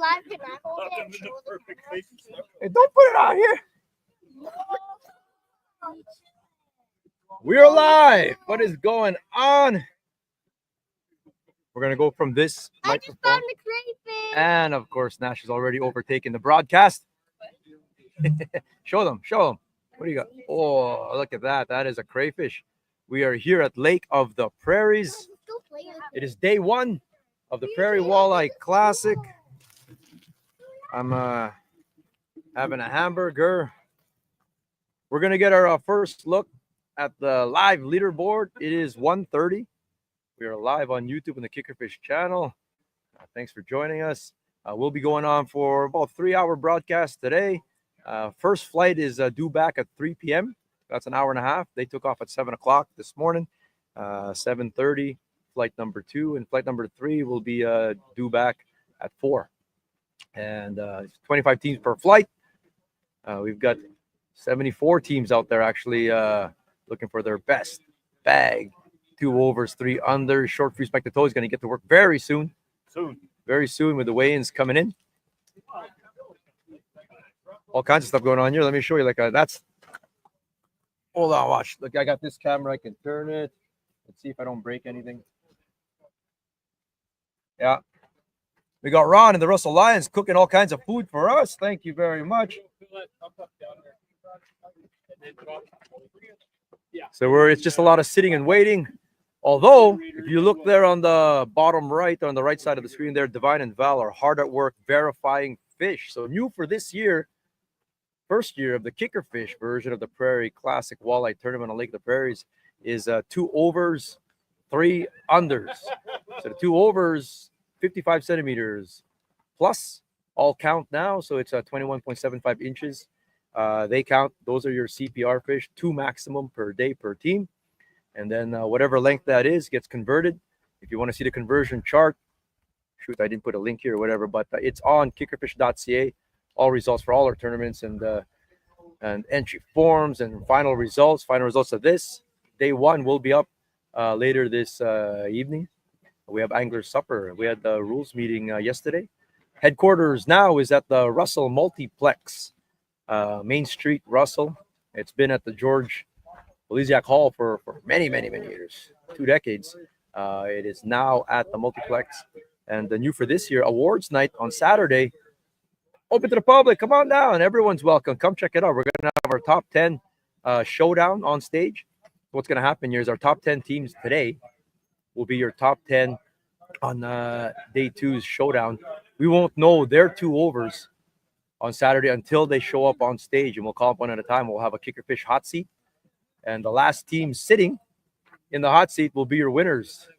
live, can I hold it and show them? Hey, don't put it on here. We're live. What is going on? We're gonna go from this I just microphone, found the crayfish. and of course, Nash has already overtaken the broadcast. Show them. What do you got? Oh, look at that. That is a crayfish. We are here at Lake of the Prairies. It is day one of the Prairie Walleye Classic. I'm having a hamburger. We're gonna get our first look at the live leaderboard. It is 1:30. We are live on YouTube on the Kickerfish channel. Thanks for joining us. We'll be going on for about 3-hour broadcast today. First flight is due back at 3 p.m. That's an hour and a half. They took off at 7 o'clock this morning. 7:30, flight number 2. And flight number 3 will be due back at 4. And 25 teams per flight. We've got 74 teams out there actually looking for their best bag. 2 overs, 3 unders. Short free spike to toe is going to get to work very soon. Very soon with the weigh-ins coming in. All kinds of stuff going on here. Let me show you. Like that's. Hold on, watch. Look, I got this camera. I can turn it. Let's see if I don't break anything. Yeah. We got Ron and the Russell Lions cooking all kinds of food for us. Thank you very much. So it's just a lot of sitting and waiting. Although, if you look there on the bottom right, on the right side of the screen there, Divine and Val are hard at work verifying fish. So new for this year, first year of the Kickerfish version of the Prairie Classic Walleye Tournament on Lake of the Prairies is 2 overs, 3 unders. So the 2 overs, 55 centimeters plus, all count now. So it's 21.75 inches. They count. Those are your CPR fish, 2 maximum per day per team. And then whatever length that is gets converted. If you want to see the conversion chart, shoot, I didn't put a link here or whatever, but it's on kickerfish.ca. All results for all our tournaments and entry forms and final results. Final results of this. Day 1 will be up later this evening. We have Angler Supper. We had the rules meeting yesterday. Headquarters now is at the Russell Multiplex, Main Street, Russell. It's been at the George Elysiac Hall for many years, 2 decades. It is now at the Multiplex. And the new for this year, awards night on Saturday. Open to the public. Come on down. Everyone's welcome. Come check it out. We're going to have our top 10 showdown on stage. What's going to happen here is our top 10 teams today will be your top 10 on day 2's showdown. We won't know their 2 overs on Saturday until they show up on stage, and we'll call up one at a time. We'll have a Kickerfish hot seat. And the last team sitting in the hot seat will be your winners.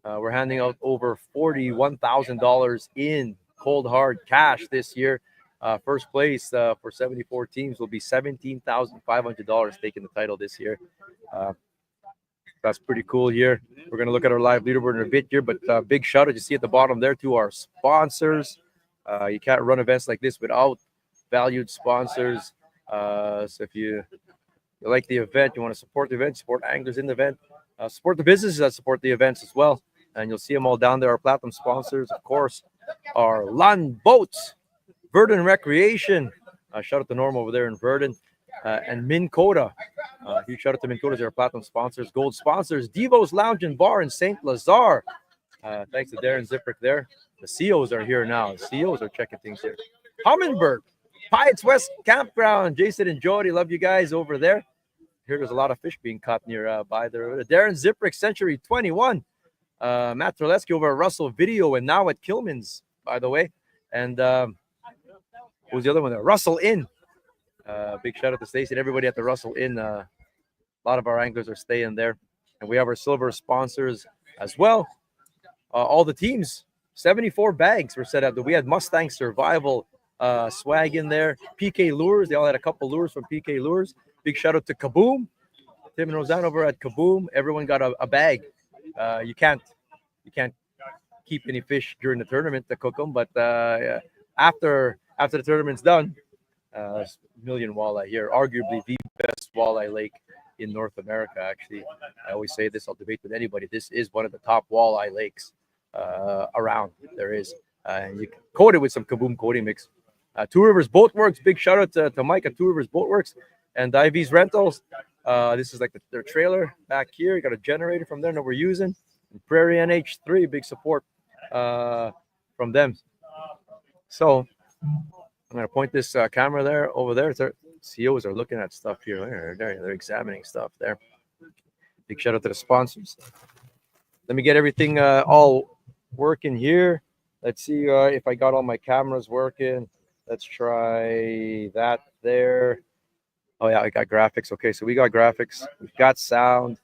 We're handing out over $41,000 in cold hard cash this year. First place for 74 teams will be $17,500 taking the title this year. That's pretty cool here. We're going to look at our live leaderboard in a bit here, but big shout out you see at the bottom there to our sponsors. You can't run events like this without valued sponsors. So if you like the event, you want to support the event, support anglers in the event, support the businesses that support the events as well. And you'll see them all down there. Our platinum sponsors, of course, are Lund Boats, Verdon Recreation. Shout out to Norm over there in Verdon. And Minn Kota. Huge shout out to Minn Kota. They're our platinum sponsors. Gold sponsors, Devo's Lounge and Bar in St. Lazare. Thanks to Darren Ziprick there. The CEOs are here now. The CEOs are checking things here. Hummingbird, Pirates West Campground. Jason and Jody, love you guys over there. Here there's a lot of fish being caught nearby there. Darren Ziprick, Century 21. Matt Terleski over at Russell Video and now at Kilman's, by the way. And who's the other one there? Russell Inn. Big shout out to Stacy and everybody at the Russell Inn. A lot of our anglers are staying there. And we have our silver sponsors as well. All the teams, 74 bags were set up. We had Mustang Survival swag in there. PK Lures. They all had a couple lures from PK Lures. Big shout out to Kaboom. Tim and Roseanne over at Kaboom. Everyone got a bag. You can't keep any fish during the tournament to cook them, but after the tournament's done, there's a million walleye here. Arguably the best walleye lake in North America. Actually, I always say this. I'll debate with anybody. This is one of the top walleye lakes around. There is You can coat it with some Kaboom coating mix. Two Rivers Boat Works. Big shout out to Mike at Two Rivers Boat Works and IV's Rentals. This is like their trailer back here. You got a generator from them that we're using. And Prairie NH3, big support from them. So I'm gonna point this camera there over there. CEOs are looking at stuff here. They're examining stuff there. Big shout out to the sponsors. Let me get everything all working here. Let's see if I got all my cameras working. Let's try that there. Oh yeah, I got graphics. Okay, so we got graphics. We've got sound.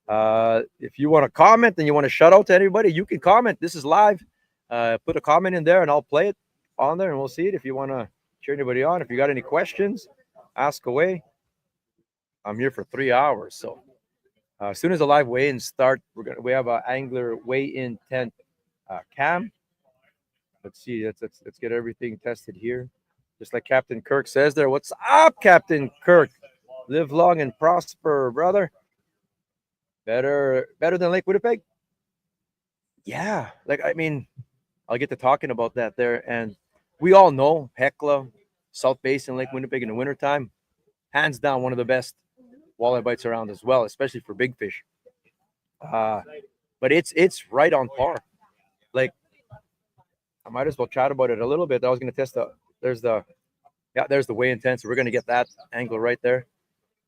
If you want to comment and you want to shout out to anybody, you can comment. This is live. Put a comment in there and I'll play it on there and we'll see it. If you want to cheer anybody on, if you got any questions, ask away. I'm here for 3 hours. So as soon as the live weigh-ins start, we have an angler weigh-in tent cam. Let's see. Let's get everything tested here. Just like Captain Kirk says there. What's up, Captain Kirk? Live long and prosper, brother. Better than Lake Winnipeg? Yeah. Like, I mean, I'll get to talking about that there. And we all know Hecla, South Basin, Lake Winnipeg in the wintertime, hands down one of the best walleye bites around as well, especially for big fish. But it's right on par. Like, I might as well chat about it a little bit. I was going to test there's the weigh-in tent. So we're going to get that angle right there.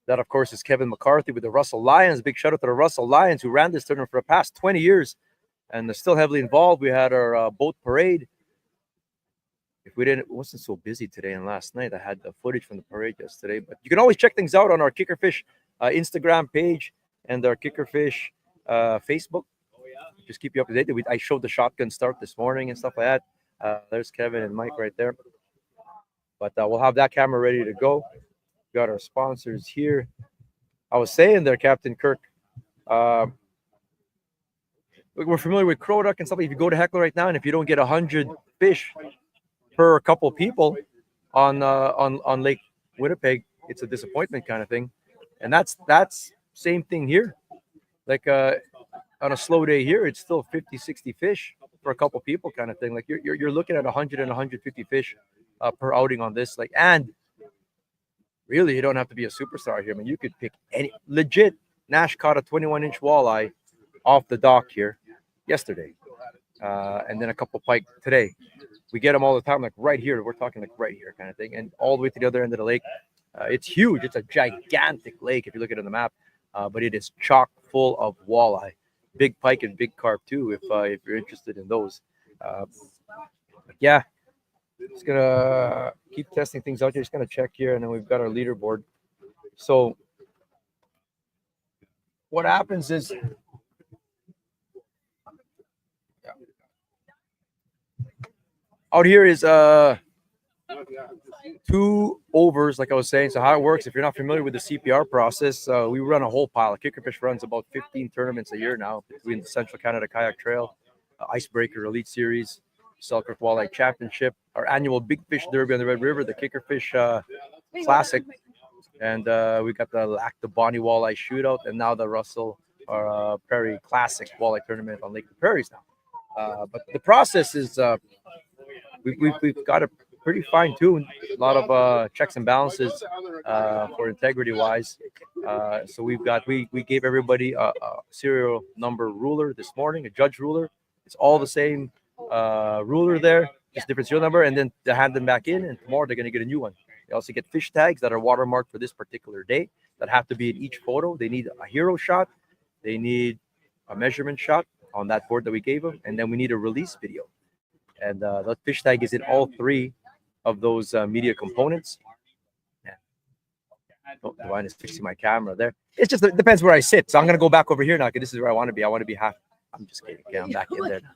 That, of course, is Kevin McCarthy with the Russell Lions. Big shout out to the Russell Lions who ran this tournament for the past 20 years and they're still heavily involved. We had our boat parade. If we didn't, it wasn't so busy today and last night. I had the footage from the parade yesterday. But you can always check things out on our Kickerfish Instagram page and our Kickerfish Facebook. Just keep you up to date. I showed the shotgun start this morning and stuff like that. There's Kevin and Mike right there. But we'll have that camera ready to go. We got our sponsors here. I was saying there, Captain Kirk, we're familiar with crow duck and stuff. If you go to Hecla right now, and if you don't get 100 fish per couple people on Lake Winnipeg, it's a disappointment kind of thing. And that's same thing here. Like on a slow day here, it's still 50, 60 fish for a couple people kind of thing. Like you're looking at 100 and 150 fish per outing on this. Like, and really, you don't have to be a superstar here. I mean, you could pick any legit. Nash caught a 21-inch walleye off the dock here yesterday, and then a couple pike today. We get them all the time, like right here. We're talking like right here kind of thing, and all the way to the other end of the lake. It's huge. It's a gigantic lake if you look at it on the map, but it is chock full of walleye, big pike and big carp too. If you're interested in those, yeah. Just gonna keep testing things out here. Just gonna check here, and then we've got our leaderboard. So what happens is, out here is 2 overs, like I was saying. So how it works, if you're not familiar with the CPR process, we run a whole pile. Kickerfish runs about 15 tournaments a year now between the Central Canada Kayak Trail, Icebreaker Elite Series, Selkirk Walleye Championship, our annual Big Fish Derby on the Red River, the Kickerfish Classic, and we got the Lac de Bonnie Walleye Shootout, and now the Russell or Prairie Classic Walleye Tournament on Lake the Prairies now. But the process is we've got it pretty fine-tuned. A lot of checks and balances for integrity-wise. So we gave everybody a serial number ruler this morning, a judge ruler. It's all the same ruler there, just different serial number, and then they hand them back in, and tomorrow they're going to get a new one. They also get fish tags that are watermarked for this particular day that have to be in each photo. They need a hero shot, they need a measurement shot on that board that we gave them, and then we need a release video. And the fish tag is in all 3 of those media components. Yeah. Oh, Divine is fixing my camera there. It depends where I sit. So I'm going to go back over here now because this is where I want to be. I want to be half. I'm just kidding. Okay, I'm back in there now.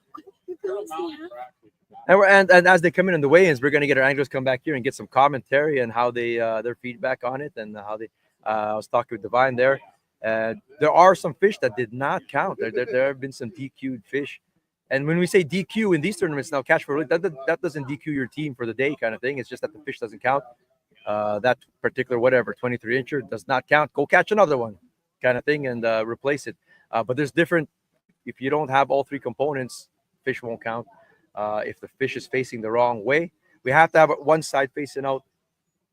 And as they come in the weigh-ins, we're going to get our anglers come back here and get some commentary and how they their feedback on it and how they. I was talking with Divine there. There are some fish that did not count. There have been some DQ'd fish. And when we say DQ in these tournaments now, catch for that doesn't DQ your team for the day kind of thing. It's just that the fish doesn't count. That particular 23-incher does not count. Go catch another one kind of thing and replace it. But there's different. If you don't have all 3 components, fish won't count. If the fish is facing the wrong way, we have to have one side facing out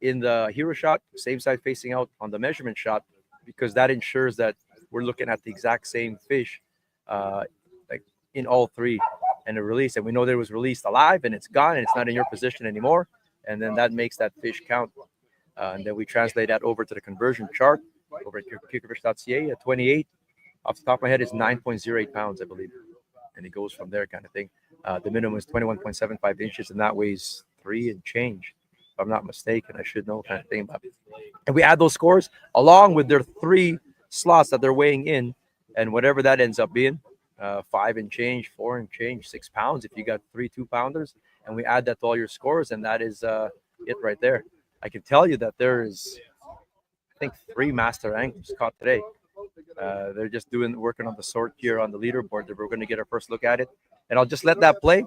in the hero shot, same side facing out on the measurement shot, because that ensures that we're looking at the exact same fish, like in all three, and the release. And we know that it was released alive and it's gone and it's not in your position anymore. And then that makes that fish count. And then we translate that over to the conversion chart over at kickerfish.ca at 28. Off the top of my head, is 9.08 pounds, I believe. And it goes from there, kind of thing. The minimum is 21.75 inches, and that weighs 3 and change. If I'm not mistaken, I should know, kind of thing. And we add those scores along with their 3 slots that they're weighing in, and whatever that ends up being, 5 and change, 4 and change, 6 pounds if you got 3 2-pounders, and we add that to all your scores, and that is it right there. I can tell you that there is, I think, 3 master anglers caught today. They're just working on the sort here on the leaderboard. We're going to get our first look at it, and I'll just let that play.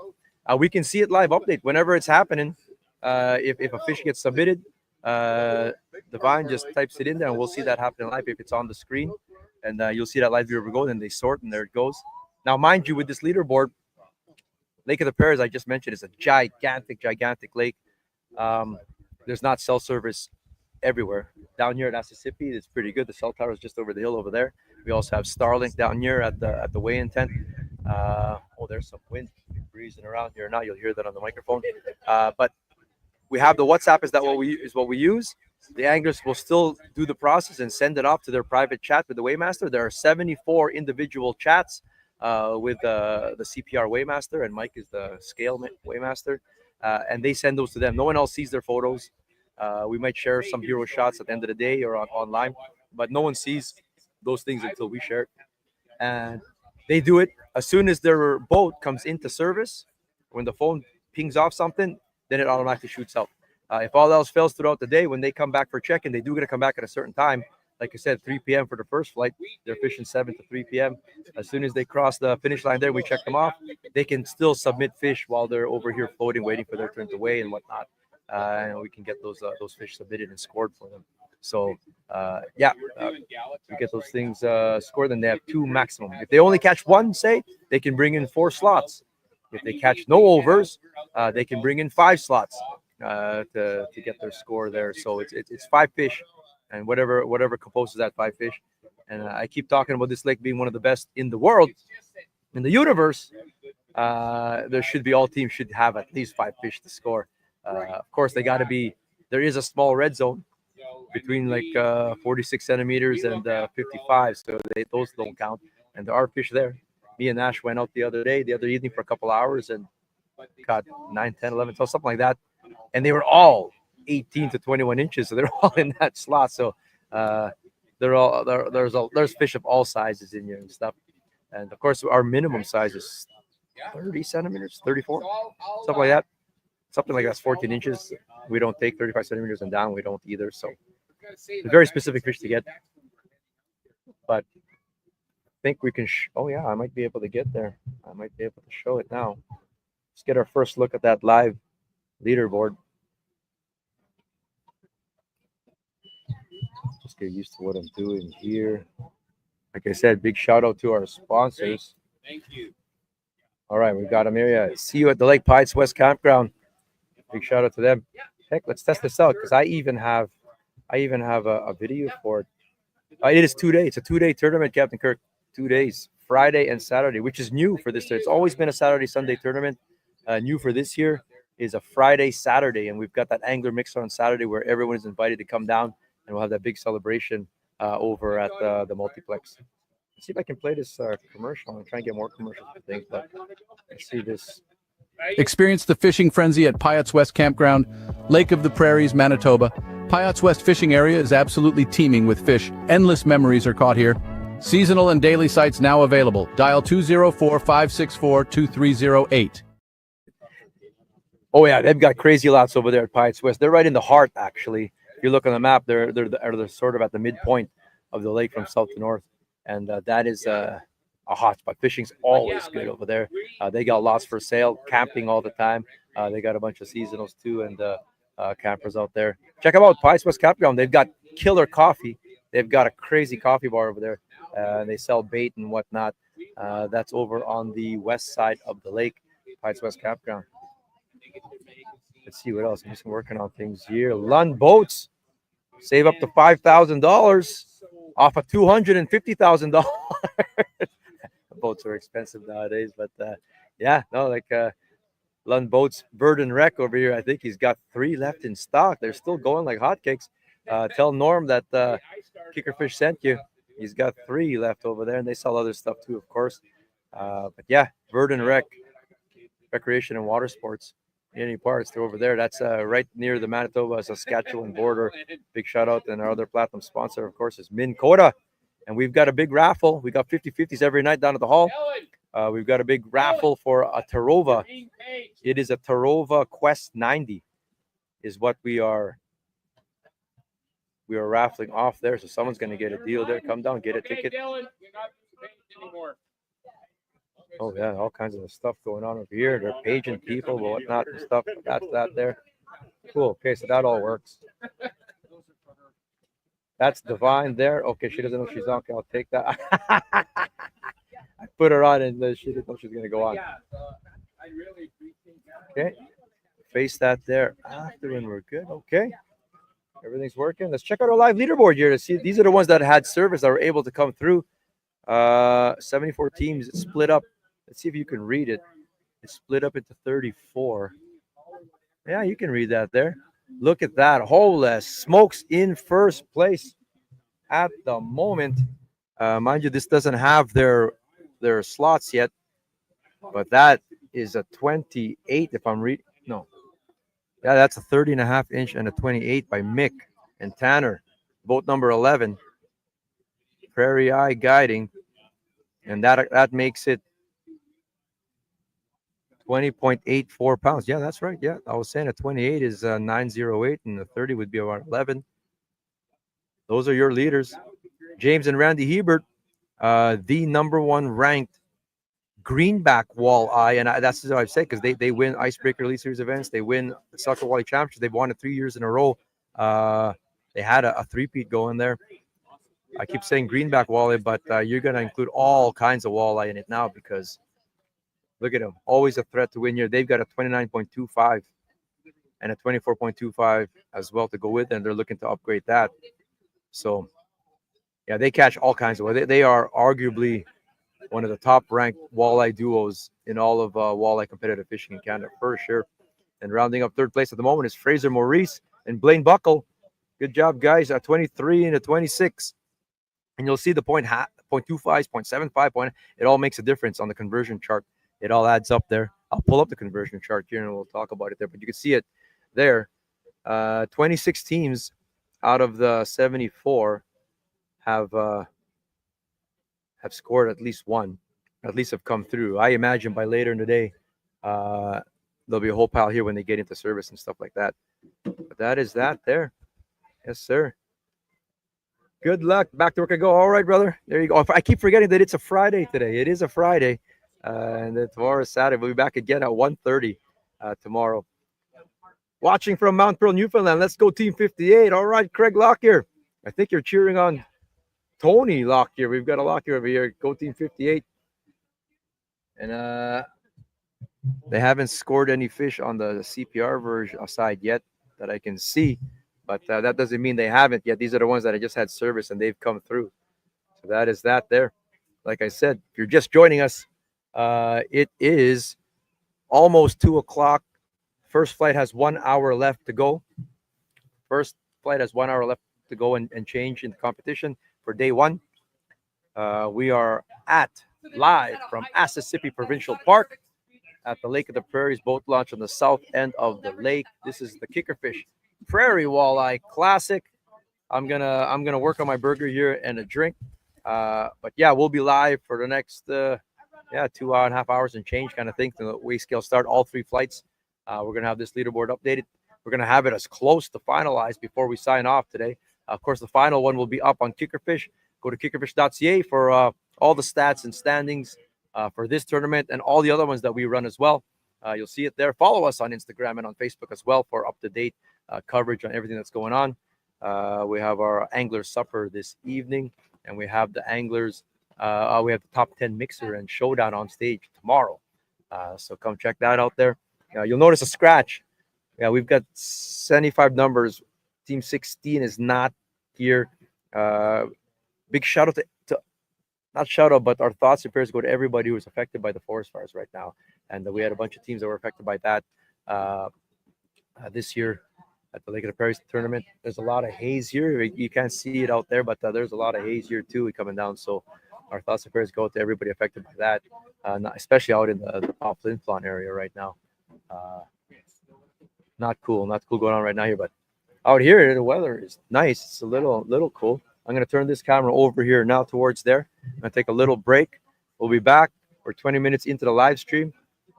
We can see it live update whenever it's happening. If a fish gets submitted, Divine just types it in there, and we'll see that happening live if it's on the screen, and you'll see that live viewer go, and they sort, and there it goes. Now, mind you, with this leaderboard, Lake of the Prairies, I just mentioned, is a gigantic lake. There's not cell service everywhere. Down here at Asessippi, it's pretty good. The cell tower is just over the hill over there. We also have Starlink down here at the weigh-in tent. There's some wind breezing around here now. You'll hear that on the microphone. But we have the WhatsApp is what we use. The anglers will still do the process and send it off to their private chat with the weighmaster. There are 74 individual chats with the CPR weighmaster, and Mike is the scale weighmaster, and they send those to them. No one else sees their photos. We might share some hero shots at the end of the day or online, but no one sees those things until we share it. And they do it as soon as their boat comes into service. When the phone pings off something, then it automatically shoots out. If all else fails throughout the day, when they come back for check-in, they do get to come back at a certain time. Like I said, 3 p.m. for the first flight. They're fishing 7 to 3 p.m. As soon as they cross the finish line there, we check them off. They can still submit fish while they're over here floating, waiting for their turn to weigh and whatnot. And we can get those fish submitted and scored for them. So, we get those things scored, and they have 2 maximum. If they only catch 1, say, they can bring in 4 slots. If they catch no overs, they can bring in 5 slots to get their score there. So it's 5 fish, and whatever composes that 5 fish. And I keep talking about this lake being one of the best in the world, in the universe. All teams should have at least 5 fish to score. Of course, there is a small red zone between like 46 centimeters and 55, so those don't count. And there are fish there. Me and Ash went out the other evening for a couple hours and caught 9, 10, 11, 12, something like that. And they were all 18 to 21 inches, so they're all in that slot. So there's fish of all sizes in here and stuff. And of course, our minimum size is 30 centimeters, 34, something like that. Something like that's 14 inches. We don't take 35 centimeters and down. We don't either. So it's a very specific fish to get. But I think we can. I might be able to get there. I might be able to show it now. Let's get our first look at that live leaderboard. Just get used to what I'm doing here. Like I said, big shout out to our sponsors. Thank you. All right, we've got them here. Yeah. See you at the Lake Piatt's West Campground. Big shout out to them. Heck, let's test this out because I even have a video for it. It is 2 days. It's a 2-day tournament, Captain Kirk. 2 days, Friday and Saturday, which is new for this year. It's always been a Saturday, Sunday tournament. New for this year is a Friday, Saturday, and we've got that angler mixer on Saturday where everyone is invited to come down, and we'll have that big celebration over at the multiplex. Let's see if I can play this commercial. I'm trying to get more commercials for things, but let's see this. Experience the fishing frenzy at Piatt's West Campground, Lake of the Prairies, Manitoba. Piatt's West fishing area is absolutely teeming with fish. Endless memories are caught here. Seasonal and daily sites now available. Dial 204-564-2308. Oh yeah, they've got crazy lots over there at Piatt's West. They're right in the heart, actually. If you look on the map, they're sort of at the midpoint of the lake from south to north, and that is a hot spot. Fishing's always good over there. They got lots for sale, camping all the time. They got a bunch of seasonals too, and campers out there. Check them out, Piatt's West Campground. They've got killer coffee. They've got a crazy coffee bar over there. They sell bait and whatnot. That's over on the west side of the lake. Heights West Campground. Let's see what else. I'm just working on things here. Lund Boats. Save up to $5,000 off of $250,000. Boats are expensive nowadays, but yeah, no, like Lund Boats Bird and Wreck over here. I think he's got 3 left in stock. They're still going like hotcakes. Tell Norm that Kickerfish sent you. He's got 3 left over there, and they sell other stuff too, of course. But yeah, Bird and Wreck, recreation and water sports. Any parts, they're over there. That's right near the Manitoba Saskatchewan border. Big shout out, and our other platinum sponsor, of course, is Minn Kota. And we've got a big raffle. We got 50/50s every night down at the hall. We've got a big raffle for a Tarova. It is a Tarova Quest 90, is what we are raffling off there. So someone's going to get a deal there. Come down, get a ticket. Oh yeah, all kinds of stuff going on over here. They're paging people, whatnot, and stuff. That's that there. Cool. Okay, so that all works. That's Divine there. Okay, she doesn't know she's on. Okay, I'll take that. I put her on, and she didn't know she was going to go on. Okay, face that there after, and we're good. Okay, everything's working. Let's check out our live leaderboard here to see. These are the ones that had service that were able to come through. 74 teams. It's split up. Let's see if you can read it. It's split up into 34. Yeah, you can read that there. Look at that. Holy smokes, in first place at the moment. Mind you, this doesn't have their slots yet, but that is a 28 if I'm reading. No. Yeah, that's a 30.5-inch and a 28 by Mick and Tanner. Boat number 11. Prairie Eye Guiding. And that makes it 20.84 pounds. Yeah, that's right. Yeah, I was saying a 28 is 908, and the 30 would be around 11. Those are your leaders. James and Randy Hebert, the number 1 ranked greenback walleye, and that's what I've said, because they win Icebreaker Elite Series events. They win the Sucker Walleye Championships. They've won it 3 years in a row. They had a three-peat going there. I keep saying greenback walleye, but you're going to include all kinds of walleye in it now, because look at them. Always a threat to win here. They've got a 29.25 and a 24.25 as well to go with, and they're looking to upgrade that. So, yeah, they catch all kinds of walleye. They are arguably one of the top-ranked walleye duos in all of walleye competitive fishing in Canada, for sure. And rounding up third place at the moment is Fraser Maurice and Blaine Buckle. Good job, guys. 23 and a 26. And you'll see the 0.25, 0.75 it all makes a difference on the conversion chart. It all adds up there. I'll pull up the conversion chart here and we'll talk about it there, but you can see it there. 26 teams out of the 74 have scored at least one, at least have come through. I imagine by later in the day, there'll be a whole pile here when they get into service and stuff like that. But that is that there. Yes, sir. Good luck. Back to work I go. All right, brother. There you go. I keep forgetting that it's a Friday today. It is a Friday. And then tomorrow is Saturday. We'll be back again at 1:30 tomorrow. Watching from Mount Pearl, Newfoundland. Let's go Team 58. All right, Craig Lockyer. I think you're cheering on Tony Lockyer. We've got a Lockyer over here. Go Team 58. And they haven't scored any fish on the CPR version side yet that I can see. But that doesn't mean they haven't yet. These are the ones that I just had service and they've come through. So that is that there. Like I said, if you're just joining us, it is almost 2 o'clock. First flight has 1 hour left to go. First flight has 1 hour left to go and change in the competition for day 1. We are live from Asessippi Provincial Park at the Lake of the Prairies boat launch on the south end of the lake. This is the Kickerfish Prairie Walleye Classic. I'm gonna work on my burger here and a drink. But yeah, we'll be live for the next 2.5 hours and change kind of thing to the weigh scale start. All 3 flights. We're gonna have this leaderboard updated. We're gonna have it as close to finalized before we sign off today. Of course, the final one will be up on Kickerfish. Go to kickerfish.ca for all the stats and standings for this tournament and all the other ones that we run as well. You'll see it there. Follow us on Instagram and on Facebook as well for up-to-date coverage on everything that's going on. We have our angler supper this evening, and we have the anglers. We have the top 10 mixer and showdown on stage tomorrow. So come check that out there. You'll notice a scratch. Yeah, we've got 75 numbers. Team 16 is not here. Big shout out to not shout out, but our thoughts and prayers go to everybody who was affected by the forest fires right now. And we had a bunch of teams that were affected by that this year at the Lake of the Prairies tournament. There's a lot of haze here. You can't see it out there, but there's a lot of haze here too coming down. So our thoughts and prayers go to everybody affected by that, especially out in the Mount Flin Flon area right now. Not cool going on right now here, but out here the weather is nice. It's a little cool. I'm going to turn this camera over here now towards there. I'm going to take a little break. We'll be back. We're 20 minutes into the live stream.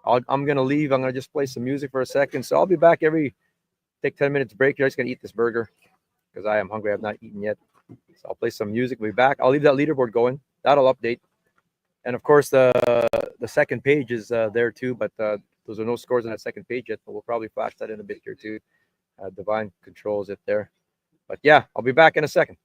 I'm going to leave. I'm going to just play some music for a second. So I'll be back take 10 minutes break. You're just going to eat this burger because I am hungry. I have not eaten yet. So I'll play some music. We'll be back. I'll leave that leaderboard going. That'll update. And of course, the second page is there too, but those are no scores on that second page yet, but we'll probably flash that in a bit here too. Divine controls it there. But yeah, I'll be back in a second.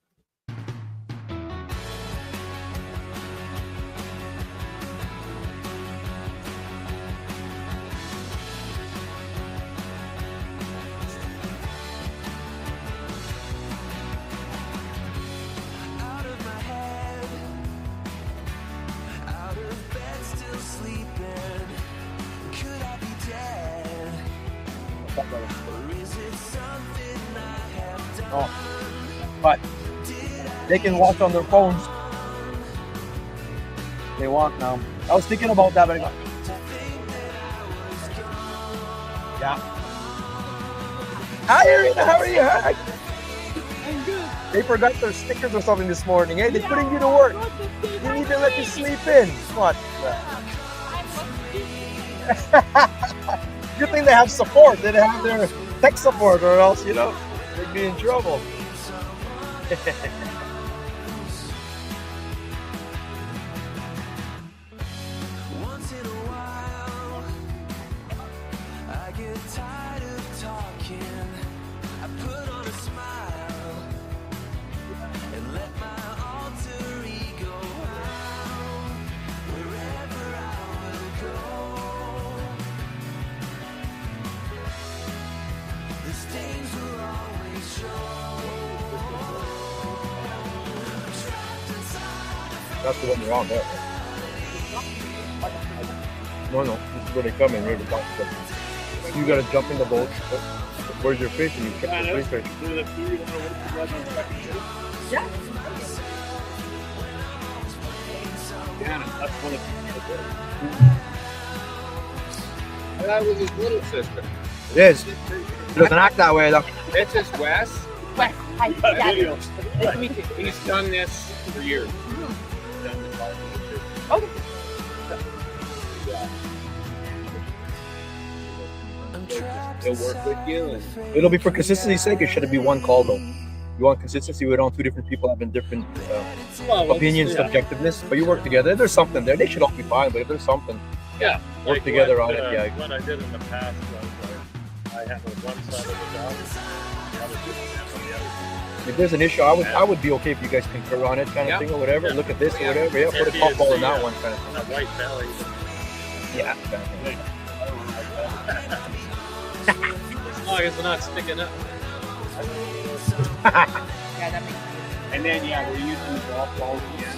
But they can watch on their phones. They want now. I was thinking about that, but yeah. Hi, Irina. How are you? Hi. I'm good. They forgot their stickers or something this morning. Hey, they're putting you to work. You need to let you sleep in. What? Good thing they have support. They have their tech support, or else, they'd be in trouble. Once in a while, I get tired of talking. I put on a smile and let my alter ego out wherever I will go. The stains will always show. That's the one you're on there. No, this is where they come in here to talk to them. You gotta jump in the boat. Where's your fish? And you catch the fish. Yeah. That's one of the. That was his little sister. It is. It doesn't act that way though. This is Wes. Wes, hi. Yeah. Nice to meet you. He's done this for years. Okay. He'll work with you. And It'll be for consistency's sake. It shouldn't be one call though. You want consistency? We don't. Two different people having different opinions, subjectiveness, but you work together. There's something there. They should all be fine, but if there's something, yeah, work together on it. Yeah. What I did in the past was I handled one side of the job, the other just on the other. If there's an issue, I would be okay if you guys concur on it, kind of thing, or whatever. Yeah. Look at this or whatever. Yeah, put a top ball in that one, kind of thing. That white belly. Yeah. Kind of thing. As long as they're not sticking up. Yeah, that makes sense. And then, we're using the golf balls again.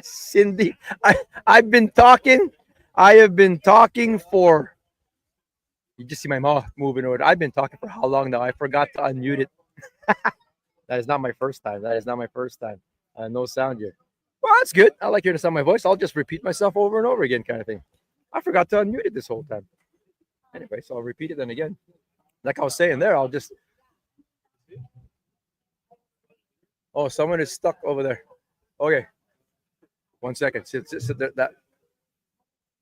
Cindy, I've been talking. I have been talking for. You just see my mouth moving over. I've been talking for how long now? I forgot to unmute it. That is not my first time. That is not my first time. No sound yet. Well, that's good. I like hearing the sound of my voice. I'll just repeat myself over and over again, kind of thing. I forgot to unmute it this whole time. Anyway, so I'll repeat it then again. Like I was saying there, I'll just. Oh, someone is stuck over there. Okay. 1 second. Sit there. That.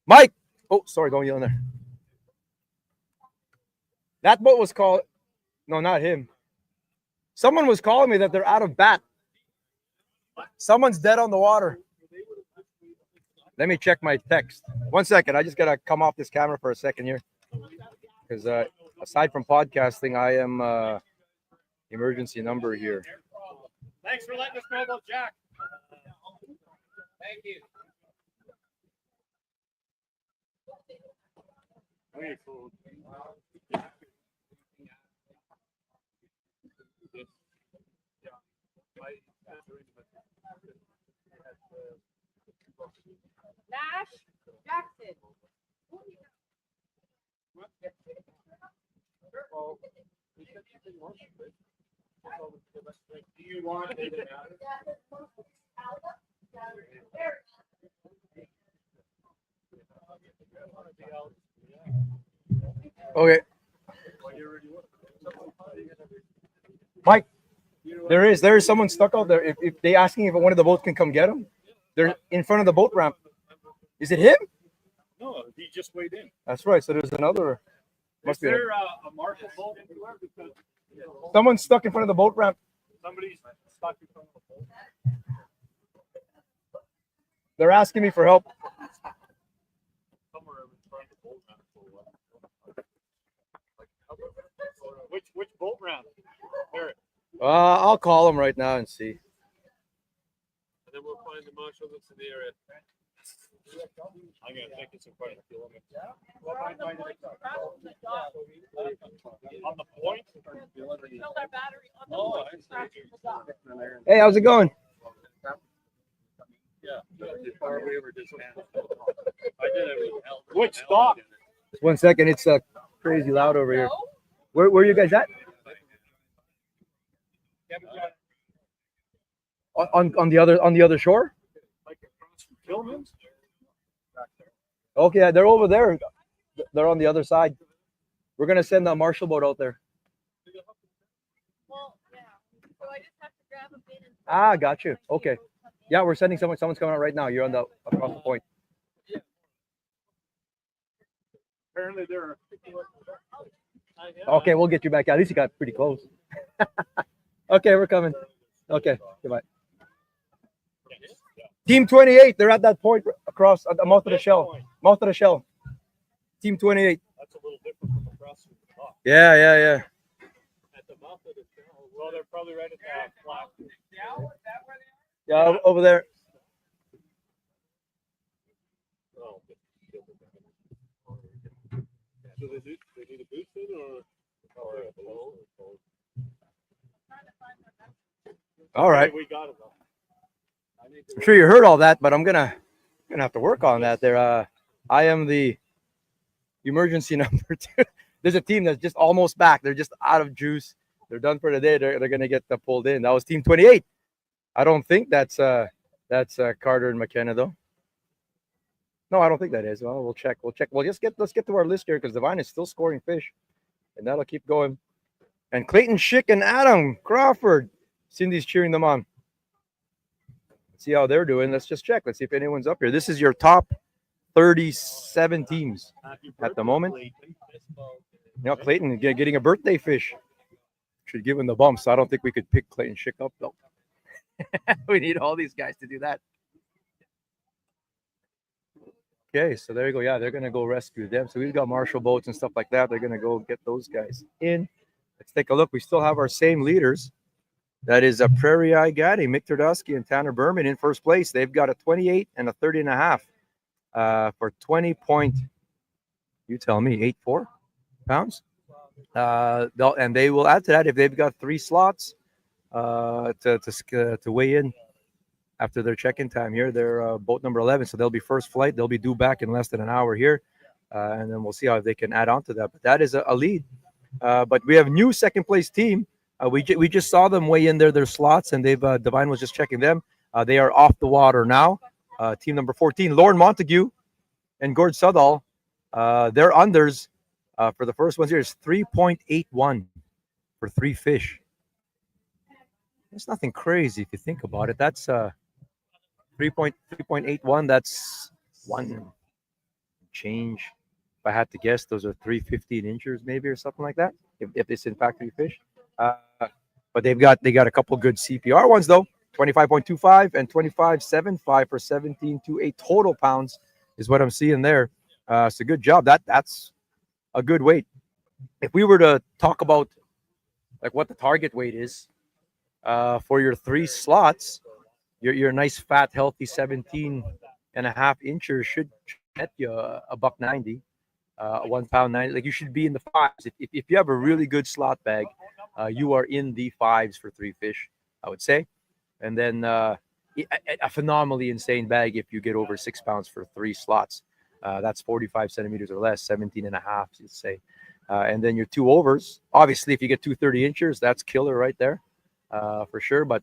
Mike! Oh, sorry, don't yell in there. That boat was called. No, not him. Someone was calling me that they're out of bat. Someone's dead on the water. Let me check my text. 1 second. I just got to come off this camera for a second here. Because aside from podcasting, I am emergency number here. Thanks for letting us know about Jack. Thank you. Okay, so, Nash Jackson. do you want it? Okay. Mike, there is someone stuck out there. If they asking if one of the boats can come get him, they're in front of the boat ramp. Is it him? No, he just weighed in. That's right. So there's another. Must Is be there a marshal boat anywhere? Because someone's stuck in front of the boat ramp. somebody's stuck in front of the boat. They're asking me for help. Somewhere in front of the boat ramp. Which boat ramp? There. I'll call him right now and see. And then we'll find the marshal that's in the area. I'm gonna think it's in front of the kilometer. On the point? Hey, how's it going? Yeah. Which dock? 1 second. It's crazy loud over here. Where are you guys at? On the other shore? Like across from Tillman's? Okay, they're over there. They're on the other side. We're gonna send a marshal boat out there. Well, yeah. So I just have to grab a bin and. Ah, got you. Okay. Yeah, we're sending someone. Someone's coming out right now. You're on the across the point. Apparently there are. Okay, we'll get you back. At least you got pretty close. Okay, we're coming. Okay, goodbye. Team 28, they're at that point across at the mouth of the shell. Mouth of the shell. Team 28. That's a little different from across from the dock. Yeah. At the mouth of the channel. Well, they're probably right at the flat. Yeah, over there. Oh, so they need a boost in or All right. We got it though. I'm sure you heard all that, but I'm gonna have to work on that. There, I am the emergency number 2. There's a team that's just almost back. They're just out of juice. They're done for the day. They're gonna get pulled in. That was Team 28. I don't think that's Carter and McKenna though. No, I don't think that is. Well, we'll check. Well, let's get to our list here because Divine is still scoring fish, and that'll keep going. And Clayton Schick and Adam Crawford. Cindy's cheering them on. Let's see how they're doing. Let's just check. Let's see if anyone's up here. This is your top 37 teams at the moment. Clayton getting a birthday fish. Should give him the bump. So I don't think we could pick Clayton Schick up though. We need all these guys to do that. Okay, so there you go. Yeah, they're gonna go rescue them. So we've got marshal boats and stuff like that. They're gonna go get those guys in. Let's take a look. We still have our same leaders. That is a Prairie Gaddy, Mick Turdowski and Tanner Berman in first place. They've got a 28 and a 30.5 for 20 point. You tell me, 84 pounds. And they will add to that if they've got 3 slots to weigh in after their check-in time here. They're boat number 11, so they'll be first flight. They'll be due back in less than an hour here, and then we'll see how they can add on to that. But that is a lead. But we have new second place team. We just saw them weigh in their slots, and they've Divine was just checking them. They are off the water now. Team number 14, Lauren Montague and Gord Sudall. Their unders for the first ones here is 3.81 for 3 fish. It's nothing crazy if you think about it. That's 3.81. That's one change. If I had to guess, those are 315 inches maybe or something like that. If it's in fact 3 fish. But they got a couple good CPR ones though. 25.25 and 25.75 for 17.28 total pounds is what I'm seeing there. It's a good job. That's a good weight. If we were to talk about like what the target weight is for your 3 slots, your nice fat healthy 17.5 inches should net you a $1.90, 1 pound 90. Like you should be in the 5s. If you have a really good slot bag, you are in the 5s for 3 fish, I would say. And then a phenomenally insane bag if you get over 6 pounds for 3 slots. That's 45 centimeters or less, 17.5, you'd say. And then your 2 overs. Obviously, if you get 2 30 inchers, that's killer right there, for sure. But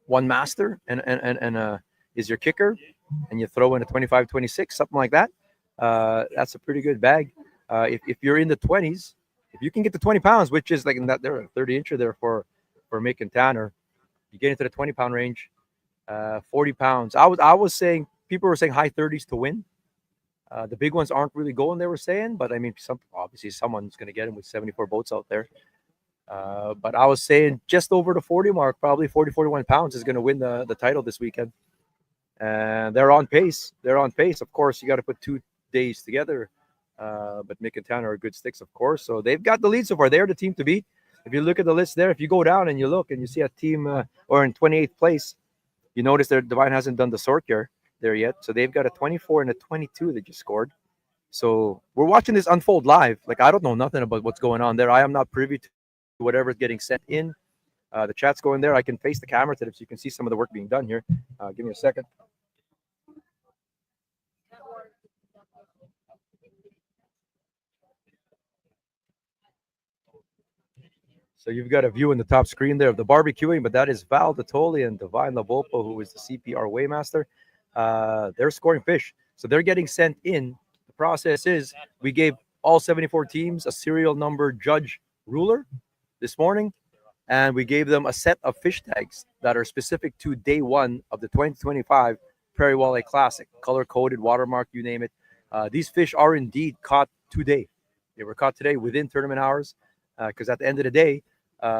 1 master and is your kicker, and you throw in a 25 26, something like that. That's a pretty good bag. If you're in the 20s, if you can get to 20 pounds, which is like in that, there a 30 incher there for Mick and Tanner. You get into the 20-pound range, 40 pounds. I was saying, people were saying high 30s to win. The big ones aren't really going, they were saying, but I mean, obviously someone's going to get them with 74 boats out there. But I was saying just over the 40 mark, probably 40, 41 pounds is going to win the title this weekend. And they're on pace. They're on pace. Of course, you got to put 2 days together. But Mick and Tanner are good sticks, of course. So they've got the lead so far. They're the team to beat. If you look at the list there, if you go down and you look and you see a team or in 28th place, you notice their Divine hasn't done the sort there yet. So they've got a 24 and a 22 that just scored. So we're watching this unfold live. Like, I don't know nothing about what's going on there. I am not privy to whatever's getting sent in. The chat's going there. I can face the camera to it so you can see some of the work being done here. Give me a second. So you've got a view in the top screen there of the barbecuing, but that is Val Dottoli and Divine Lavolpo, who is the CPR weighmaster. They're scoring fish. So they're getting sent in. The process is we gave all 74 teams a serial number judge ruler this morning, and we gave them a set of fish tags that are specific to day 1 of the 2025 Prairie Walleye Classic, color-coded, watermark, you name it. These fish are indeed caught today. They were caught today within tournament hours, because at the end of the day,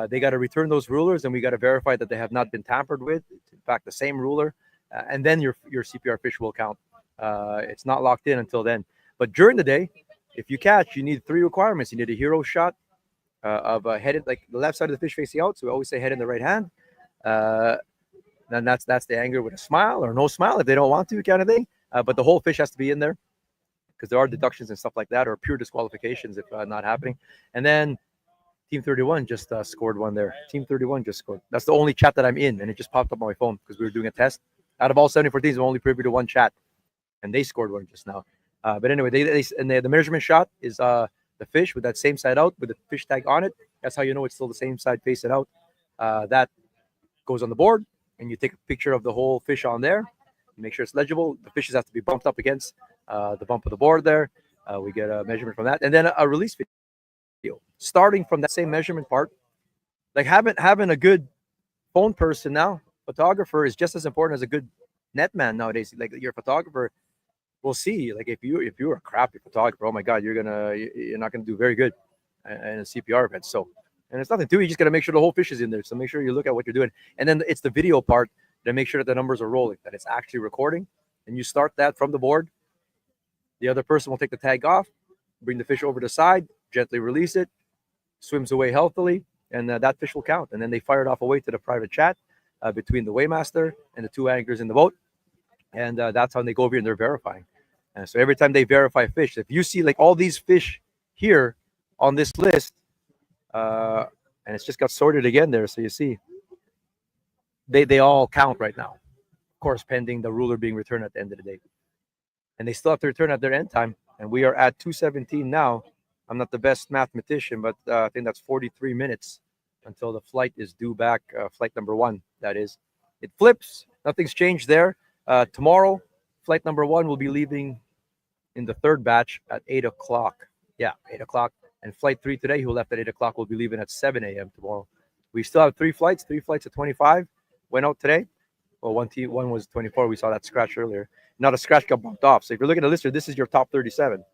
they got to return those rulers, and we got to verify that they have not been tampered with. It's in fact the same ruler, and then your CPR fish will count. It's not locked in until then. But during the day, if you catch, you need 3 requirements. You need a hero shot of head in, like the left side of the fish facing out. So we always say head in the right hand. Then that's the angler with a smile or no smile if they don't want to, kind of thing. But the whole fish has to be in there, because there are deductions and stuff like that, or pure disqualifications if not happening. And then Team 31 just scored one there. Team 31 just scored. That's the only chat that I'm in, and it just popped up on my phone because we were doing a test. Out of all 74 teams, I'm only privy to 1 chat, and they scored one just now. But anyway, the measurement shot is the fish with that same side out with the fish tag on it. That's how you know it's still the same side facing out. That goes on the board, and you take a picture of the whole fish on there. Make sure it's legible. The fishes have to be bumped up against the bump of the board there. We get a measurement from that, and then a release video. Starting from that same measurement part, like having a good phone person now, photographer, is just as important as a good net man nowadays. Like your photographer will see, like if you're a crappy photographer, oh my God, you're not gonna do very good in a CPR event. So, and it's nothing to it. You just gotta make sure the whole fish is in there. So make sure you look at what you're doing, and then it's the video part that make sure that the numbers are rolling, that it's actually recording, and you start that from the board. The other person will take the tag off, bring the fish over to the side, gently release it, swims away healthily, and that fish will count. And then they fire it off away to the private chat between the weighmaster and the 2 anglers in the boat. And that's how they go over here and they're verifying. And so every time they verify fish, if you see like all these fish here on this list, and it's just got sorted again there. So you see, they all count right now. Of course, pending the ruler being returned at the end of the day. And they still have to return at their end time. And we are at 2:17 now. I'm not the best mathematician, but I think that's 43 minutes until the flight is due back. Flight number 1, that is. It flips. Nothing's changed there. Tomorrow, flight number 1 will be leaving in the third batch at 8 o'clock. Yeah, 8 o'clock. And flight 3 today, who left at 8 o'clock, will be leaving at 7 a.m. tomorrow. We still have 3 flights at 25. Went out today. Well, one was 24. We saw that scratch earlier. Not a scratch got bumped off. So if you're looking at the lister, this is your top 37. Of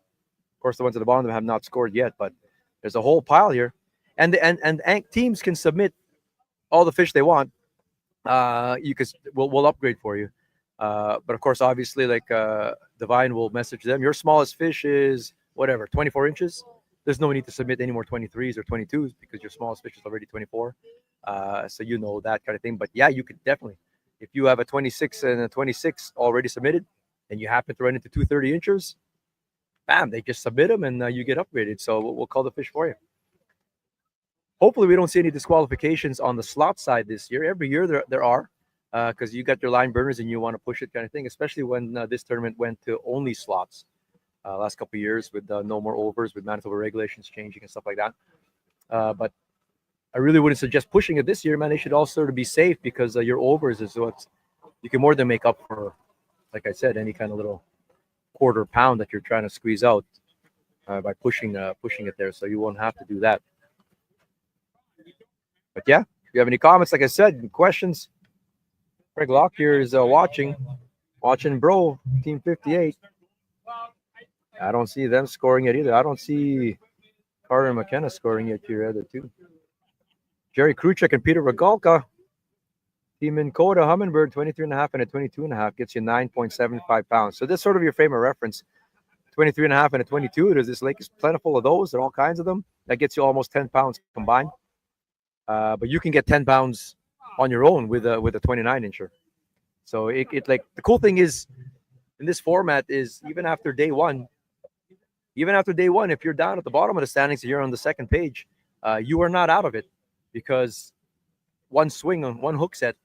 course, the ones at the bottom have not scored yet, but there's a whole pile here. And teams can submit all the fish they want. We'll upgrade for you. But of course, obviously, like Divine will message them. Your smallest fish is whatever, 24 inches. There's no need to submit any more 23s or 22s because your smallest fish is already 24. So you know that kind of thing. But yeah, you could definitely, if you have a 26 and a 26 already submitted, and you happen to run into 230 inches, bam, they just submit them and you get upgraded. So we'll call the fish for you. Hopefully, we don't see any disqualifications on the slot side this year. Every year there are, because you got your line burners and you want to push it kind of thing, especially when this tournament went to only slots last couple of years with no more overs, with Manitoba regulations changing and stuff like that. But I really wouldn't suggest pushing it this year, man. They should all sort of be safe because your overs is what you can more than make up for, like I said, any kind of little quarter pound that you're trying to squeeze out by pushing it there. So you won't have to do that. But yeah, if you have any comments, like I said, questions, Greg Locke here is watching bro, Team 58. I don't see them scoring it either. I don't see Carter McKenna scoring it here either too. Jerry Kruchek and Peter Regalka. Team Minnesota Humminbird, 23.5 and a 22.5 gets you 9.75 pounds. So that's sort of your frame of reference. 23.5 and a 22. This lake is plentiful of those. There are all kinds of them. That gets you almost 10 pounds combined. But you can get 10 pounds on your own with a 29 incher. So it like the cool thing is in this format is even after day one, if you're down at the bottom of the standings and you're on the second page, you are not out of it because one swing on one hook set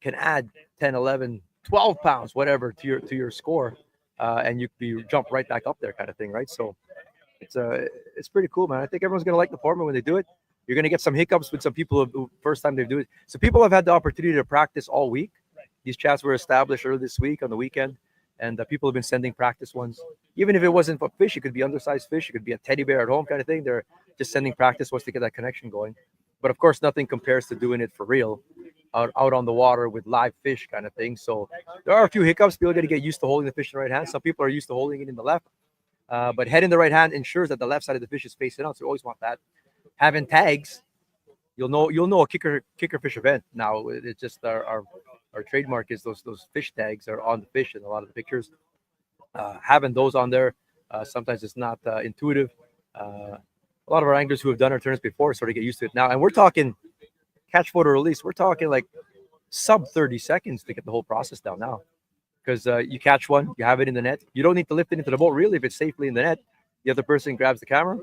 can add 10, 11, 12 pounds, whatever, to your score, and you jump right back up there kind of thing, right? So it's pretty cool, man. I think everyone's going to like the format when they do it. You're going to get some hiccups with some people who first time they do it. So people have had the opportunity to practice all week. These chats were established earlier this week on the weekend, and people have been sending practice ones. Even if it wasn't for fish, it could be undersized fish. It could be a teddy bear at home kind of thing. They're just sending practice ones to get that connection going. But of course, nothing compares to doing it for real out on the water with live fish kind of thing. So there are a few hiccups. People got to get used to holding the fish in the right hand. Some people are used to holding it in the left. But head in the right hand ensures that the left side of the fish is facing out. So you always want that. Having tags, you'll know a kicker fish event. Now it's just our trademark is those fish tags are on the fish in a lot of the pictures. Having those on there, sometimes it's not intuitive. A lot of our anglers who have done our tournaments before sort of get used to it now. And we're talking catch, photo, release. We're talking like sub 30 seconds to get the whole process down now. Because you catch one, you have it in the net. You don't need to lift it into the boat, really, if it's safely in the net. The other person grabs the camera,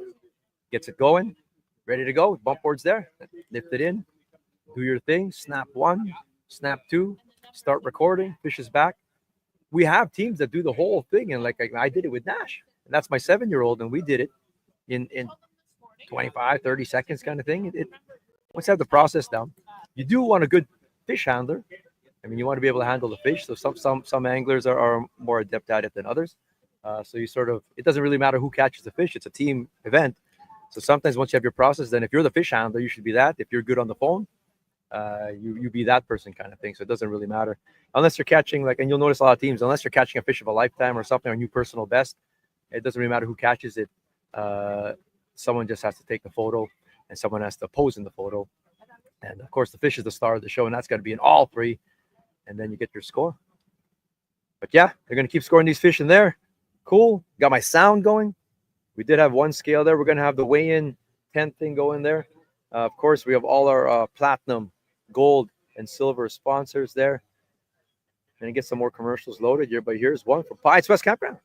gets it going, ready to go. Bump board's there. Lift it in, do your thing. Snap one, snap two, start recording, fish is back. We have teams that do the whole thing. And like I did it with Nash. And that's my 7-year-old, and we did it in 25, 30 seconds kind of thing. Once you have the process down, you do want a good fish handler. I mean, you want to be able to handle the fish. So some anglers are more adept at it than others. So you sort of, it doesn't really matter who catches the fish. It's a team event. So sometimes once you have your process, then if you're the fish handler, you should be that. If you're good on the phone, you be that person kind of thing. So it doesn't really matter. Unless you're catching, and you'll notice a lot of teams, unless you're catching a fish of a lifetime or something, or a new personal best, it doesn't really matter who catches it. Someone just has to take the photo and someone has to pose in the photo. And of course, the fish is the star of the show, and that's got to be in all three. And then you get your score. But yeah, they're going to keep scoring these fish in there. Cool. Got my sound going. We did have one scale there. We're going to have the weigh-in 10 thing going there. Of course, we have all our platinum, gold, and silver sponsors there. Going to get some more commercials loaded here, but here's one for Pyatt's West Campground.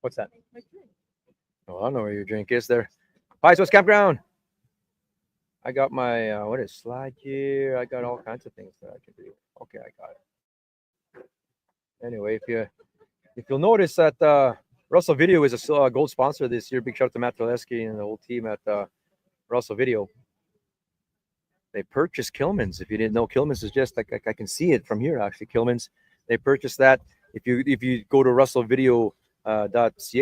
What's that? Oh, I don't know where your drink is there. Pies West Campground. I got my what is slide here? I got all kinds of things that I can do. Okay, I got it. Anyway, if you'll notice that Russell Video is a gold sponsor this year. Big shout out to Matt Tuleski and the whole team at Russell Video. They purchased Kilman's. If you didn't know, Kilman's is just like I can see it from here. Actually, Kilman's. They purchased that. If you go to russellvideo.ca,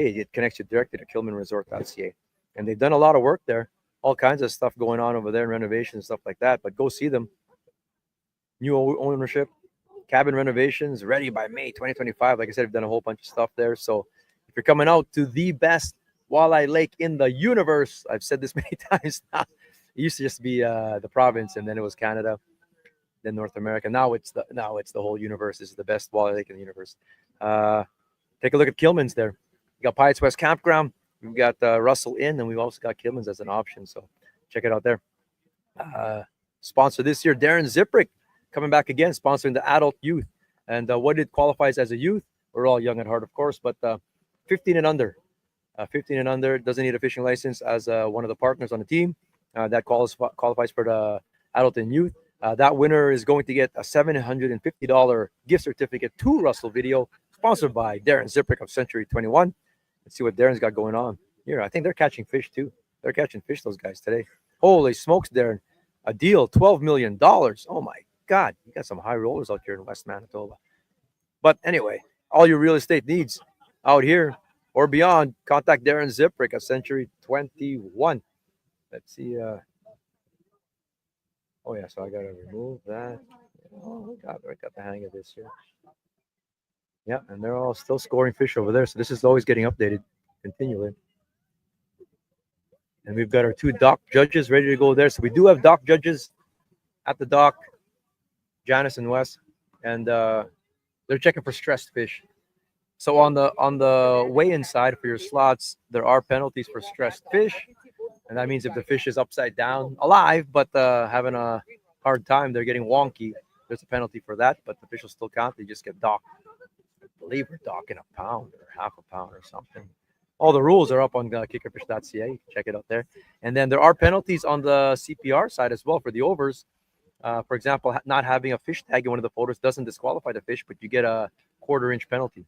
it connects you directly to kilmanresort.ca, and they've done a lot of work there. All kinds of stuff going on over there, renovations and stuff like that. But go see them. New ownership, cabin renovations, ready by May 2025. Like I said, I've done a whole bunch of stuff there. So if you're coming out to the best walleye lake in the universe, I've said this many times now. It used to just be the province, and then it was Canada, then North America. Now it's the whole universe. This is the best walleye lake in the universe. Take a look at Kilman's there. You got Piatt's West Campground. We've got Russell Inn, and we've also got Kilman's as an option. So check it out there. Sponsor this year, Darren Ziprick, coming back again, sponsoring the adult youth. And what it qualifies as a youth, we're all young at heart, of course, but 15 and under. 15 and under doesn't need a fishing license as one of the partners on the team. That qualifies for the adult and youth. That winner is going to get a $750 gift certificate to Russell Video, sponsored by Darren Ziprick of Century 21. Let's see what Darren's got going on here. I think they're catching fish too. They're catching fish, those guys today. Holy smokes, Darren. A deal, $12 million. Oh my God. You got some high rollers out here in West Manitoba. But anyway, all your real estate needs out here or beyond, contact Darren Ziprick of Century 21. Let's see. Oh yeah, so I gotta remove that. Oh, I got the hang of this here. Yeah, and they're all still scoring fish over there. So this is always getting updated continually. And we've got our two dock judges ready to go there. So we do have dock judges at the dock, Janice and Wes, and they're checking for stressed fish. So on the weigh-in side for your slots, there are penalties for stressed fish. And that means if the fish is upside down, alive, but having a hard time, they're getting wonky, there's a penalty for that, but the fish will still count. They just get docked. I believe we're docking a pound or half a pound or something. All the rules are up on kickerfish.ca. You can check it out there. And then there are penalties on the CPR side as well for the overs. For example, not having a fish tag in one of the photos doesn't disqualify the fish, but you get a quarter-inch penalty,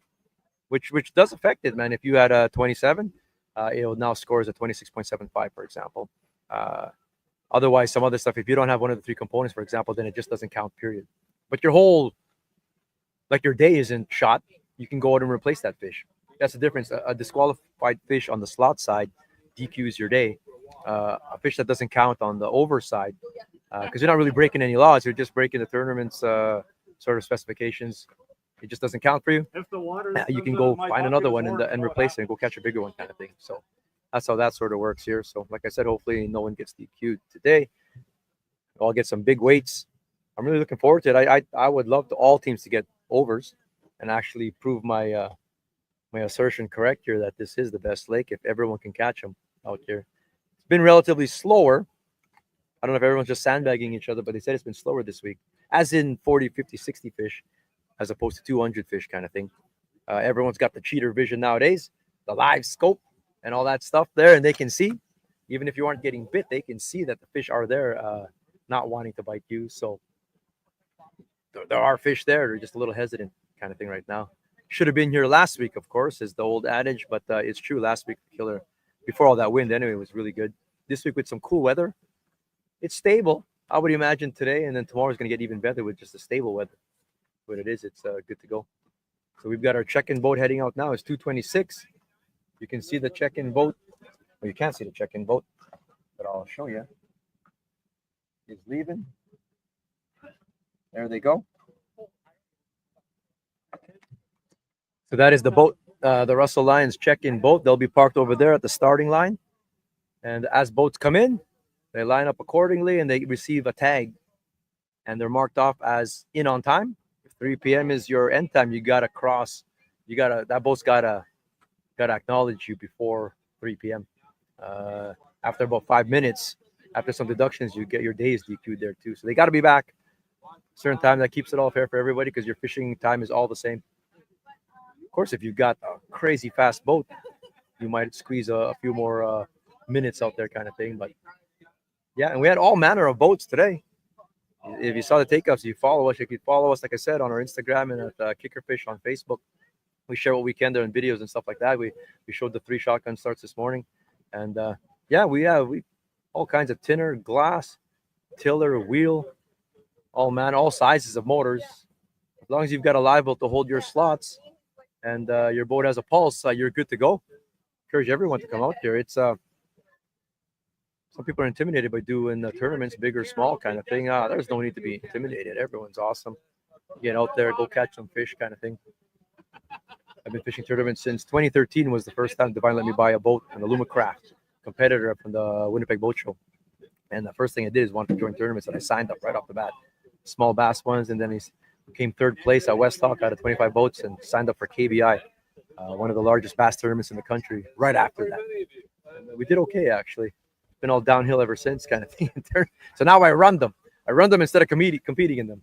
which does affect it, man. If you had a 27, it'll now score as a 26.75, for example. Otherwise, some other stuff, if you don't have one of the three components, for example, then it just doesn't count, period. But your whole, like your day isn't shot, you can go out and replace that fish. That's the difference. A disqualified fish on the slot side DQs your day. A fish that doesn't count on the over side, because you're not really breaking any laws. You're just breaking the tournament's sort of specifications. It just doesn't count for you. If the water You can go find another one and replace it and go catch a bigger one, kind of thing. So that's how that sort of works here. So like I said, hopefully no one gets DQ'd today. I'll get some big weights. I'm really looking forward to it. I would love all teams to get overs and actually prove my my assertion correct here that this is the best lake if everyone can catch them out here. It's been relatively slower. I don't know if everyone's just sandbagging each other, but they said it's been slower this week, as in 40, 50, 60 fish, as opposed to 200 fish kind of thing. Everyone's got the cheater vision nowadays, the live scope and all that stuff there, and they can see, even if you aren't getting bit, they can see that the fish are there, not wanting to bite you. So there are fish there. They're just a little hesitant kind of thing right now. Should have been here last week, of course, is the old adage, but it's true. Last week, the killer, before all that wind anyway, was really good. This week with some cool weather, it's stable. I would imagine today, and then tomorrow is going to get even better with just the stable weather. What it is, it's good to go. So we've got our check-in boat heading out now. It's 2:26. You can see the check-in boat. Well, you can't see the check-in boat, but I'll show you. It's leaving. There they go. So that is the boat, the Russell Lions check-in boat. They'll be parked over there at the starting line. And as boats come in, they line up accordingly and they receive a tag. And they're marked off as in on time. If 3 p.m. is your end time, you gotta cross. That boat's gotta acknowledge you before 3 p.m. After about 5 minutes, after some deductions, you get your days DQ'd there too. So they gotta be back certain time. That keeps it all fair for everybody because your fishing time is all the same. Of course, if you've got a crazy fast boat, you might squeeze a few more minutes out there, kind of thing. But yeah, and we had all manner of boats today. If you saw the takeoffs, you follow us. You could follow us, like I said, on our Instagram and at Kickerfish on Facebook. We share what we can there in videos and stuff like that. We showed the 3 shotgun starts this morning, and yeah, we all kinds of tinner, glass, tiller, wheel, all sizes of motors. As long as you've got a live boat to hold your slots, and your boat has a pulse, you're good to go. Encourage everyone to come out there. It's some people are intimidated by doing the tournaments, big or small kind of thing. There's no need to be intimidated. Everyone's awesome. Get out there, go catch some fish kind of thing. I've been fishing tournaments since 2013 was the first time Divine let me buy a boat, an Alumacraft competitor from the Winnipeg Boat Show. And the first thing I did is want to join tournaments, and I signed up right off the bat. Small bass ones, and then he came 3rd place at West Hawk out of 25 boats and signed up for KBI, one of the largest bass tournaments in the country, right after that. And we did okay, actually. Been all downhill ever since, kind of thing. So now I run them. I run them instead of competing in them.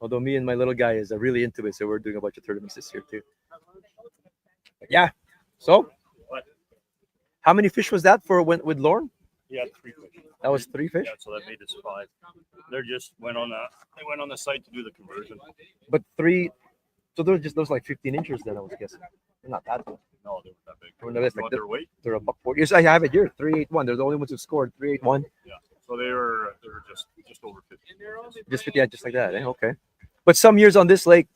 Although me and my little guy is really into it, so we're doing a bunch of tournaments this year too. But yeah. So, how many fish was that for with Lauren? Yeah, 3 fish. That was 3 fish. Yeah, so that made us 5. They just went on the site to do the conversion. But 3. So those like 15 inches then, I was guessing. They're not that big. No, they weren't that big. No, that's You like want their weight? They're a buck 40. Yes, I have it here. 381. They're the only ones who scored 381. Yeah. So they were just over 50. Just 50, yeah, just like that. Okay. But some years on this lake,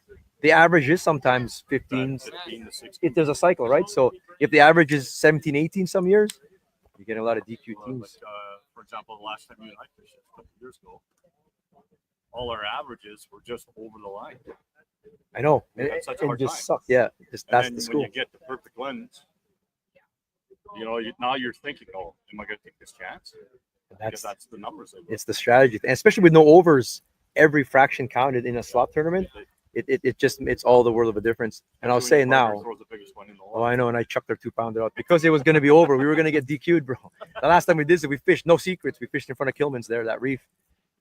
the average is sometimes 15. 15 to 16. If there's a cycle, right? So if the average is 17, 18 some years, you get a lot of DQ teams. Like, for example, the last time you and I fished a couple years ago, all our averages were just over the line. I know. We had such a It hard just time. sucked. Yeah. Just, that's And the then school. when you get the perfect lens, now you're thinking, oh, am I going to take this chance? Because that's the numbers. It's the strategy, and especially with no overs, every fraction counted in a slot tournament. It's all the world of a difference. And I'll say now, oh, I know, and I chucked their 2-pounder out because it was going to be over. We were going to get DQ'd, bro. The last time we did this, we fished, no secrets. We fished in front of Kilman's there, that reef,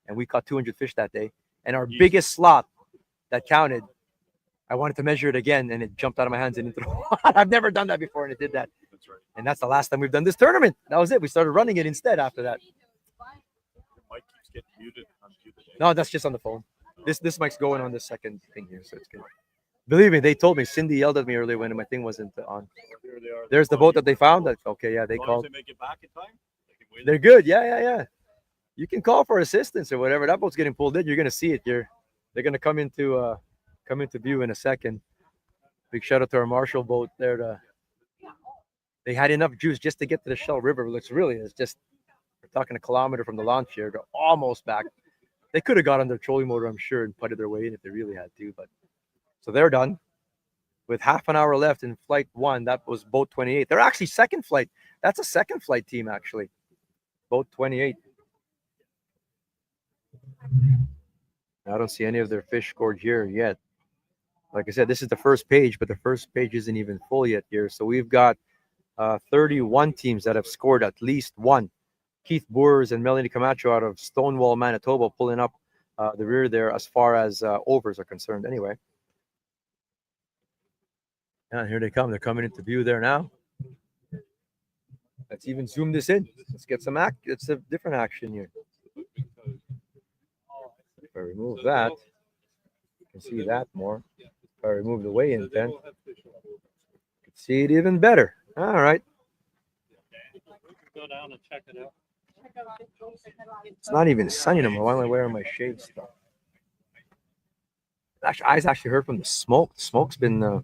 and we caught 200 fish that day. And our biggest slot that counted, I wanted to measure it again, and it jumped out of my hands and into the water. I've never done that before, and it did that. That's right. And that's the last time we've done this tournament. That was it. We started running it instead after that. Mike keeps getting muted. No, that's just on the phone. This mic's going on the second thing here, so it's good. Believe me, they told me. Cindy yelled at me earlier when my thing wasn't on. There they are. There's the boat that they found. Okay, yeah, they As long as called. they make it back in time, they can win. They're good. Yeah. You can call for assistance or whatever. That boat's getting pulled in. You're gonna see it. They're gonna come into view in a second. Big shout out to our Marshall boat there. They had enough juice just to get to the Shell River, which really is just, we're talking a kilometer from the launch here. They're almost back. They could have got on their trolling motor, I'm sure, and putted their way in if they really had to. But so they're done. With half an hour left in flight 1, that was boat 28. They're actually second flight. That's a second flight team, actually. Boat 28. I don't see any of their fish scored here yet. Like I said, this is the first page, but the first page isn't even full yet here. So we've got 31 teams that have scored at least 1. Keith Boers and Melanie Camacho out of Stonewall, Manitoba, pulling up the rear there as far as overs are concerned anyway. And here they come. They're coming into view there now. Let's even zoom this in. Let's get some It's a different action here. If I remove that, you can see that more. If I remove the weigh-in pen, you can see it even better. All right. Go down and check it out. It's not even sunny anymore. Why am I wearing my shades stuff? Actually, I actually heard from the smoke. The smoke's been a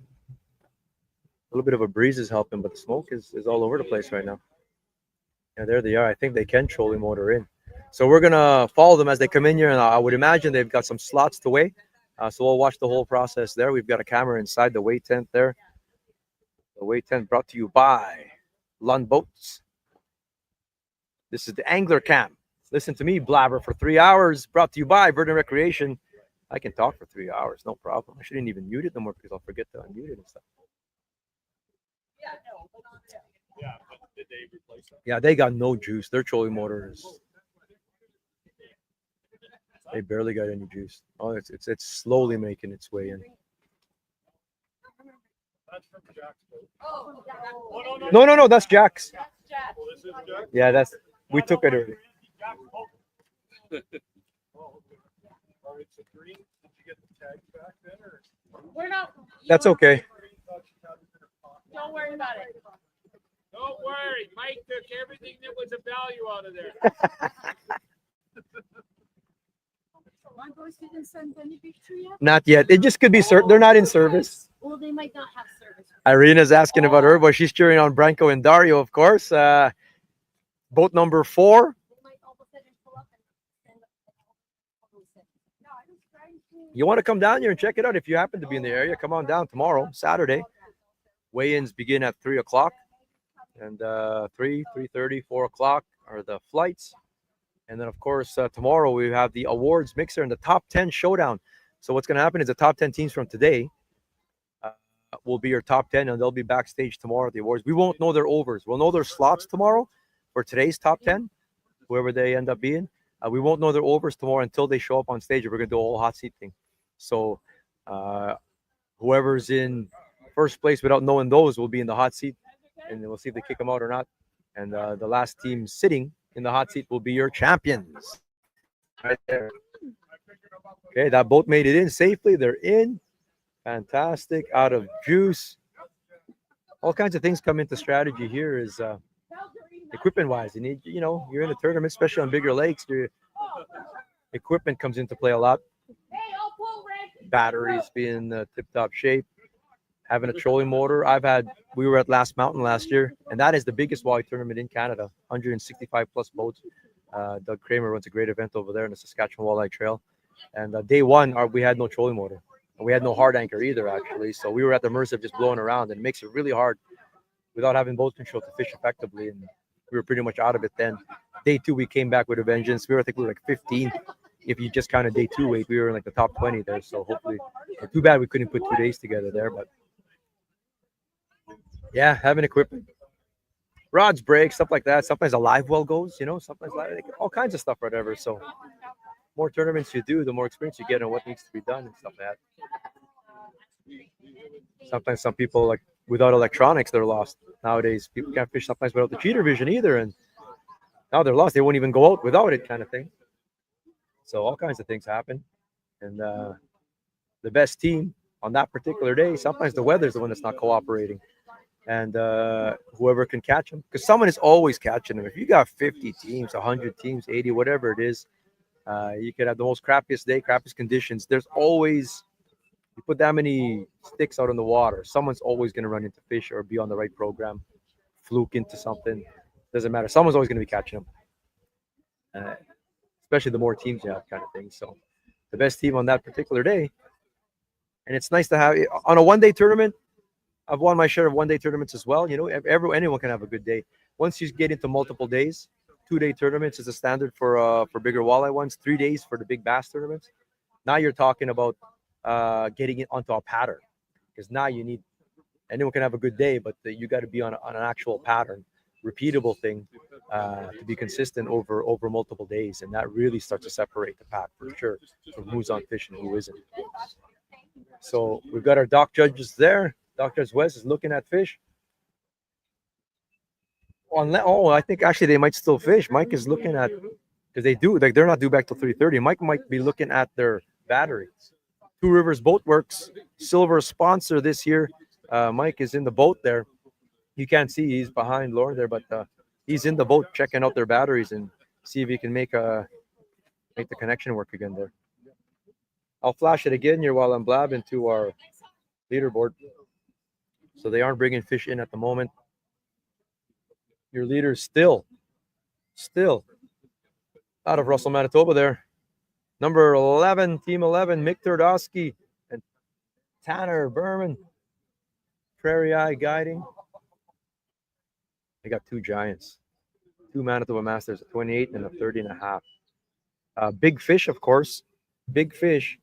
little bit of a breeze is helping, but the smoke is all over the place right now. Yeah, there they are. I think they can trolling motor in. So we're gonna follow them as they come in here, and I would imagine they've got some slots to weigh. So we'll watch the whole process there. We've got a camera inside the weigh tent there. The weigh tent brought to you by Lund Boats. This is the Angler Cam. Listen to me blabber for 3 hours. Brought to you by Verdant Recreation. I can talk for 3 hours, no problem. I shouldn't even mute it no more because I'll forget to unmute it and stuff. Yeah, but did they replace them? Yeah, they got no juice. Their trolling motor is. They barely got any juice. Oh, it's slowly making its way in. That's from Jack's boat. Oh, yeah. Oh, no, No, that's Jack's. That's Jack. Oh, this is Jack? Yeah, we took it early. Jack's boat. Oh, okay. All right, so green, did you get the tags back then, or? We're not. That's okay. Don't worry about it. Don't worry, Mike took everything that was of value out of there. My boys didn't send any picture yet? Not yet. It just could be they're not in service. Well, they might not have service. Irina's asking about her, but she's cheering on Branko and Dario, of course. Boat number 4. They might all of a sudden pull up and You want to come down here and check it out if you happen to be in the area. Come on down tomorrow, Saturday. Weigh-ins begin at 3 o'clock, and 3:30, 4 o'clock are the flights. And then, of course, tomorrow we have the awards mixer and the top 10 showdown. So what's going to happen is the top 10 teams from today will be your top 10, and they'll be backstage tomorrow at the awards. We won't know their overs. We'll know their slots tomorrow for today's top 10, whoever they end up being. We won't know their overs tomorrow until they show up on stage. We're going to do a whole hot seat thing. So whoever's in first place without knowing those will be in the hot seat, and we'll see if they kick them out or not. And the last team sitting in the hot seat will be your champions. Right there. Okay, that boat made it in safely. They're in. Fantastic. Out of juice. All kinds of things come into strategy here is equipment-wise. You need, you're in a tournament, especially on bigger lakes. Your equipment comes into play a lot. Batteries being tip-top shape. Having a trolling motor. We were at Last Mountain last year, and that is the biggest walleye tournament in Canada, 165 plus boats. Doug Kramer runs a great event over there in the Saskatchewan Walleye Trail. And day one, we had no trolling motor. And we had no hard anchor either, actually. So we were at the mercy of just blowing around, and it makes it really hard without having boat control to fish effectively. And we were pretty much out of it then. Day 2, we came back with a vengeance. I think we were like 15. If you just counted day 2 weight, we were in like the top 20 there. So hopefully, too bad we couldn't put 2 days together there, but. Yeah, having equipment, rods break, stuff like that. Sometimes a live well goes, sometimes all kinds of stuff, whatever. So, more tournaments you do, the more experience you get on what needs to be done and stuff like that. Sometimes some people, like without electronics, they're lost. Nowadays, people can't fish sometimes without the cheater vision either, and now they're lost. They won't even go out without it, kind of thing. So, all kinds of things happen, and the best team on that particular day, sometimes the weather's the one that's not cooperating. And whoever can catch them, because someone is always catching them. If you got 50 teams, 100 teams, 80, whatever it is, you could have the most crappiest day, crappiest conditions. There's always, you put that many sticks out in the water, someone's always going to run into fish or be on the right program, fluke into something. Doesn't matter. Someone's always going to be catching them, especially the more teams you have, kind of thing. So the best team on that particular day. And it's nice to have on a one-day tournament. I've won my share of one-day tournaments as well. Anyone can have a good day. Once you get into multiple days, 2-day tournaments is a standard for bigger walleye ones. 3 days for the big bass tournaments. Now you're talking about getting it onto a pattern, because now anyone can have a good day, but you got to be on an actual pattern, repeatable thing to be consistent over multiple days, and that really starts to separate the pack for sure from who's on fish and who isn't. So we've got our dock judges there. Dr. West is looking at fish. I think actually they might still fish. Mike is looking at, because they're not due back till 3:30. Mike might be looking at their battery. Two Rivers Boat Works, silver sponsor this year. Mike is in the boat there. You can't see, he's behind Lauren there, but he's in the boat checking out their batteries and see if he can make the connection work again there. I'll flash it again here while I'm blabbing to our leaderboard. So they aren't bringing fish in at the moment. Your leader's still out of Russell, Manitoba there. Number 11, Team 11, Mick Turdowski and Tanner Berman. Prairie guiding. They got 2 giants. 2 Manitoba Masters, a 28 and a 30.5. Big fish, of course. Big fish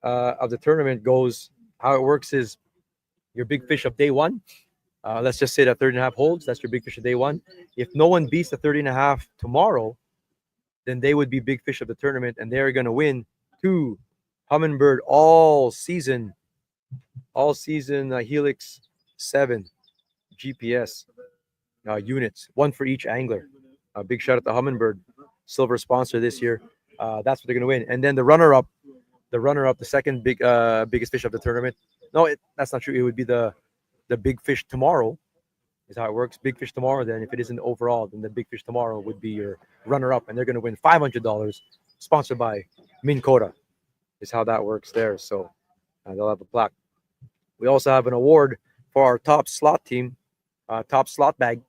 of the tournament goes, how it works is your big fish of day 1. Let's just say that 30.5 holds. That's your big fish of day 1. If no one beats the 30.5 tomorrow, then they would be big fish of the tournament, and they're going to win 2 Humminbird all season all season Helix 7 GPS units, one for each angler. A big shout out to Humminbird, silver sponsor this year. That's what they're gonna win. And then the runner-up, the second biggest fish of the tournament. No, that's not true. It would be the big fish tomorrow. Is how it works. Big fish tomorrow. Then if it isn't overall, then the big fish tomorrow would be your runner-up, and they're gonna win $500, sponsored by Minn Kota. Is how that works there. So they'll have a plaque. We also have an award for our top slot team, top slot bag,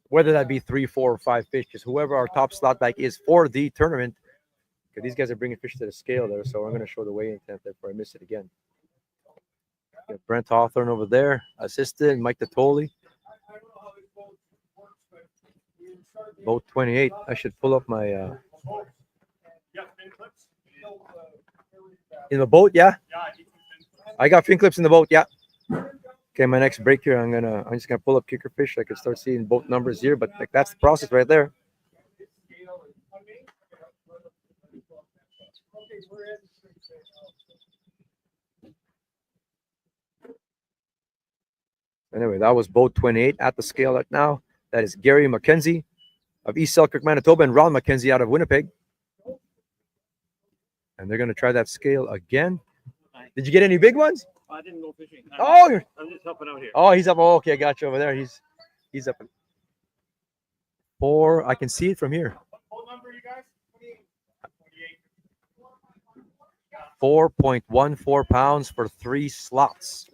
whether that be 3, 4, or 5 fish, just whoever our top slot bag is for the tournament. Because these guys are bringing fish to the scale there, so I'm going to show the weigh-in tent there before I miss it again. Got Brent Hawthorne over there, assistant, Mike Natoli. Boat 28. I should pull up my in the boat, yeah. I got fin clips in the boat, yeah. Okay, my next break here, I'm just gonna pull up kicker fish. I can start seeing boat numbers here, but like that's the process right there. Anyway, that was boat 28 at the scale right now. That is Gary McKenzie of East Selkirk, Manitoba, and Ron McKenzie out of Winnipeg. And they're gonna try that scale again. Did you get any big ones? I didn't go fishing. Oh, I'm just helping out here. oh, he's up. Oh, okay, I got you over there. He's up. 4. I can see it from here. What number, you guys? 4.14 pounds for 3 slots.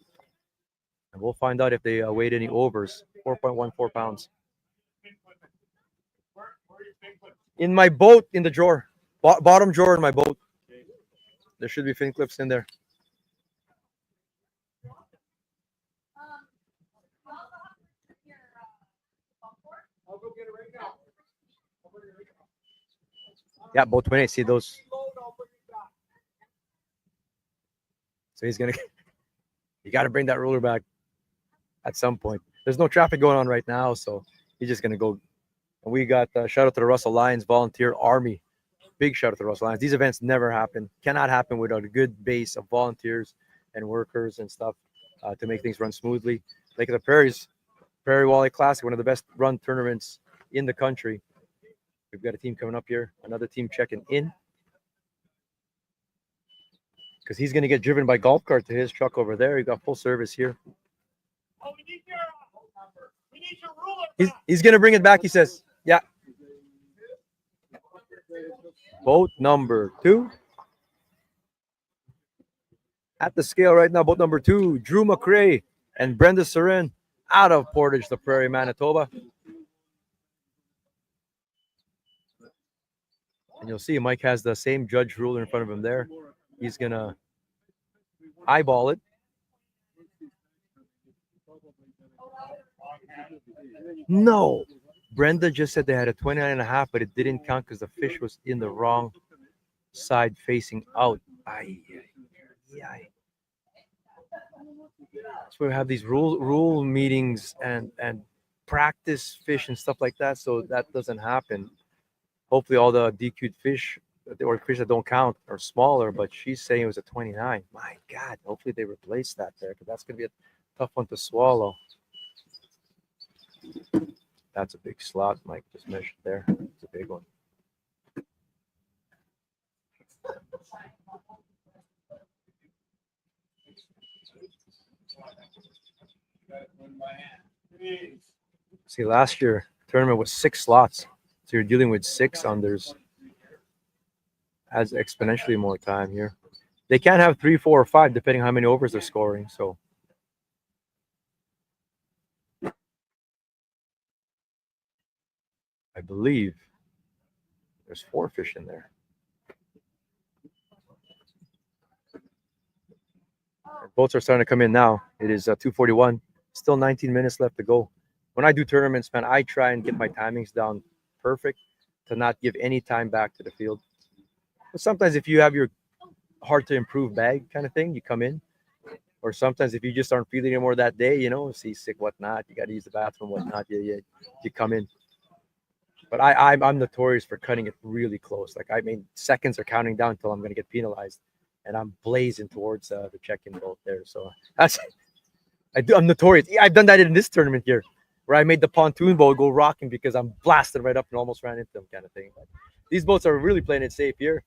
And we'll find out if they weighed any overs. 4.14 pounds. In my boat, in the drawer. Bottom drawer in my boat. There should be fin clips in there. I'll go get it right now. Yeah, boat 28. See those? So he's gonna. You got to bring that ruler back at some point. There's no traffic going on right now, so he's just gonna go. And we got shout out to the Russell Lions Volunteer Army. Big shout out to the Russell Lions. These events never happen. Cannot happen without a good base of volunteers and workers and stuff to make things run smoothly. Lake of the Prairies, Prairie Walleye Classic, one of the best run tournaments in the country. We've got a team coming up here. Another team checking in. Because he's going to get driven by golf cart to his truck over there. He got full service here. Oh, we need your ruler. He's going to bring it back, he says. Yeah. Boat number 2. At the scale right now, boat number 2, Drew McRae and Brenda Seren out of Portage, the Prairie, Manitoba. And you'll see Mike has the same judge ruler in front of him there. He's going to eyeball it. No. Brenda just said they had a 29.5, but it didn't count because the fish was in the wrong side facing out. Aye. So we have these rule meetings and practice fish and stuff like that, so that doesn't happen. Hopefully all the DQ'd fish or fish that don't count are smaller, but she's saying it was a 29. My God, hopefully they replace that there, because that's going to be a tough one to swallow. That's a big slot Mike just measured there. It's a big one. See, last year tournament was 6 slots, so you're dealing with 6 unders. Adds exponentially more time here. They can't have 3, 4, or 5 depending on how many overs they're scoring. So I believe there's 4 fish in there. Boats are starting to come in now. It is 2:41. Still 19 minutes left to go. When I do tournaments, man, I try and get my timings down perfect to not give any time back to the field. But sometimes if you have your hard to improve bag kind of thing, you come in. Or sometimes if you just aren't feeling anymore that day, you know, seasick, whatnot, you got to use the bathroom, whatnot, you come in. But I'm notorious for cutting it really close. Like, I mean, seconds are counting down until I'm going to get penalized. and I'm blazing towards the check-in boat there. So I'm notorious. I've done that in this tournament here, where I made the pontoon boat go rocking because I'm blasted right up and almost ran into them, kind of thing. But these boats are really playing it safe here.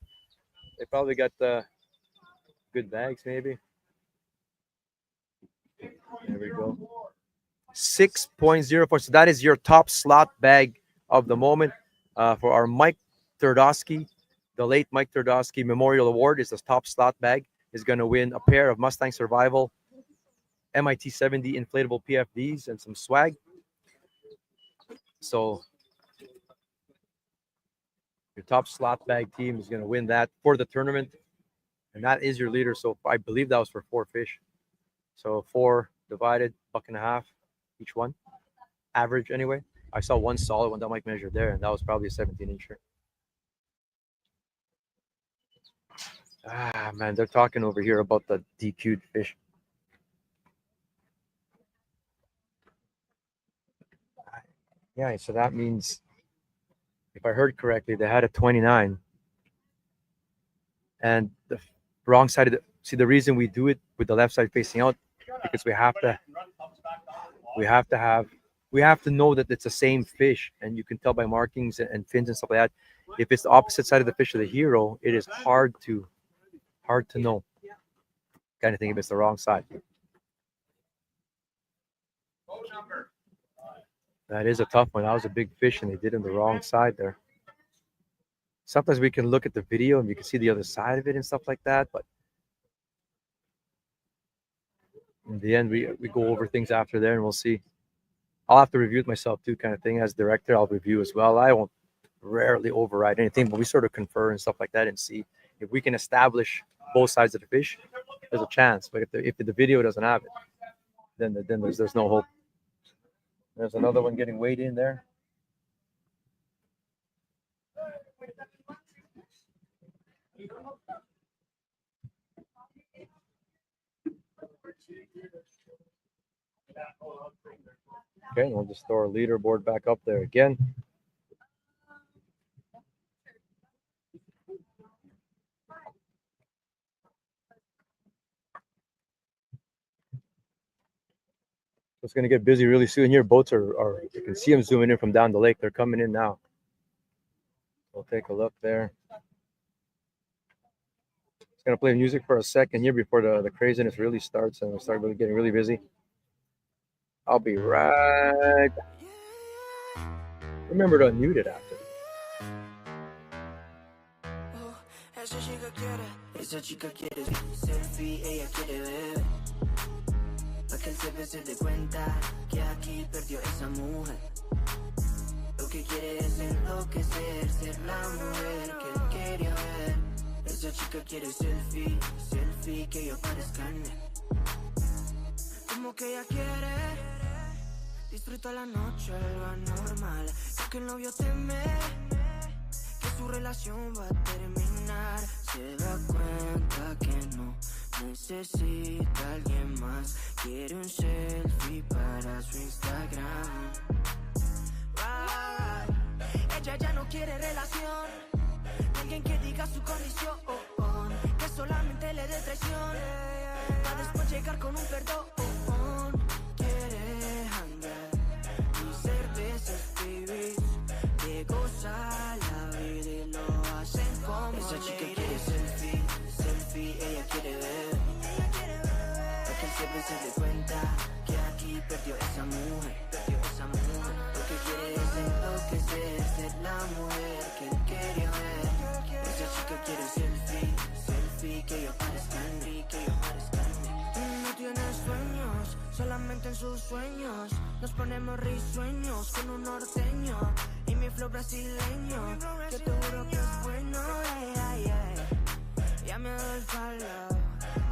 They probably got good bags, maybe. There we go. 6.04. So that is your top slot bag of the moment for our Mike Turdowski. The late Mike Turdowski Memorial Award is the top slot bag. Is going to win a pair of Mustang Survival MIT 70 inflatable PFDs and some swag. So your top slot bag team is going to win that for the tournament. And that is your leader. So I believe that was for 4 fish. So 4 divided, $1.50 each one. Average anyway. I saw one solid one that Mike measured there, and that was probably a 17-incher. Ah, man, they're talking over here about the DQ'd fish. Yeah, so that means, if I heard correctly, they had a 29. And the wrong side of the, see, the reason we do it with the left side facing out, because we have to know that it's the same fish, and you can tell by markings and fins and stuff like that. If it's the opposite side of the fish of the hero, it is hard to know, kind of thing, if it's the wrong side. That is a tough one. That was a big fish, and they did it on the wrong side there. Sometimes we can look at the video and you can see the other side of it and stuff like that, but in the end, we go over things after there, and we'll see. I'll have to review it myself too, kind of thing. As director, I'll review as well. I won't rarely override anything, but we sort of confer and stuff like that and see if we can establish both sides of the fish. There's a chance, but if the video doesn't have it, then there's no hope. There's another one getting weighed in there. Okay, we'll just throw our leaderboard back up there again. It's going to get busy really soon here. Boats are, you can see them zooming in from down the lake. They're coming in now. We'll take a look there. It's going to play music for a second here before the craziness really starts, and we'll start really getting really busy. I'll be right back. Remember to unmute it after. Esa chica quiere selfie, ella quiere ver. Pa' que el CP se dé cuenta que aquí perdió esa mujer. Lo que quiere es enloquecer, ser la mujer que él quería ver. Esa chica quiere selfie, selfie, que yo parezca en él. Como que ella quiere disfruta la noche, algo anormal. Porque el novio teme que su relación va a terminar. Se da cuenta que no necesita a alguien más. Quiere un selfie para su Instagram. Ella ya no quiere relación, alguien que diga su condición, que solamente le dé traición, para después llegar con un perdón. Quiere hangar y ser de esos pibis que goza la vida y lo hacen como esa chica quiere selfie, selfie, ella quiere ver. Para que el CP se dé cuenta que aquí perdió esa mujer, perdió esa mujer. Lo que quiere es enloquecer, ser la mujer que él quería ver. Esa chica quiere selfie, selfie, que yo parezca en mí, que yo parezca en mí. No tiene sueños, solamente en sus sueños. Nos ponemos risueños con un norteño y mi flow brasileño. Yo te juro que es bueno, ya me doy el palo.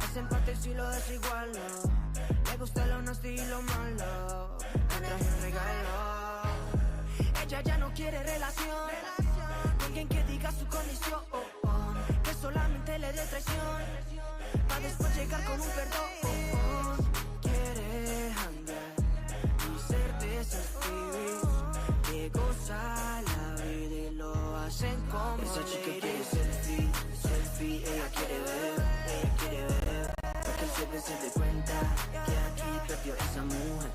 Hace empate si lo desigualo. Le gusta lo nasty y lo malo. Me traje un regalo. Ella ya no quiere relación, alguien que diga su condición, que solamente le dé traición, para después llegar con un perdón. Quiere hangar y ser de esos pibis que goza la vida y lo hacen como esa chica quiere selfie, selfie, ella quiere ver. se dé cuenta que aquí perdió esa mujer,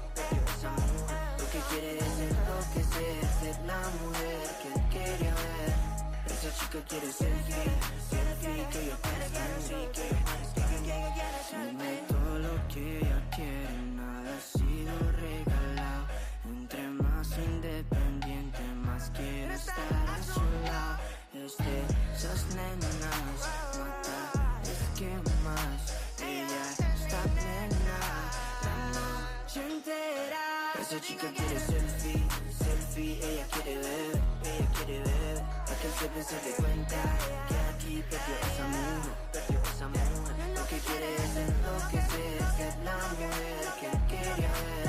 Lo que quiere es enloquecer, ser la mujer que él quería ver. Esa chica quiere selfie, que yo parezca, Dime todo lo que ella quiere, nada ha sido regalado. Entre más independiente, más quiero estar a su lado. Esas nenas, mata, es que más ella está plena la noche entera. Esa chica quiere selfie, ella quiere ver, para que el se dé cuenta que aquí perdió esa mujer, Lo que quiere es enloquecer, ser la mujer que él quería ver.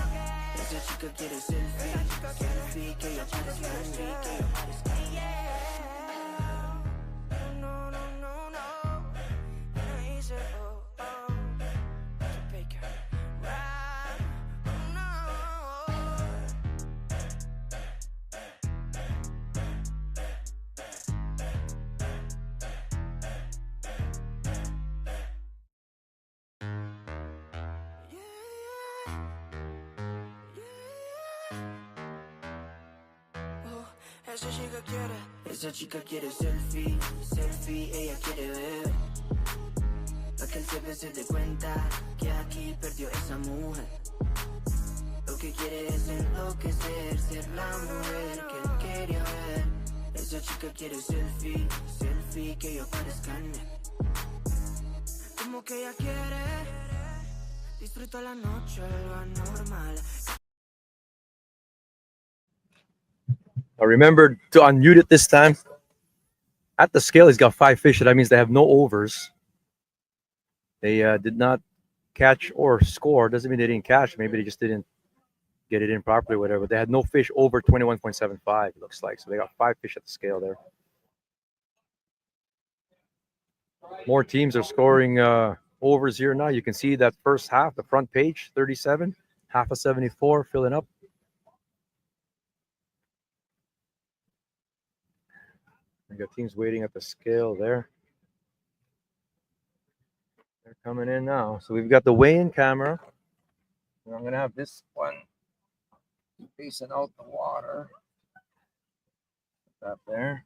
Esa chica quiere selfie, que ella parezca, No, I said, Baker, ride, Esa chica quiere selfie, ella quiere ver. Para que el se dé cuenta que aquí perdió esa mujer. Lo que quiere es enloquecer, ser la mujer que él quería ver. Esa chica quiere selfie, que yo parezca como que ella quiere. Disfruta la noche, lo anormal. I remembered to unmute it this time. At the scale, he's got 5 fish. So that means they have no overs. They did not catch or score. Doesn't mean they didn't catch. Maybe they just didn't get it in properly or whatever. They had no fish over 21.75, it looks like. So they got 5 fish at the scale there. More teams are scoring overs here now. You can see that first half, the front page, 37, half of 74, filling up. We got teams waiting at the scale there. They're coming in now. So we've got the weigh-in camera. And I'm going to have this one facing out the water. Put that there.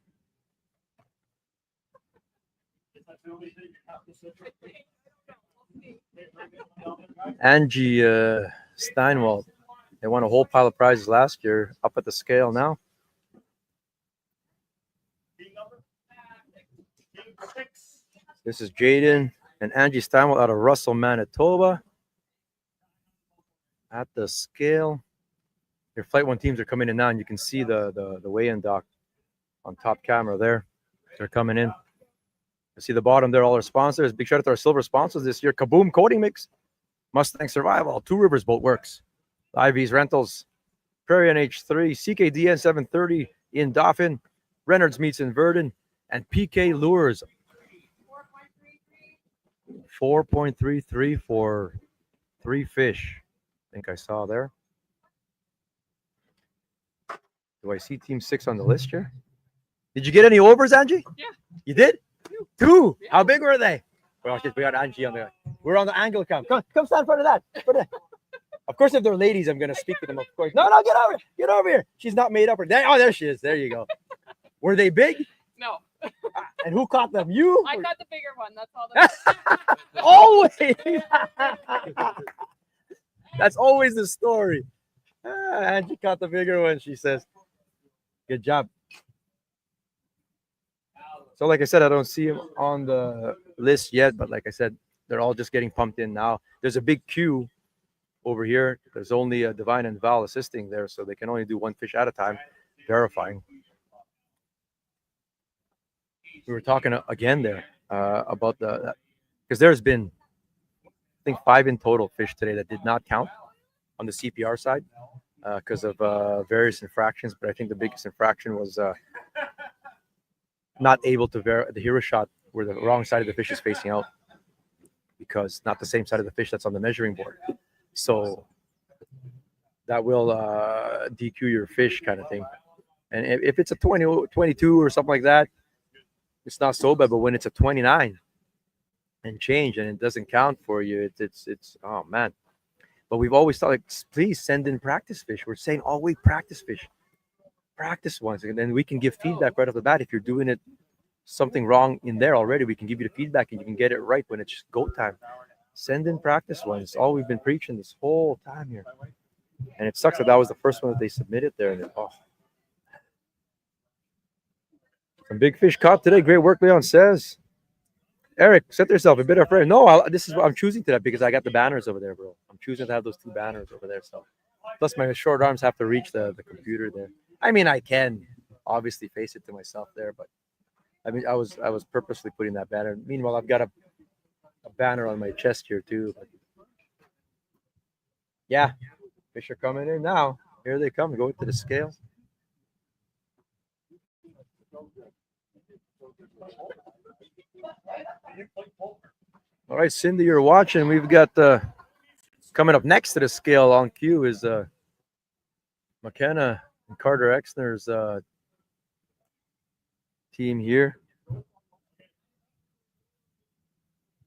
Angie Steinwald. They won a whole pile of prizes last year. Up at the scale now. This is Jaden and Angie Steinwald out of Russell, Manitoba. At the scale. Your Flight 1 teams are coming in now, and you can see the weigh-in dock on top camera there. They're coming in. You see the bottom there, all our sponsors. Big shout out to our silver sponsors this year. Kaboom Coating Mix, Mustang Survival, Two Rivers Boat Works, IV's Rentals, Prairie NH3, CKDN 730 in Dauphin, Reynolds Meats in Verdun, and PK Lures. 4.33 for 3 fish. I think I saw there. Do I see Team 6 on the list here? Did you get any overs, Angie? Yeah. You did? 2? Yeah. How big were they? Well, we got Angie on the. We're on the angle cam. Come stand in front of that. Of course, if they're ladies, I'm gonna speak to them. Of course. No, get over. Get over here. She's not made up. There she is. There you go. Were they big? No. And who caught them? You? I caught the bigger one. That's all that Always. That's always the story. Angie caught the bigger one, she says. Good job. So like I said, I don't see them on the list yet, but like I said, they're all just getting pumped in now. There's a big queue over here. There's only a Divine and Val assisting there, so they can only do 1 fish at a time, verifying. We were talking again there about because there's been, I think, 5 in total fish today that did not count on the CPR side because of various infractions. But I think the biggest infraction was not able to the hero shot where the wrong side of the fish is facing out, because not the same side of the fish that's on the measuring board. So that will DQ your fish kind of thing. And if it's a 20, 22 or something like that, it's not so bad. But when it's a 29, and change, and it doesn't count for you. It's oh man. But we've always thought, like, please send in practice fish. We're saying all week, practice fish, practice ones, and then we can give feedback right off the bat. If you're doing it something wrong in there already, we can give you the feedback, and you can get it right when it's go time. Send in practice ones. It's all we've been preaching this whole time here, and it sucks that was the first one that they submitted there. And oh, some big fish caught today. Great work, Leon says. Eric, set yourself a bit afraid. No, this is what I'm choosing to that because I got the banners over there, bro. I'm choosing to have those 2 banners over there. So, plus my short arms have to reach the computer there. I mean, I can obviously face it to myself there, but I mean, I was purposely putting that banner. Meanwhile, I've got a banner on my chest here too. But yeah, fish are coming in now. Here they come. Going to the scale. All right, Cindy, you're watching. We've got coming up next to the scale on cue is McKenna and Carter Exner's team here.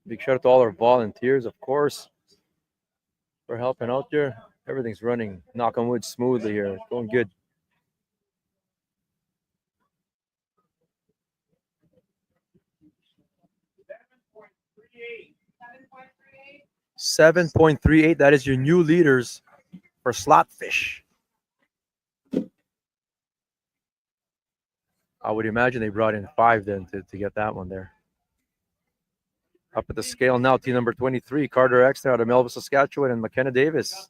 Big shout out to all our volunteers, of course, for helping out there. Everything's running, knock on wood, smoothly here. It's going good. 7.38. That is your new leaders for slot fish. I would imagine they brought in 5 then to get that one there. Up at the scale now, team number 23, Carter Exner out of Melville, Saskatchewan, and McKenna Davis.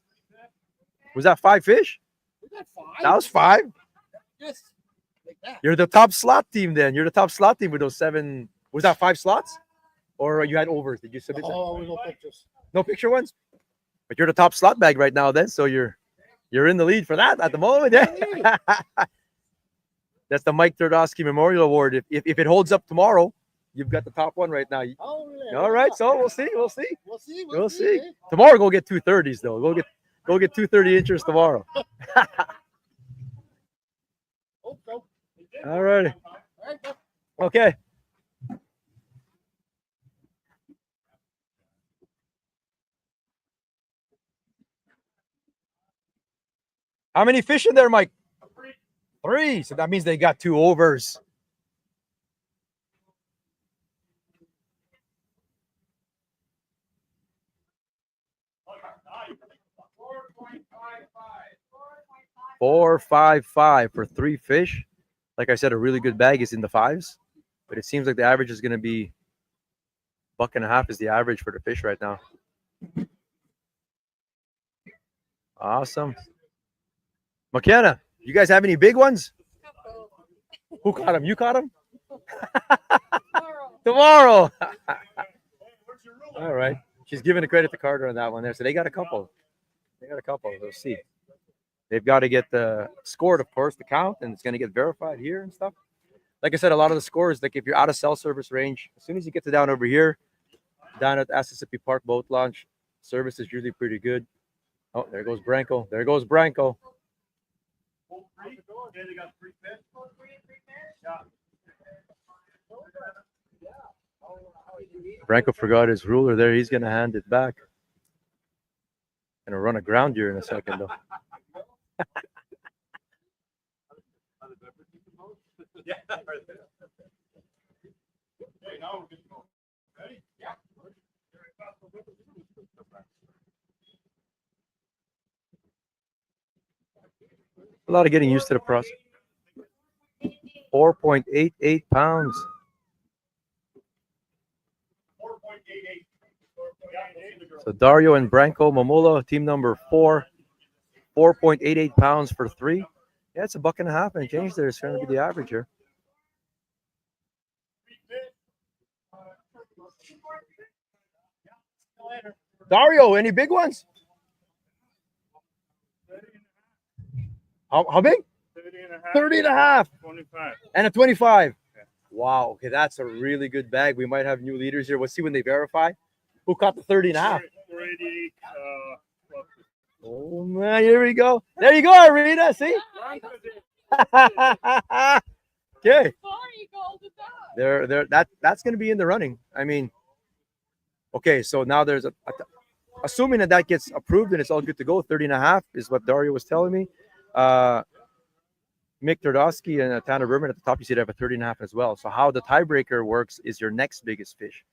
Was that 5 fish? That was 5? Yes. Like that. You're the top slot team then. You're the top slot team with those 7. Was that 5 slots? Or you had overs? Did you submit? Oh, no pictures. No picture ones? But you're the top slot bag right now then, so you're in the lead for that at the moment. Yeah. That's the Mike Turdowski Memorial Award. If it holds up tomorrow, you've got the top one right now. Oh, really? All right, so we'll see. We'll see. We'll see. Eh? Tomorrow, go get 230s though. Go get 230 inches tomorrow. Hope so. All righty. All right, bud. Okay. How many fish in there, Mike? 3. So that means they got 2 overs. $4.55 for 3 fish. Like I said, a really good bag is in the 5s, but it seems like the average is going to be $1.50 is the average for the fish right now. Awesome. McKenna, you guys have any big ones? Who caught them? You caught them? Tomorrow. All right. She's giving the credit to Carter on that one there. So they got a couple. We'll see. They've got to get scored, of course, to count, and it's going to get verified here and stuff. Like I said, a lot of the scores, like if you're out of cell service range, as soon as you get to down over here, down at Asessippi Park Boat Launch, service is usually pretty good. Oh, there goes Branko. There goes Branko. Branko forgot his ruler there. He's going to hand it back. Going to run a ground here in a second, though. A lot of getting used to the process. 4.88 pounds. So Dario and Branko Mamula, team number 4, 4.88 pounds for 3. Yeah, it's $1.50 and change there. It's going to be the average here. Dario, any big ones? How big? 30 and a half. 25. And a 25. Yeah. Wow. Okay, that's a really good bag. We might have new leaders here. We'll see when they verify. Who caught the 30 and a half? 488. Oh, man. Here we go. There you go, Irina. See? Okay. That's going to be in the running. I mean, Okay, so now there's assuming that gets approved and it's all good to go, 30.5 is what Dario was telling me. Mick Turdowski and Tanner Berman at the top, you see they have a 30.5 as well. So how the tiebreaker works is your next biggest fish.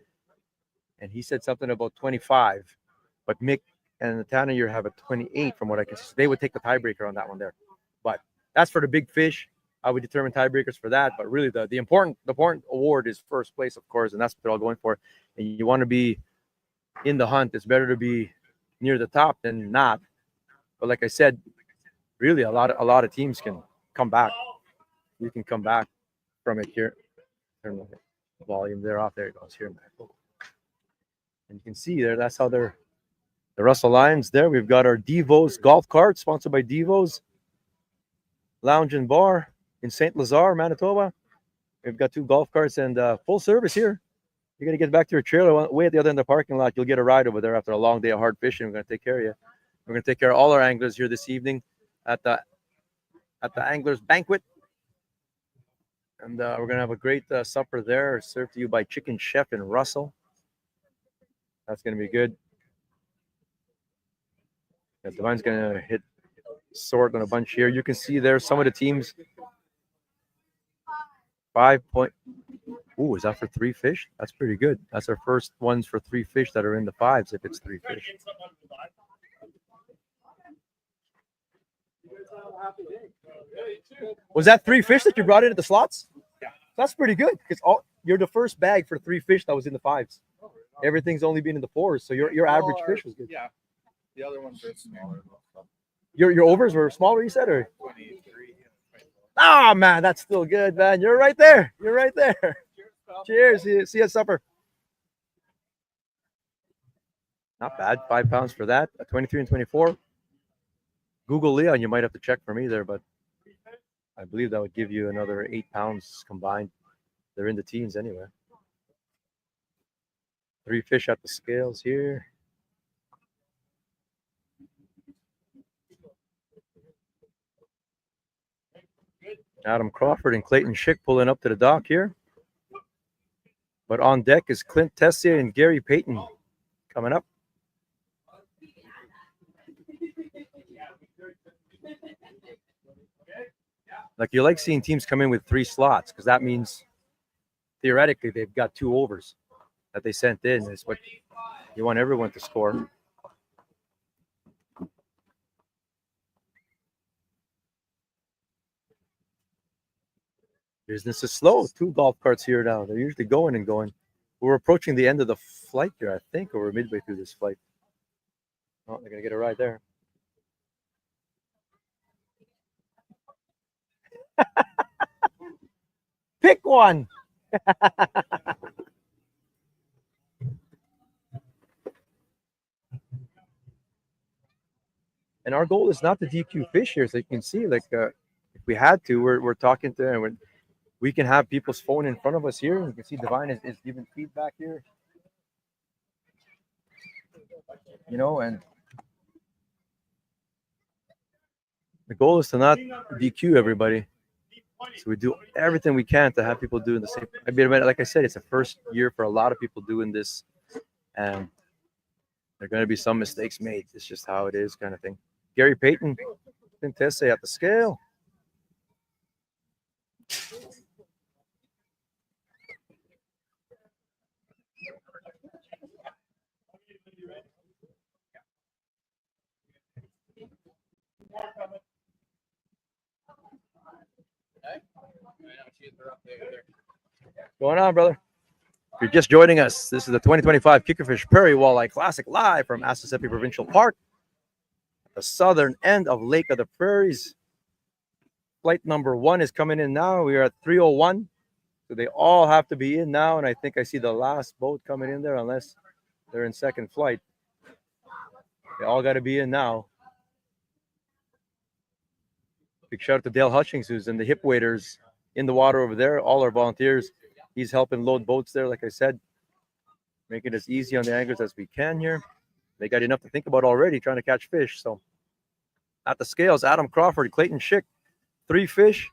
And he said something about 25, but Mick and Tanner you have a 28 from what I can see. So they would take the tiebreaker on that one there. But that's for the big fish. I would determine tiebreakers for that. But really the important award is first place, of course, and that's what they're all going for. And you want to be in the hunt. It's better to be near the top than not. But like I said, really a lot of teams can come back. You can come back from it here. Turn the volume there off. There it goes here, man. And you can see there, that's how they're the Russell Lions there. We've got our Devo's golf cart, sponsored by Devo's Lounge and Bar in St. Lazare, Manitoba. We've got 2 golf carts and full service here. You're going to get back to your trailer way at the other end of the parking lot. You'll get a ride over there after a long day of hard fishing. We're going to take care of you. We're going to take care of all our anglers here this evening at the Anglers Banquet. And we're going to have a great supper there served to you by Chicken Chef in Russell. That's going to be good. Yeah, Divine's going to hit sort on a bunch here. You can see there some of the teams. 5 point. Ooh, is that for 3 fish? That's pretty good. That's our first ones for 3 fish that are in the 5s if it's 3 fish. Was that 3 fish that you brought in at the slots? Yeah. That's pretty good because you're the first bag for 3 fish that was in the 5s. Everything's only been in the 4s, so your average fish was good. Yeah. The other ones are smaller. Your overs were smaller, you said, or? 23. Oh, man, that's still good, man. You're right there. You're right there. Cheers. See you at supper. Not bad. 5 pounds for that. 23 and 24. Google Leon. You might have to check for me there, but I believe that would give you another 8 pounds combined. They're in the teens anyway. 3 fish at the scales here. Adam Crawford and Clayton Schick pulling up to the dock here. But on deck is Clint Tessier and Gary Payton coming up. Like you like seeing teams come in with 3 slots because that means theoretically they've got 2 overs that they sent in. Is what you want everyone to score. Business is slow. 2 golf carts here now. They're usually going and going. We're approaching the end of the flight here, I think, or we're midway through this flight. Oh, they're going to get a ride there. Pick one. And our goal is not to DQ fish here. So you can see, like, if we had to, we're talking to, and we can have people's phone in front of us here. You can see Divine is giving feedback here. You know, and the goal is to not DQ everybody. So we do everything we can to have people doing the same. I mean, like I said, it's the first year for a lot of people doing this, and there are going to be some mistakes made. It's just how it is, kind of thing. Gary Payton, Tesse at the scale. Going on, brother? If you're just joining us, this is the 2025 Kickerfish Prairie Walleye Classic live from Asessippi Provincial Park, the southern end of Lake of the Prairies. Flight number 1 is coming in now. We are at 3:01, so they all have to be in now, and I think I see the last boat coming in there unless they're in second flight. They all got to be in now. Big shout out to Dale Hutchings, who's in the hip waders in the water over there. All our volunteers. He's helping load boats there, like I said, making it as easy on the anglers as we can here. They got enough to think about already trying to catch fish. So at the scales, Adam Crawford, Clayton Schick, 3 fish,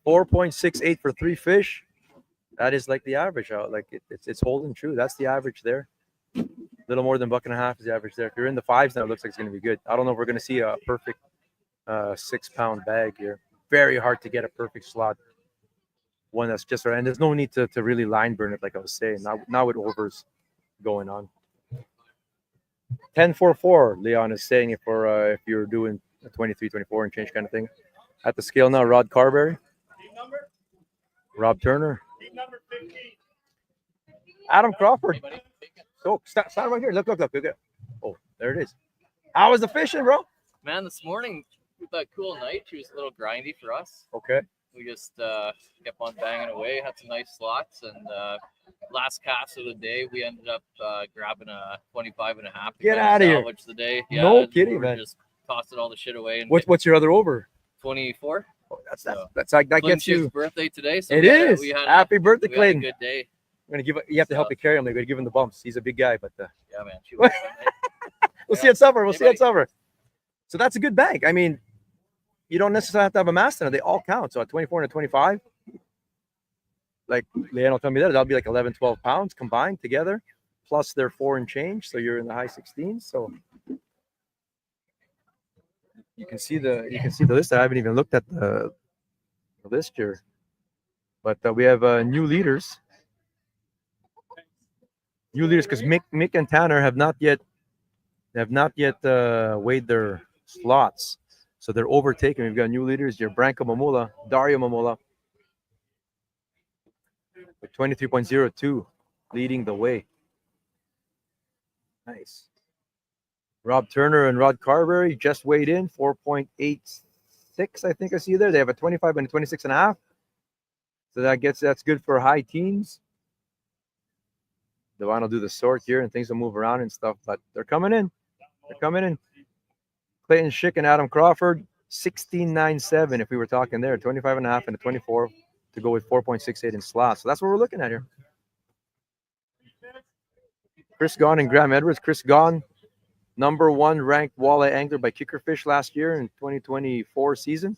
4.68 for 3 fish. That is like the average out. Like it's holding true. That's the average there. A little more than $1.50 is the average there. If you're in the fives now, it looks like it's going to be good. I don't know if we're going to see a perfect 6-pound bag here. Very hard to get a perfect slot. One that's just right. And there's no need to really line burn it like I was saying. Now with overs going on. 10-4-4, Leon is saying if you're doing a 23, 24 and change kind of thing. At the scale now, Rod Carberry. Rob Turner. Adam Crawford. So stand right here. Look. Oh, there it is. How was the fishing, bro? Man, this morning, that cool night, it was a little grindy for us. Okay. We just kept on banging away, had some nice slots, and last cast of the day, we ended up grabbing a 25.5. Get out of here. Salvage the day. No kidding, man. Just tossed all the shit away. And What's your other over? 24. Oh, that's like that gets you. Birthday today. So It is. Happy birthday, Clayton. Good day. I'm gonna give. You have to help me carry him. They're gonna give him the bumps. He's a big guy, but yeah, man. We'll see at supper. We'll see at supper. So that's a good bag. I mean, you don't necessarily have to have a master. They all count. So at 24 and a 25, like Leanne will tell me that'll be like 11, 12 pounds combined together, plus they're 4 and change. So you're in the high 16s. So you can see the list. I haven't even looked at the list here, but we have new leaders. New leaders because Mick and Tanner have not yet weighed their slots. So they're overtaken. We've got new leaders here. Branko Mamula, Dario Mamula with 23.02 leading the way. Nice. Rob Turner and Rod Carberry just weighed in, 4.86, I think I see there. They have a 25 and a 26.5. So that's good for high teens. Devon will do the sort here and things will move around and stuff, but they're coming in. Clayton Schick and Adam Crawford, 16.97 if we were talking there, 25.5 and a 24 to go with 4.68 in slots. So that's what we're looking at here. Chris Gaughan and Graham Edwards. Chris Gaughan, #1 ranked walleye angler by Kickerfish last year in 2024 season.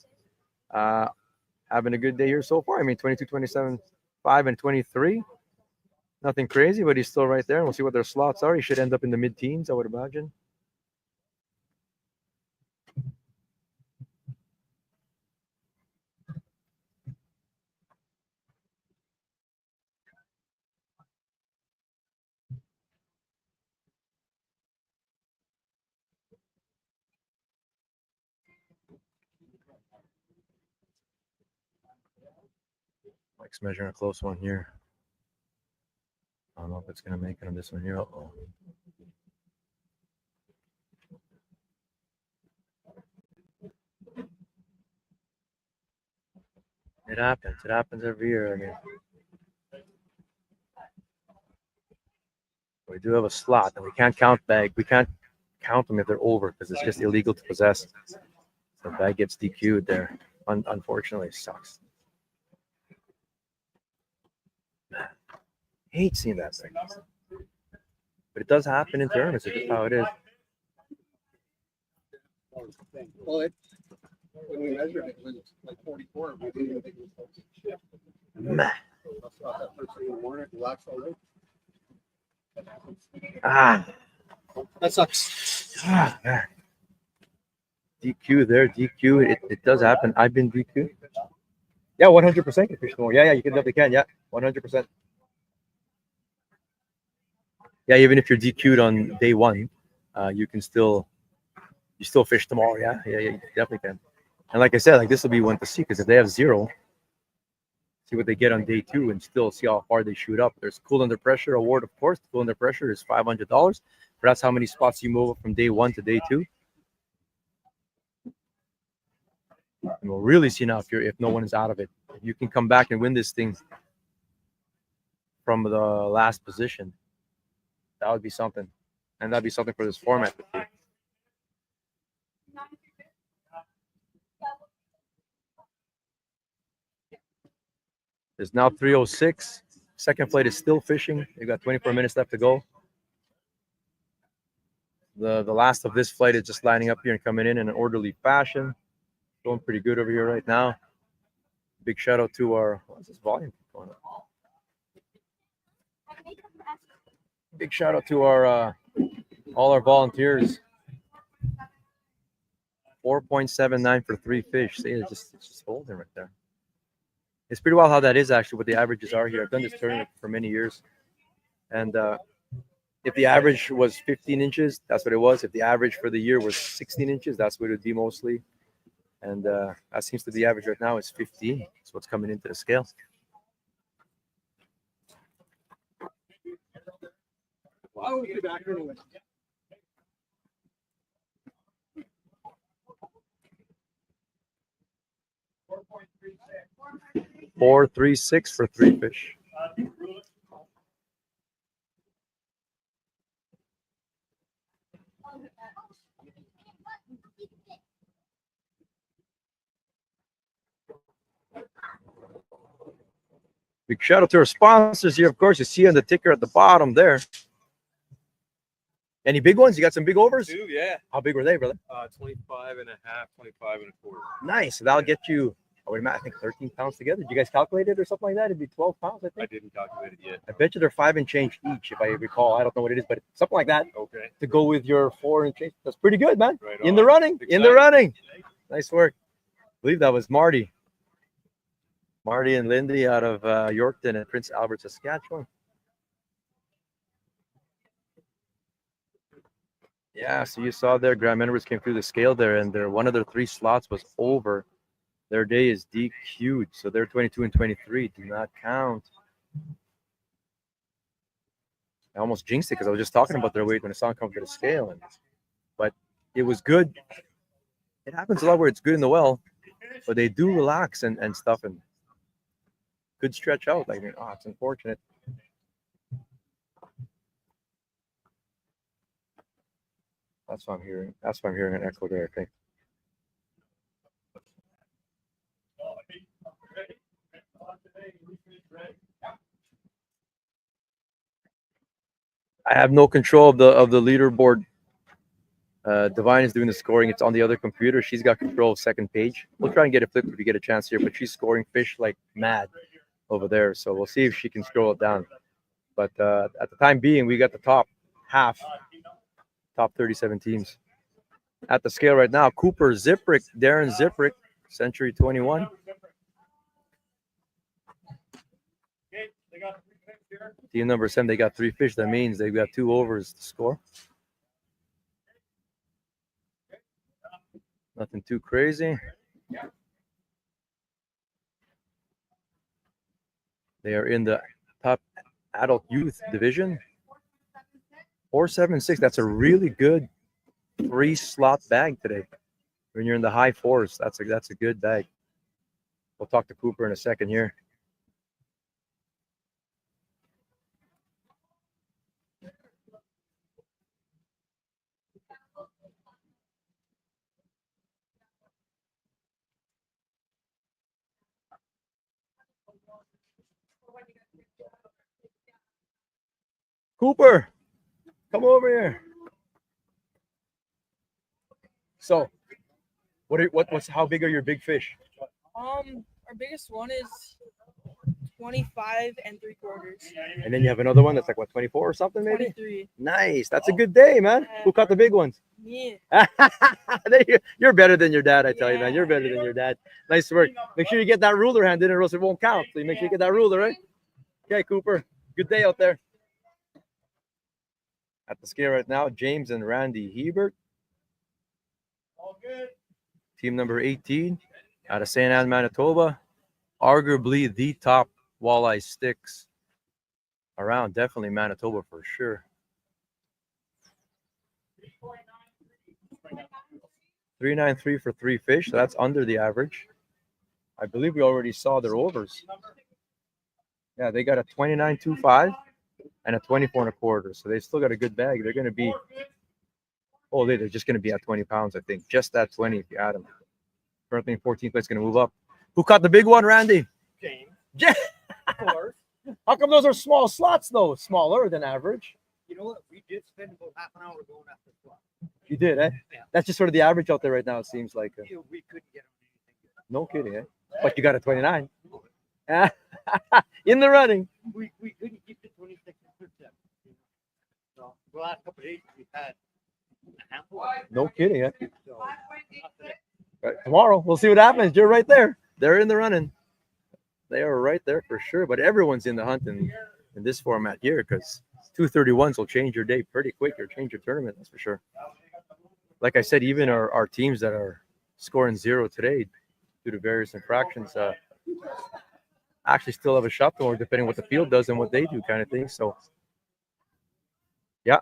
Having a good day here so far. I mean, 22, 27, 5, and 23. Nothing crazy, but he's still right there. And we'll see what their slots are. He should end up in the mid-teens, I would imagine. Mike's measuring a close one here. I don't know if it's going to make it on this one here. Uh-oh. It happens. It happens every year. I mean, we do have a slot, and we can't count them if they're over because it's just illegal to possess. So bag gets DQ'd there. Unfortunately, it sucks. Man, hate seeing that thing. But it does happen in tournaments. It's just how it is. Well, when we measured it, it was like 44. We didn't even think it was shit. Man. That's not that first thing in the morning. Relax all day. That sucks. Man. DQ there, DQ. It does happen. I've been DQ. Yeah, 100% can fish more. Yeah, you can definitely can. Yeah, 100%. Yeah, even if you're DQ'd on day one, you still fish tomorrow. Yeah, you definitely can. And like I said, like this will be one to see because if they have 0, see what they get on day 2 and still see how far they shoot up. There's cool under pressure award, of course. Cool under pressure is $500. But that's how many spots you move up from day 1 to day 2. And we'll really see now if no one is out of it. If you can come back and win this thing from the last position, that would be something. And that'd be something for this format. There's now 3:06. Second flight is still fishing. They've got 24 minutes left to go. The last of this flight is just lining up here and coming in an orderly fashion. Going pretty good over here right now. Big shout out to our, what's this volume going on? Big shout out to our all our volunteers. 4.79 for 3 fish. See, it's just holding right there. It's pretty wild how that is actually what the averages are here. I've done this tournament for many years, and if the average was 15 inches, that's what it was. If the average for the year was 16 inches, that's what it would be mostly. And that seems to be the average right now is 15. That's what's coming into the scale. Why don't we get back here anyway? 4.36 for 3 fish. Big shout out to our sponsors here, of course. You see on the ticker at the bottom there. Any big ones? You got some big overs? 2, yeah. How big were they, brother? 25 and a half, 25 and a quarter. Nice. So that'll get you, I think 13 pounds together. Did you guys calculate it or something like that? It'd be 12 pounds, I I think. didn't calculate it yet. I bet you they're 5 and change each, if I recall. I don't know what it is, but something like that Okay. to go with your 4 and change. That's pretty good, man. Right In the on. running. In the Exciting. running. Nice work. I believe that was Marty. Marty and Lindy out of Yorkton and Prince Albert, Saskatchewan. Yeah, so you saw their grand members came through the scale there, and one of their 3 slots was over. Their day is DQ'd, so they're 22 and 23. Do not count. I almost jinxed it because I was just talking about their weight when the song comes to the scale, but it was good. It happens a lot where it's good in the well, but they do relax and stuff and could stretch out. Like, it's unfortunate. That's what I'm hearing. That's what I'm hearing an echo there, I think. I have no control of the leaderboard. Divine is doing the scoring. It's on the other computer. She's got control of second page. We'll try and get it flipped if we get a chance here, but she's scoring fish like mad over there. So we'll see if she can scroll it down. But at the time being, we got the top 37 teams. At the scale right now, Cooper Ziprick, Darren Ziprick, Century 21. Team number 7, they got 3 fish. That means they've got 2 overs to score. Nothing too crazy. They are in the top adult youth division. 476. That's a really good 3-slot bag today. When you're in the high 4s, that's a good bag. We'll talk to Cooper in a second here. Cooper, come over here. So, how big are your big fish? Our biggest one is 25 and 3/4. And then you have another one that's like 24 or something, maybe? 23. Nice. That's a good day, man. Who caught the big ones? Me. You're better than your dad, I tell you, man. You're better than your dad. Nice work. Make sure you get that ruler handed or else it won't count. So you make sure you get that ruler, right? Okay, Cooper. Good day out there. At the scale right now, James and Randy Hebert. All good. Team number 18 out of St. Anne, Manitoba. Arguably the top walleye sticks around. Definitely Manitoba for sure. 393 for 3 fish. So that's under the average. I believe we already saw their overs. Yeah, they got a 29.25 and a 24.25. So they still got a good bag. They're going to be, they're just going to be at 20 pounds, I think. Just that 20 if you add them. Currently in 14th place, going to move up. Who caught the big one, Randy? James. Of course. How come those are small slots, though? Smaller than average. You know what? We did spend about half an hour going after the slot. You did, eh? Yeah. That's just sort of the average out there right now, it seems like. We couldn't get on anything. No kidding, eh? But you got a 29. In the running. We couldn't keep the 26 and 37. The last couple of days we've had a handful. No kidding. Huh? Right, tomorrow, we'll see what happens. You're right there. They're in the running. They are right there for sure. But everyone's in the hunt in this format here because 231s will change your day pretty quick or change your tournament. That's for sure. Like I said, even our teams that are scoring 0 today due to various infractions actually still have a shot to, or depending what the field does and what they do, kind of thing. So, yeah,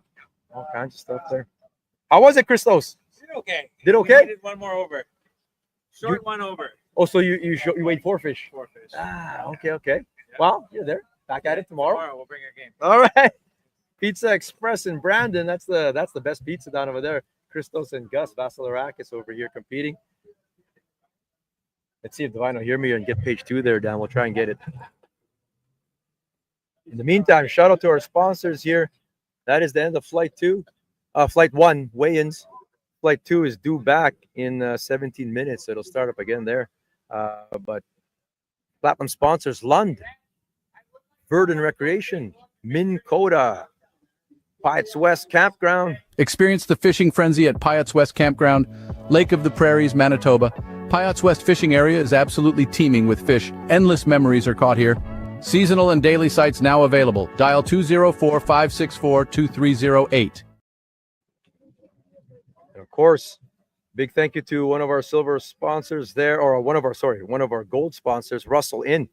all kinds of stuff there. How was it, Christos? Did okay. Did okay? We needed one more over. Short one over. Oh, so you weighed 4 fish. 4 fish. Ah, okay. Well, you're there. Back at it tomorrow. Tomorrow we'll bring our game. All right. Pizza Express in Brandon. That's the best pizza down over there. Christos and Gus Vasilarakis over here competing. Let's see if Divine will hear me and get page 2 there, Dan. We'll try and get it. In the meantime, shout out to our sponsors here. That is the end of flight 2. Flight 1, weigh-ins. Flight 2 is due back in 17 minutes. So it'll start up again there. But platinum sponsors: Lund, Verdon Recreation, Minn Kota, Pyatt's West Campground. Experience the fishing frenzy at Pyatt's West Campground, Lake of the Prairies, Manitoba. Pyatt's West fishing area is absolutely teeming with fish. Endless memories are caught here. Seasonal and daily sites now available. Dial 204-564-2308. And of course, big thank you to one of our silver sponsors there, or one of our gold sponsors, Russell Inn.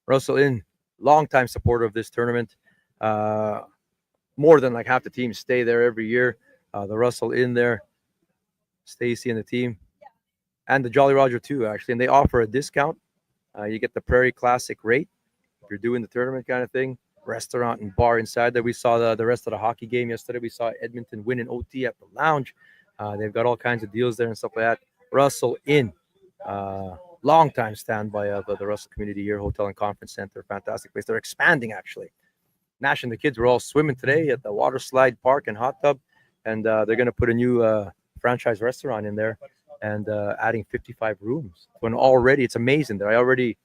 Russell Inn, longtime supporter of this tournament. More than like half the team stay there every year. The Russell Inn there, Stacy and the team, and the Jolly Roger too, actually. And they offer a discount. You get the Prairie Classic rate if you're doing the tournament kind of thing. Restaurant and bar inside there. We saw the rest of the hockey game yesterday. We saw Edmonton win an OT at the lounge. They've got all kinds of deals there and stuff like that. Russell Inn, long-time standby of the Russell Community Year Hotel and Conference Center. Fantastic place. They're expanding, actually. Nash and the kids were all swimming today at the water slide park and hot tub. And they're going to put a new franchise restaurant in there and adding 55 rooms. When already, it's amazing that I already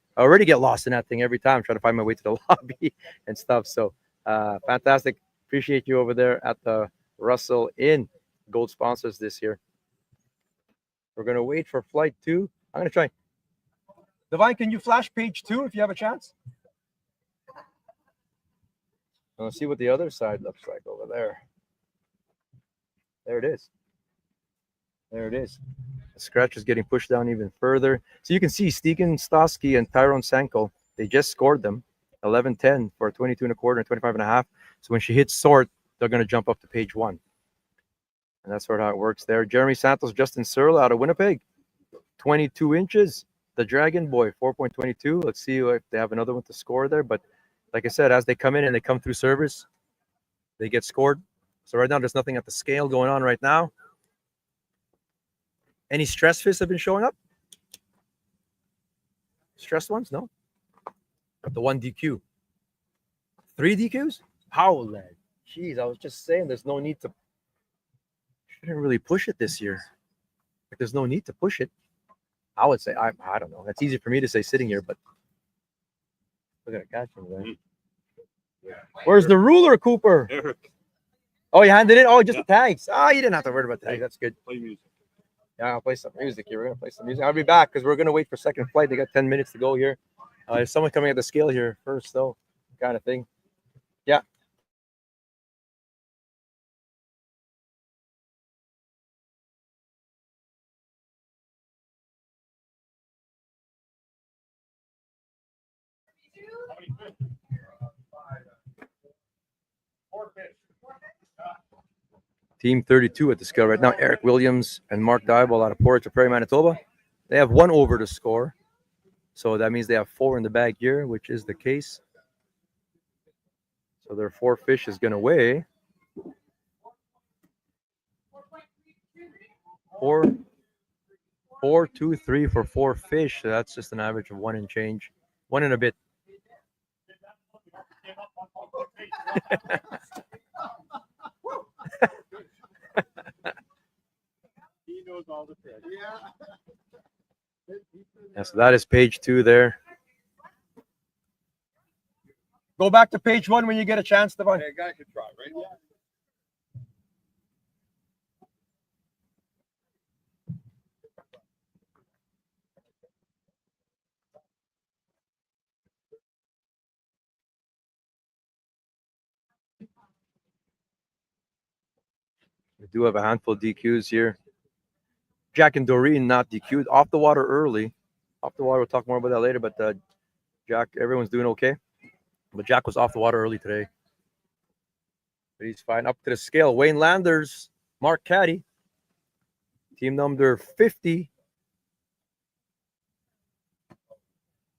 get lost in that thing every time, trying to find my way to the lobby and stuff. So fantastic. Appreciate you over there at the Russell Inn. Gold sponsors this year. We're going to wait for flight 2. I'm going to try. Divine, can you flash page 2 if you have a chance? Let's see what the other side looks like over there. There it is. There it is. The scratch is getting pushed down even further. So you can see Stegan Stosky and Tyrone Sanko, they just scored them 11-10 for 22 and a quarter and 25 and a half. So when she hits sort, they're going to jump up to page 1. And that's sort of how it works there. Jeremy Santos, Justin Searle out of Winnipeg, 22 inches. The Dragon Boy, 4.22. Let's see if they have another one to score there. But like I said, as they come in and they come through service, they get scored. So right now, there's nothing at the scale going on right now. Any stress fish have been showing up? Stressed ones? No. But the 1 DQ. 3 DQs? Holy. Jeez, I was just saying there's no need to. Shouldn't really push it this year. Like, there's no need to push it. I would say, I don't know. That's easy for me to say sitting here, but look at it catching there. Where's the ruler, Cooper? Eric, Oh, you handed it? Oh, just the tags. Oh, you didn't have to worry about the tags. That's good. play music. Yeah, I'll play some music here. We're going to play some music. I'll be back because we're going to wait for second flight. They got 10 minutes to go here. Is someone coming at the scale here first, though? Kind of thing. Yeah. Team 32 at the scale right now. Eric Williams and Mark Diebol out of Portage, Prairie, Manitoba. They have 1 over to score. So that means they have 4 in the bag here, which is the case. So their 4 fish is going to weigh 4.23 for 4 fish. So that's just an average of 1 and change. 1 and a bit. He knows all the tricks. Yeah, so that is page 2 there. Go back to page 1 when you get a chance, Devon. Hey, a guy could try, right? We do have a handful of DQs here. Jack and Doreen not DQ'd. Off the water early. Off the water, we'll talk more about that later. But Jack, everyone's doing okay. But Jack was off the water early today. But he's fine. Up to the scale. Wayne Landers, Mark Caddy. Team number 50.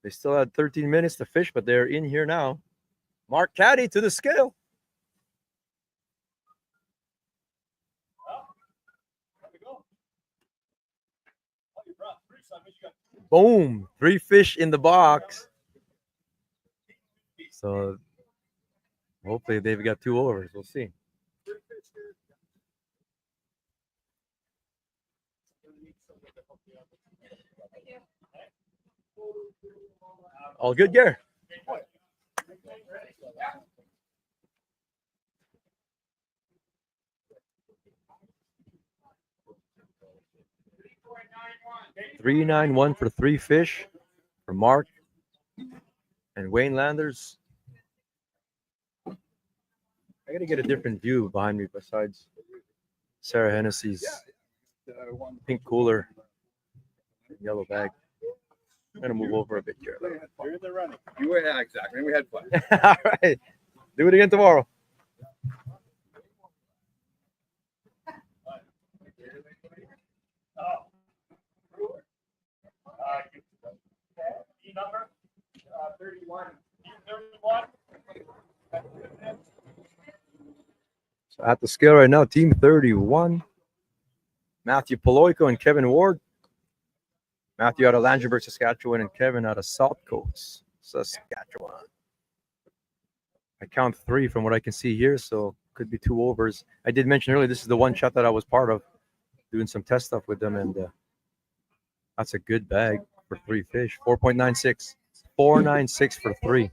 They still had 13 minutes to fish, but they're in here now. Mark Caddy to the scale. Boom. 3 fish in the box. So hopefully they've got 2 overs. We'll see. All good, Gary? $391 for 3 fish for Mark and Wayne Landers. I gotta get a different view behind me besides Sarah Hennessy's pink cooler, yellow bag. I'm gonna move over a bit here. You're in the running. You were, yeah, exactly. We had fun. All right, do it again tomorrow. Number 31. So at the scale right now, team 31, Matthew Paloyko and Kevin Ward. Matthew out of Langenburg, Saskatchewan, and Kevin out of South Coast, Saskatchewan. I count 3 from what I can see here, so could be 2 overs. I did mention earlier, this is the one shot that I was part of, doing some test stuff with them, and that's a good bag for 3 fish. 4.96. 496 for 3.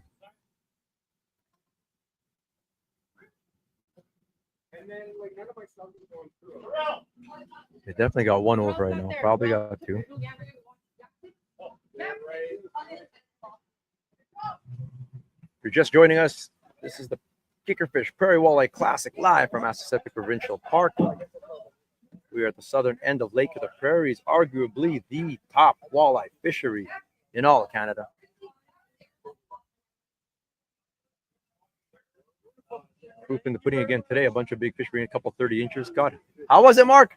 They definitely got 1 over right now. Probably got 2. If you're just joining us, this is the Kickerfish Prairie Walleye Classic live from Asessippi Provincial Park. We are at the southern end of Lake of the Prairies, arguably the top walleye fishery in all of Canada. Proof in the pudding again today. A bunch of big fish bringing a couple 30 inches. God, how was it, Mark?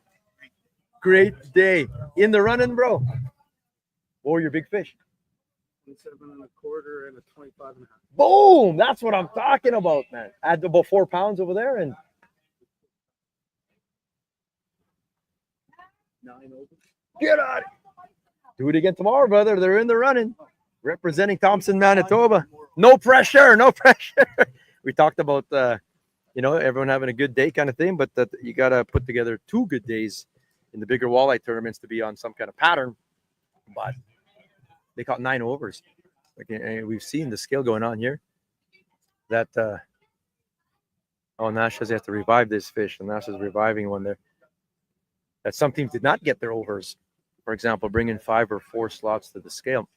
Great day. In the running, bro. What were your big fish? 27 1/4 and a 25 1/2. Boom! That's what I'm talking about, man. I had about 4 pounds over there, and 9 overs. get out of it. Do it again tomorrow, brother. They're in the running. Representing Thompson, Manitoba. No pressure, no pressure. We talked about, everyone having a good day kind of thing, but that you got to put together 2 good days in the bigger walleye tournaments to be on some kind of pattern. But they caught 9 overs. And we've seen the scale going on here. That, Nash says they have to revive this fish, and Nash is reviving one there. That some teams did not get their overs. For example, bringing 5 or 4 slots to the scale.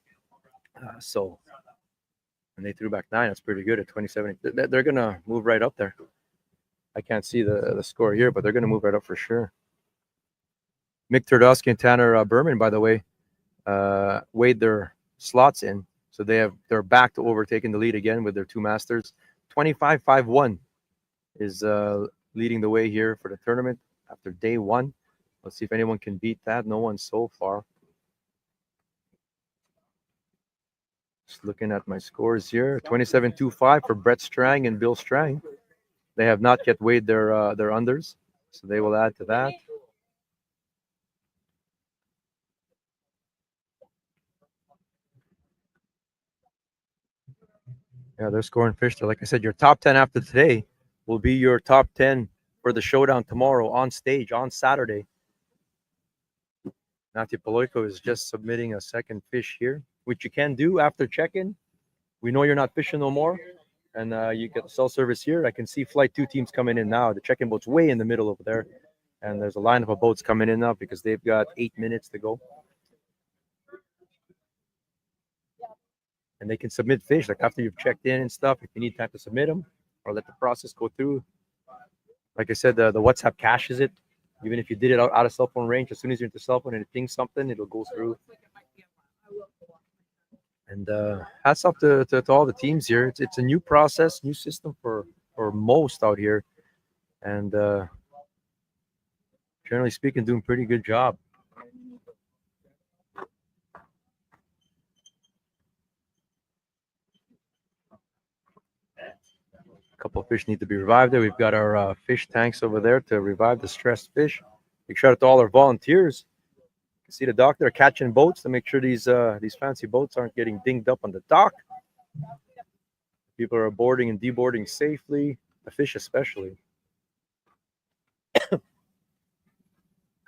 And they threw back 9. That's pretty good at 27. They're going to move right up there. I can't see the score here, but they're going to move right up for sure. Mick Turdowski and Tanner Berman, by the way, weighed their slots in. So they're back to overtaking the lead again with their 2 masters. 25-5-1 is leading the way here for the tournament after day 1. Let's see if anyone can beat that. No one so far. Just looking at my scores here. 27-2-5 for Brett Strang and Bill Strang. They have not yet weighed their unders, so they will add to that. Yeah, they're scoring fish there. Like I said, your top 10 after today will be your top 10 for the showdown tomorrow on stage on Saturday. Matthew Paloyko is just submitting a second fish here, which you can do after check-in. We know you're not fishing no more, and you get the cell service here. I can see Flight 2 teams coming in now. The check-in boat's way in the middle over there, and there's a lineup of boats coming in now because they've got 8 minutes to go. And they can submit fish like after you've checked in and stuff. If you need time to submit them or let the process go through. Like I said, the WhatsApp caches it. Even if you did it out of cell phone range, as soon as you're into cell phone and it pings something, it'll go through. And hats off to all the teams here. It's a new process, new system for most out here. And generally speaking, doing pretty good job. A couple of fish need to be revived there. We've got our fish tanks over there to revive the stressed fish. Big shout out to all our volunteers. You can see the dock there catching boats to make sure these fancy boats aren't getting dinged up on the dock. People are boarding and deboarding safely, the fish especially.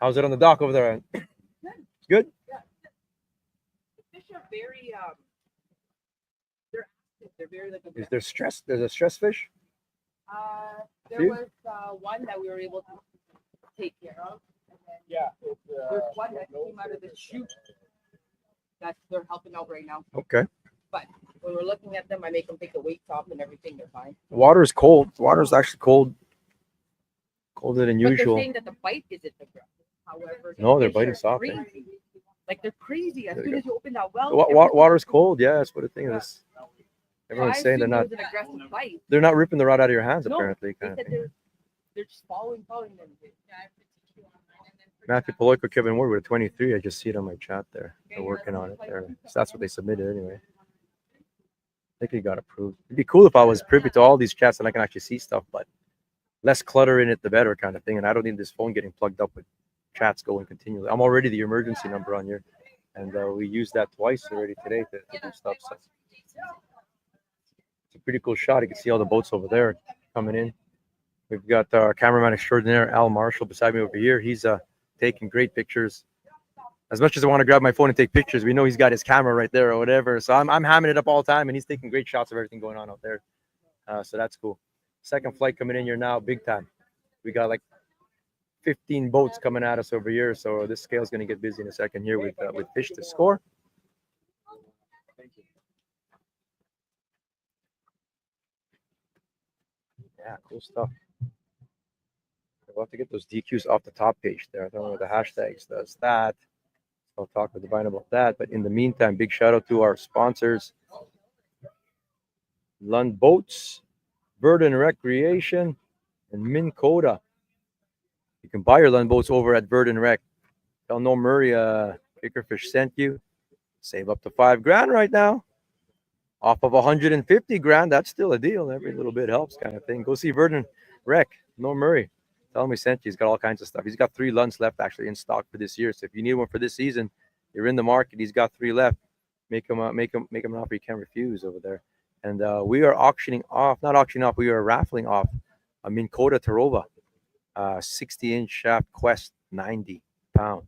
How's it on the dock over there? Good? The fish are very they're active. They're very like Is there stress? There's a stress fish? there was one that we were able to take care of. And then there's one that came out of the chute that they're helping out right now. Okay. But when we're looking at them, I make them take the weights off and everything. They're fine. The water is cold. The water is actually cold. Colder than But usual. they're saying that the bite isn't aggressive. However, the No, they're fish biting are soft. crazy. Like they're crazy. As There soon you as you open that well, Water is cold. Yeah, that's what the thing is. Everyone's I saying they're assumed it not. was an aggressive bite. They're not ripping the rod out of your hands. No, Apparently, They kind of said thing. they're just following them. Matthew Paloyko, Kevin Ward with a 23. I just see it on my chat there. They're working on it there. So that's what they submitted anyway. I think it got approved. It'd be cool if I was privy to all these chats and I can actually see stuff, but less clutter in it, the better kind of thing. And I don't need this phone getting plugged up with chats going continually. I'm already the emergency number on here, and we used that twice already today to do stuff. So it's a pretty cool shot. You can see all the boats over there coming in. We've got our cameraman extraordinaire, Al Marshall, beside me over here. He's taking great pictures. As much as I want to grab my phone and take pictures, we know he's got his camera right there or whatever. So I'm hamming it up all the time, and he's taking great shots of everything going on out there. So that's cool. Second flight coming in here now, big time. We got like 15 boats coming at us over here. So this scale's going to get busy in a second here with fish to score. Yeah, cool stuff. We'll have to get those DQs off the top page there. I don't know what the hashtags does that. I'll talk with Divine about that. But in the meantime, big shout out to our sponsors. Lund Boats, Verdant Recreation, and Minn Kota. You can buy your Lund Boats over at Verdant Rec. Tell No Murray Kickerfish sent you. Save up to $5,000 right now. Off of 150 grand, that's still a deal. Every little bit helps, kind of thing. Go see Verdant Rec. No Murray. Tell him we sent you. He's got all kinds of stuff. He's got 3 Lunds left actually in stock for this year. So if you need one for this season, you're in the market. He's got 3 left. Make him an offer you can't refuse over there. And we are we are raffling off a Minn Kota Tarova, 60-inch shaft Quest, 90-pound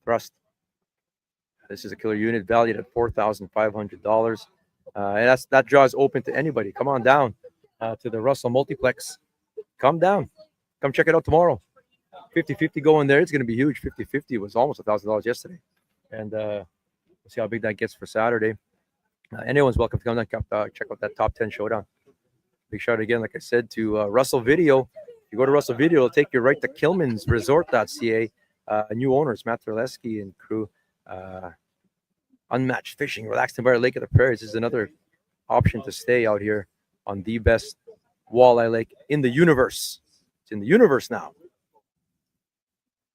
thrust. This is a killer unit valued at $4,500. And that draw is open to anybody. Come on down to the Russell Multiplex. Come down. Come check it out tomorrow. 50-50 going there. It's going to be huge. 50-50 was almost $1,000 yesterday. And we'll see how big that gets for Saturday. Anyone's welcome to come down and check out that top 10 showdown. Big shout out again, like I said, to Russell Video. If you go to Russell Video, it'll take you right to KilmansResort.ca. New owners, Matt Terleski and crew. Unmatched fishing, relaxed environment, Lake of the Prairies is another option to stay out here on the best walleye lake in the universe. It's in the universe now.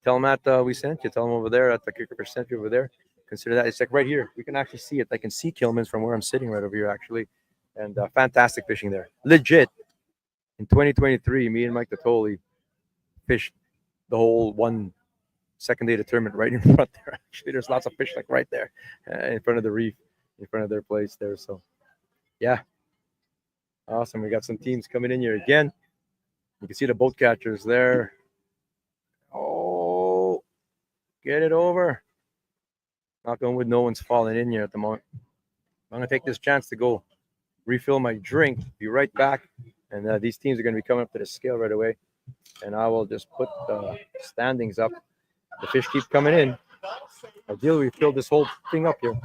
Tell Matt we sent you. Tell him over there at the Kickerfish sent you over there. Consider that. It's like right here. We can actually see it. I can see Kilman's from where I'm sitting right over here, actually. And fantastic fishing there. Legit. In 2023, me and Mike Tottoli fished the whole second day of the tournament right in front there. Actually, there's lots of fish like right there in front of the reef, in front of their place there. So, yeah. Awesome. We got some teams coming in here again. You can see the boat catchers there. Oh, get it over. Knock on wood, no one's falling in here at the moment. I'm going to take this chance to go refill my drink. Be right back. And these teams are going to be coming up to the scale right away. And I will just put the standings up. The fish keep coming in. Ideally, we fill this whole thing up here.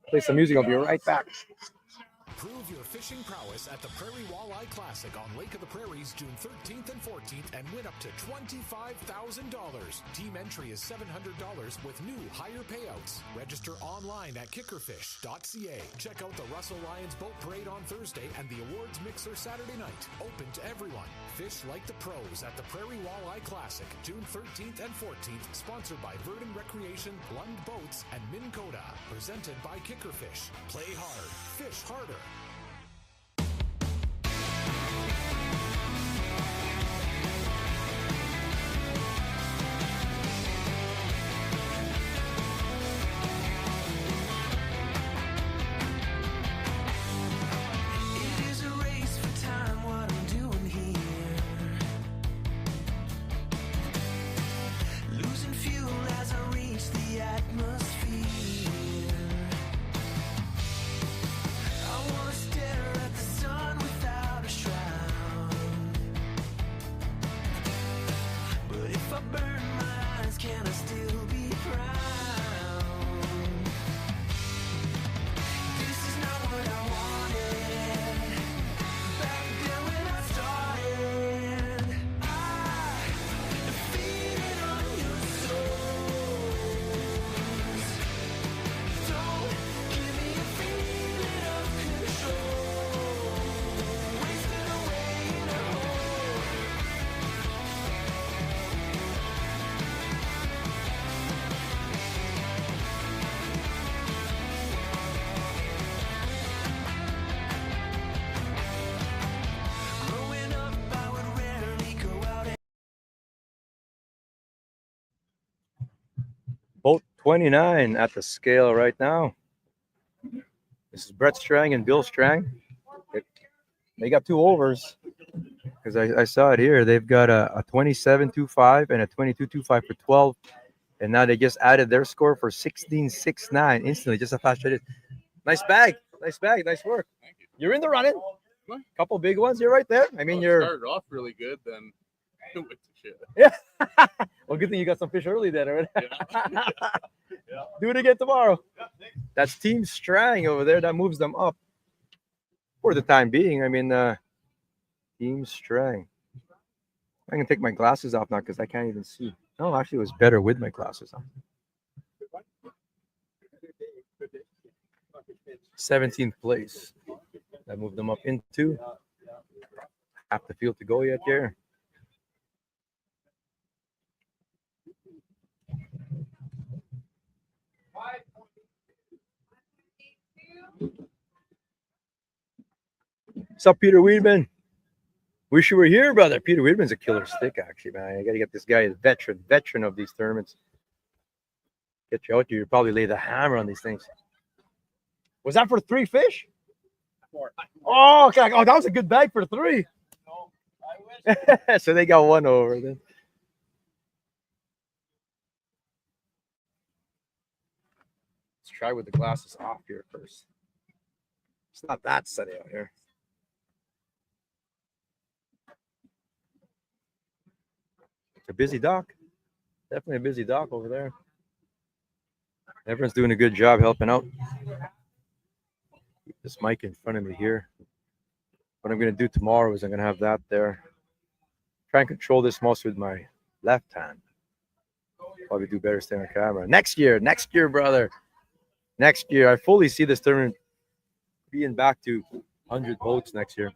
Play some music. I'll be right back. Prove your fishing prowess at the Prairie Walleye Classic on Lake of the Prairies, June 13th and 14th, and win up to $25,000. Team entry is $700 with new higher payouts. Register online at kickerfish.ca. Check out the Russell Lions Boat Parade on Thursday and the awards mixer Saturday night. Open to everyone. Fish like the pros at the Prairie Walleye Classic, June 13th and 14th, sponsored by Verdon Recreation, Lund Boats, and Minn Kota. Presented by Kickerfish. Play hard, fish harder. It is a race for time, what I'm doing here. Losing fuel as I reach the atmosphere. I wanna stare at the sun without a shroud. But if I burn my eyes, can I still be proud? This is not what I wanted. Back then when I started, I defeated on your souls. Don't give me a feeling of control. Wasted away in a hole. Growing up, I would rarely go out. Boat 29 at the scale right now. This is Brett Strang and Bill Strang. They got two overs because I saw it here. They've got a 27.25 and a 22.25 for 12. And now they just added their score for 16.69 instantly. Just a fast trade. Nice bag. Nice bag. Nice work. Thank you. You're in the running. Couple big ones. You're right there. I mean, Well, it you're. started off really good, then it went to shit. Yeah. Well, good thing you got some fish early then, right? Yeah. Do it again tomorrow. That's Team Strang over there. That moves them up for the time being. I mean, Team Strang. I can take my glasses off now because I can't even see. No, actually, it was better with my glasses on. 17th place. That moved them up into half the field to go yet there. What's up, Peter Weedman? Wish you were here, brother. Peter Weedman's a killer stick, actually, man. I got to get this guy, a veteran of these tournaments. Get you out here. You probably lay the hammer on these things. Was that for 3 fish? 4. Oh, okay. Oh, that was a good bag for 3. No, I wish. So they got 1 over then. Let's try with the glasses off here first. It's not that sunny out here. It's a busy dock. Definitely a busy dock over there. Everyone's doing a good job helping out. Keep this mic in front of me here. What I'm going to do tomorrow is I'm going to have that there. Try and control this mostly with my left hand. Probably do better staying on camera. Next year, brother. Next year. I fully see this tournament being back to 100 boats next year.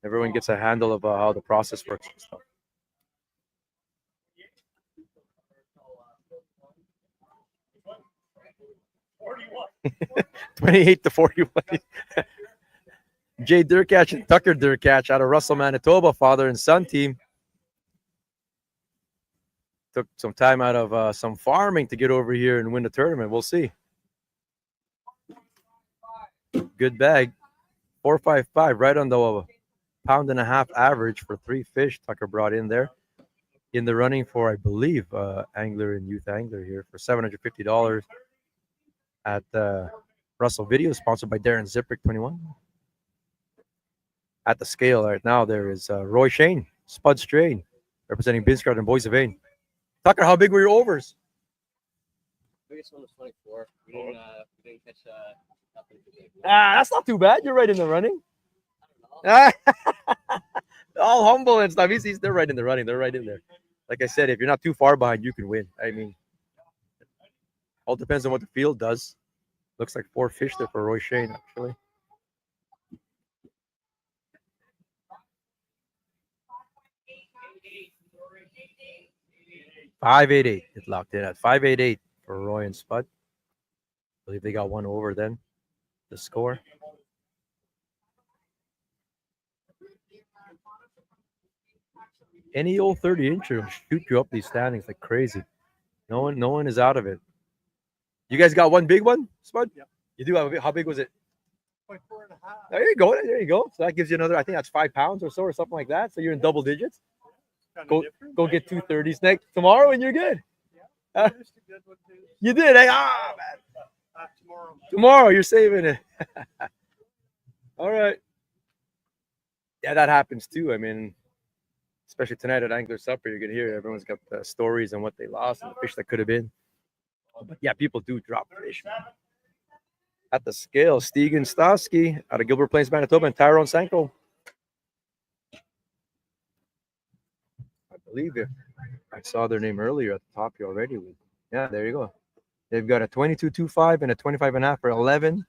Everyone gets a handle of how the process works and stuff. 28 to 41. Jay Durkach and Tucker Durkach out of Russell, Manitoba, father and son team. Took some time out of some farming to get over here and win the tournament. We'll see. Good bag. 4.55, right on the 1.5 pound average for 3 fish Tucker brought in there. In the running for, I believe, angler and youth angler here for $750 at Russell Video, sponsored by Darren Ziprick 21. At the scale right now, there is Roy Shane, Spud Strain, representing Binscard and Boys of Ain. Tucker, how big were your overs? I biggest one was 24. We didn't catch nothing too big. That's not too bad. You're right in the running. Ah, all humble and stuff. They're right in the running. They're right in there. Like I said, if you're not too far behind, you can win. I mean, all depends on what the field does. Looks like 4 fish there for Roy Shane, actually. $588. It locked in at $588 for Roy and Spud. I believe they got one over then. The score. Any old 30-incher will shoot you up these standings like crazy. No one is out of it. You guys got one big one, Spud? Yep. You do have a big. How big was it? 4.5. There you go. There you go. So that gives you another. I think that's 5 pounds or so, or something like that. So you're in double digits. Go get 230s next tomorrow, and you're good. You did, eh? Ah, man. Tomorrow, you're saving it. All right. Yeah, that happens too. I mean, especially tonight at Angler Supper, you're gonna hear everyone's got the stories and what they lost and the fish that could have been. But yeah, people do drop fish, man. At the scale, Stegan Stosky out of Gilbert Plains, Manitoba, and Tyrone Sanko. I believe it. I saw their name earlier at the top here already. Yeah, there you go. They've got a 22.25 and a 25.5 for 11.10.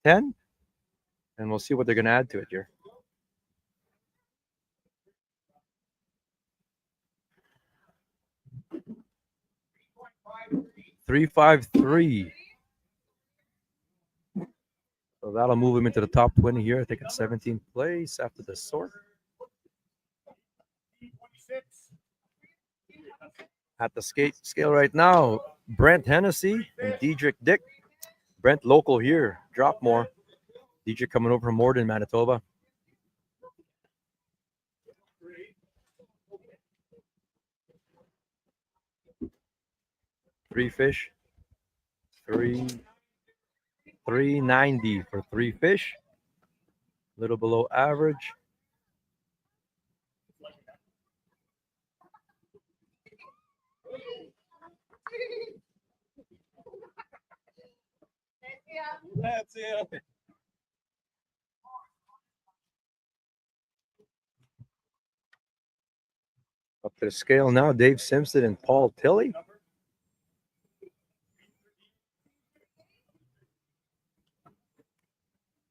And we'll see what they're going to add to it here. $353. So that'll move him into the top 20 here. I think it's 17th place after the sort. At the scale right now, Brent Hennessy and Diedrich Dick. Brent local here, drop more. Diedrich coming over from Morden, Manitoba. Three fish. 390 for 3 fish. A little below average. That's it. Up to the scale now, Dave Simpson and Paul Tilley.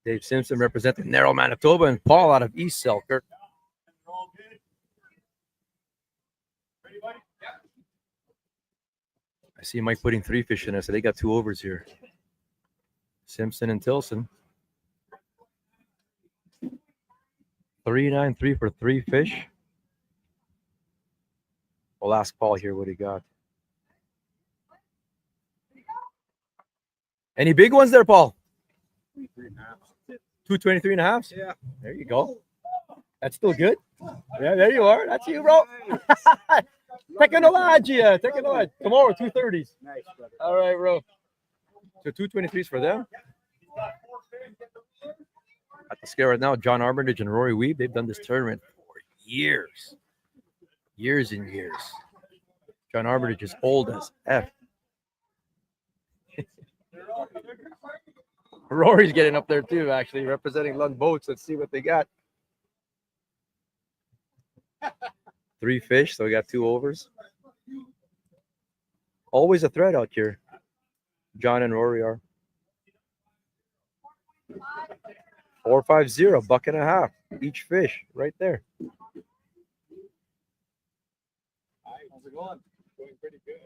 Dave Simpson representing Narrow, Manitoba, and Paul out of East Selkirk. I see Mike putting 3 fish in there, so they got 2 overs here. Simpson and Tilson. 393 for 3 fish. We'll ask Paul here what he got. Any big ones there, Paul? 223.5. Yeah. There you go. That's still good. Yeah, there you are. That's you, bro. Technology. Tomorrow, 230s. Nice, brother. All right, bro. So 223s for them. At the scale right now, John Armitage and Rory Weeb, they've done this tournament for years. Years and years. John Armitage is old as F. Rory's getting up there too, actually, representing Lund Boats. Let's see what they got. 3 fish, so we got 2 overs. Always a threat out here. John and Rory are. 450, $1.50 each fish, right there. How's it going? Going pretty good.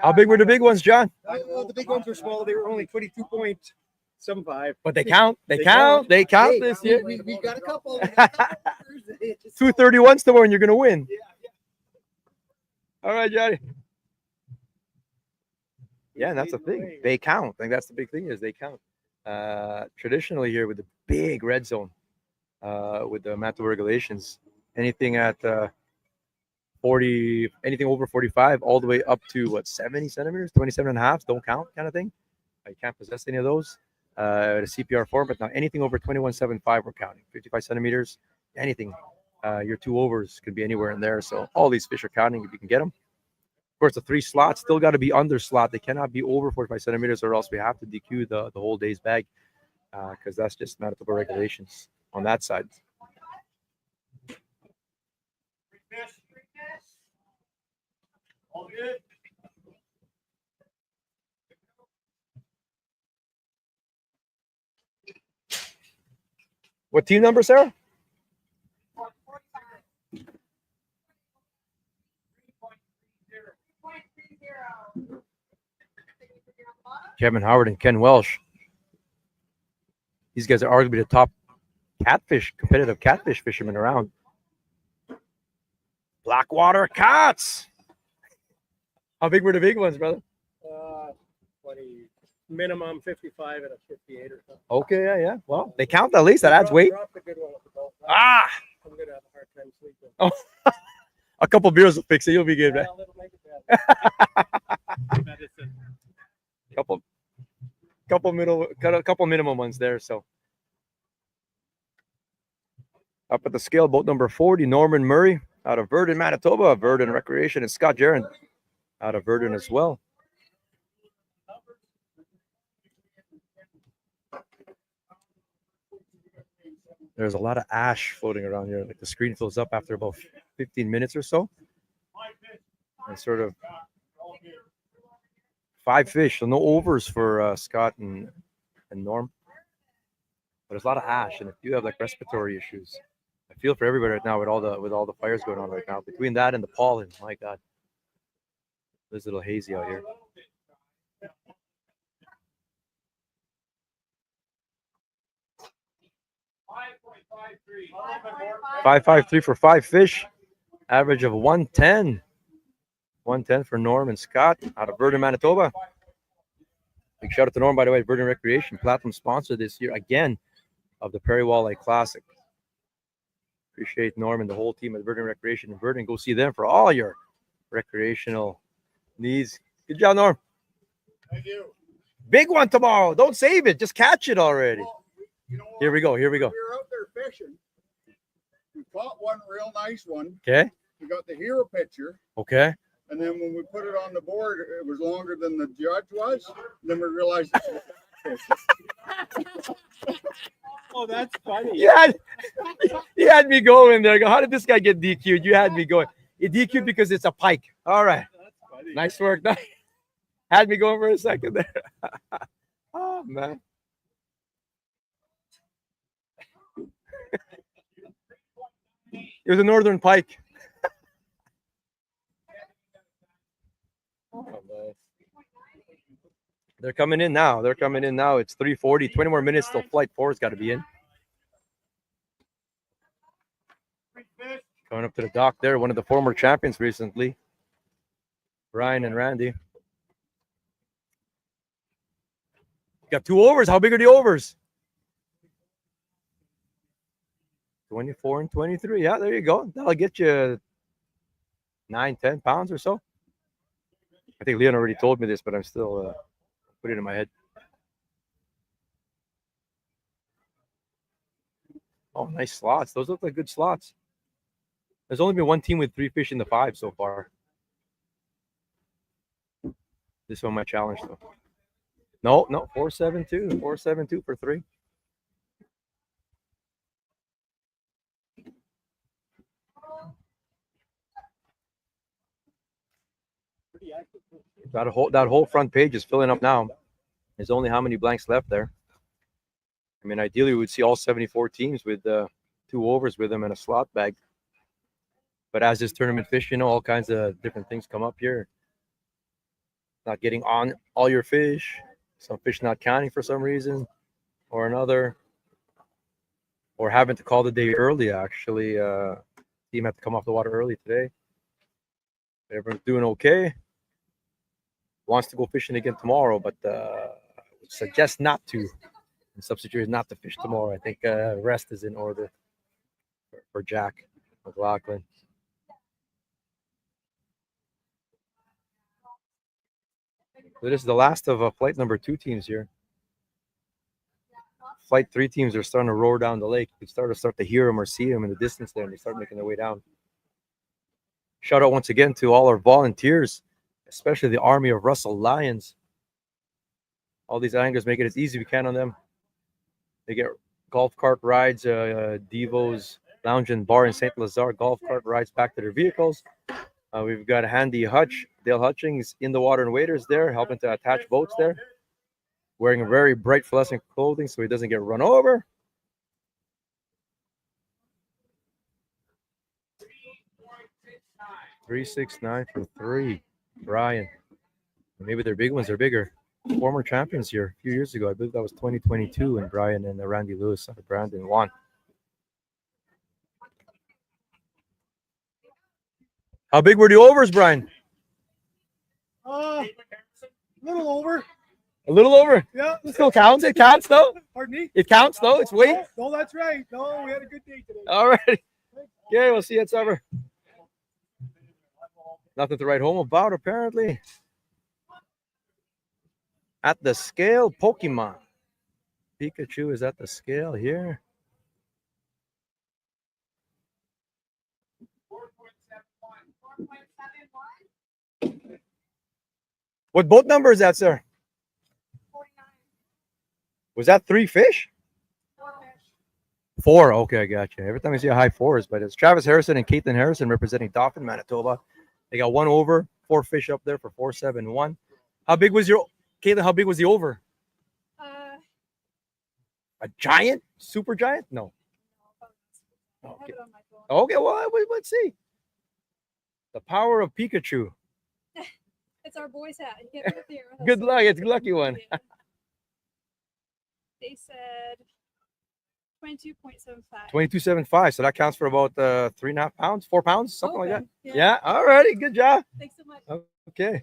How big were the big ones, John? The big ones were small. They were only 22.75. But they count. They count Hey, this year. We got a couple. 231s tomorrow, and you're gonna win. All right, Johnny. Yeah, and that's the thing. They count. I think that's the big thing is they count. Traditionally here with the big red zone, with the Manitoba regulations, anything at 40, anything over 45, all the way up to what 70 centimeters, 27.5 don't count, kind of thing. You can't possess any of those. The CPR form, but now anything over 21.75 we're counting. 55 centimeters, anything your 2 overs could be anywhere in there. So all these fish are counting if you can get them. Of course, the 3 slots still got to be under slot. They cannot be over 45 centimeters, or else we have to DQ the whole day's bag, because that's just Manitoba regulations on that side. All good. What team number, Sarah? Kevin Howard and Ken Welsh. These guys are arguably the top competitive catfish fishermen around. Blackwater cats. How big were the big ones, brother? 20, minimum 55 and a 58 or something. Okay, yeah. Well, they count at least. That adds weight. Dropped a good one at the boat. Ah! I'm going to have a hard time sleeping. Oh, a couple beers will fix it. You'll be good, man. Well, it'll make it better. Medicine. Couple minimum ones there. So up at the scale, boat number 40, Norman Murray out of Verdun, Manitoba. Verdun Recreation, and Scott Jaron out of Verdun as well. There's a lot of ash floating around here. Like the screen fills up after about 15 minutes or so. And sort of 5 fish, so no overs for Scott and Norm. But there's a lot of ash, and if you have like respiratory issues, I feel for everybody right now with all the fires going on right now. Between that and the pollen, my God, it's a little hazy out here. 5.53 for 5 fish, average of 110. 110 for Norm and Scott out of Verdun, Manitoba. Big shout out to Norm, by the way, Verdun Recreation, platinum sponsor this year again of the Prairie Walleye Classic. Appreciate Norm and the whole team at Verdun Recreation in Verdun. Go see them for all your recreational needs. Good job, Norm. Thank you. Big one tomorrow. Don't save it. Just catch it already. Well, you know what? Here we go. We were out there fishing. We caught one real nice one. Okay. We got the hero picture. Okay. And then when we put it on the board, it was longer than the judge was. And then we realized it was a fish. Oh, that's funny. You had me going there. I go, how did this guy get DQ'd? You had me going. You DQ'd because it's a pike. All right. That's funny. Nice work. Had me going for a second there. Oh, man. It was a northern pike. Oh, man. They're coming in now. It's 3:40. 20 more minutes till flight 4's got to be in. Going up to the dock there. One of the former champions recently, Brian and Randy. Got 2 overs. How big are the overs? 24 and 23. Yeah, there you go. That'll get you 9-10 pounds or so. I think Leon already told me this, but I'm still putting it in my head. Oh, nice slots. Those look like good slots. There's only been one team with 3 fish in the 5 so far. This one my challenge though. No, 4.72. 4.72 for 3. That whole front page is filling up now. There's only how many blanks left there. I mean, ideally, we would see all 74 teams with 2 overs with them and a slot bag. But as this tournament fish, all kinds of different things come up here. Not getting on all your fish. Some fish not counting for some reason or another. Or having to call the day early, actually. Team had to come off the water early today. Everyone's doing okay. Wants to go fishing again tomorrow, but would suggest not to. And substitute not to fish tomorrow. I think rest is in order for Jack McLaughlin. So this is the last of flight number 2 teams here. Flight 3 teams are starting to roar down the lake. You start to hear them or see them in the distance there, and they start making their way down. Shout out once again to all our volunteers, especially the Army of Russell Lions. All these anglers make it as easy as we can on them. They get golf cart rides, Devo's Lounge and Bar in St. Lazare, golf cart rides back to their vehicles. We've got Handy Hutch, Dale Hutchings in the water and waders there, helping to attach boats there. Wearing very bright fluorescent clothing so he doesn't get run over. $369 for 3. Brian. Maybe their big ones are bigger. Former champions here a few years ago. I believe that was 2022, and Brian and Randy Lewis out of Brandon won. How big were the overs, Brian? A little over. A little over? Yeah. It still counts. It counts, though. Pardon me? It counts, though. It's weight. No, that's right. No, we had a good day today. All right. Okay, we'll see you at supper. Nothing to write home about, apparently. At the scale, Pokemon. Pikachu is at the scale here. What boat number is that, sir? 49. Was that 3 fish? 4. Okay, I got you. Every time I see a high 4s, but it's Travis Harrison and Caitlin Harrison representing Dauphin, Manitoba. They got 1 over, 4 fish up there for 471. How big was your Caitlin? How big was the over? A giant? Super giant? No. Okay. Okay, well, let's see. The power of Pikachu. It's our boy's hat. You can't put it there. Good luck. It's a lucky one. They said 22.75. 22.75. So that counts for about 3.5 pounds, 4 pounds, something like that. Yeah. Yeah. All righty. Good job. Thanks so much. Okay.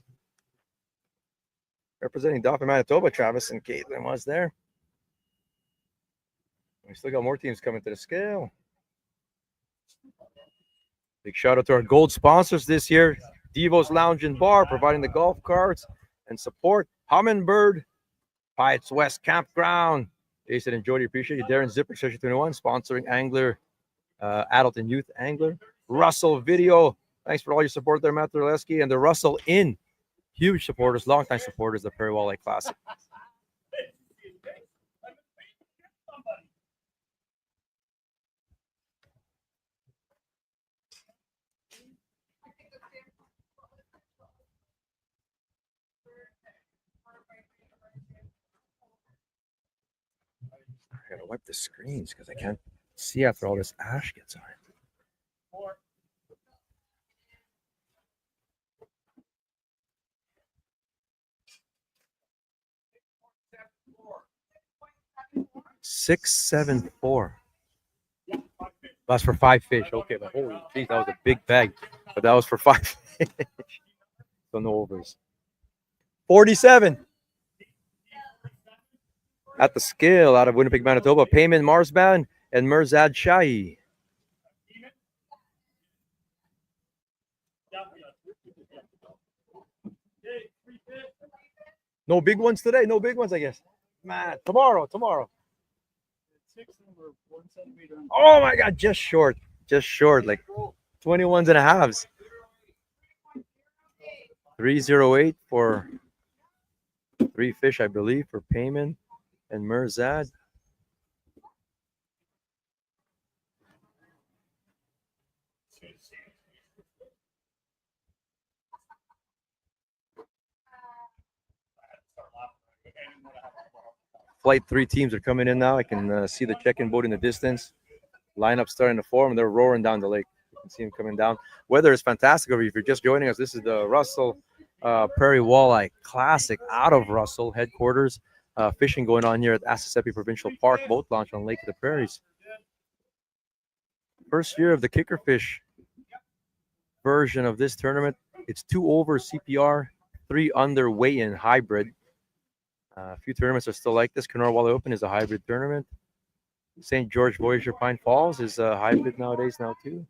Representing Dauphin, Manitoba, Travis and Caitlin was there. We still got more teams coming to the scale. Big shout out to our gold sponsors this year. Devo's Lounge and Bar, providing the golf carts and support. Hummingbird, Pirates West Campground. Jason and Jody, appreciate you. Darren Zipper, Section 21, sponsoring Angler, Adult and Youth Angler. Russell Video, thanks for all your support there, Matt Terleski. And the Russell Inn, huge supporters, longtime supporters of the Prairie Walleye Classic. I gotta wipe the screens because I can't see after all this ash gets on it. $674. That's for 5 fish. Okay, but holy geez, that was a big bag. But that was for 5 fish. So no overs. 47. At the scale out of Winnipeg, Manitoba, Payman Marsban and Mirzad Shahi. No big ones today. No big ones, I guess. Man, tomorrow. Oh my God, just short, like 21s and a halves. 308 for 3 fish, I believe, for Payman and Mirzad. Flight 3 teams are coming in now. I can see the check-in boat in the distance. Lineup starting to form. They're roaring down the lake. You can see them coming down. Weather is fantastic over here. If you're just joining us, this is the Russell Prairie Walleye Classic out of Russell headquarters. Fishing going on here at Asessippi Provincial Park, boat launch on Lake of the Prairies. First year of the kickerfish version of this tournament. It's 2 over CPR, 3 under weigh-in hybrid. A few tournaments are still like this. Kenora Walleye Open is a hybrid tournament. St. George Voyager Pine Falls is a hybrid nowadays now too.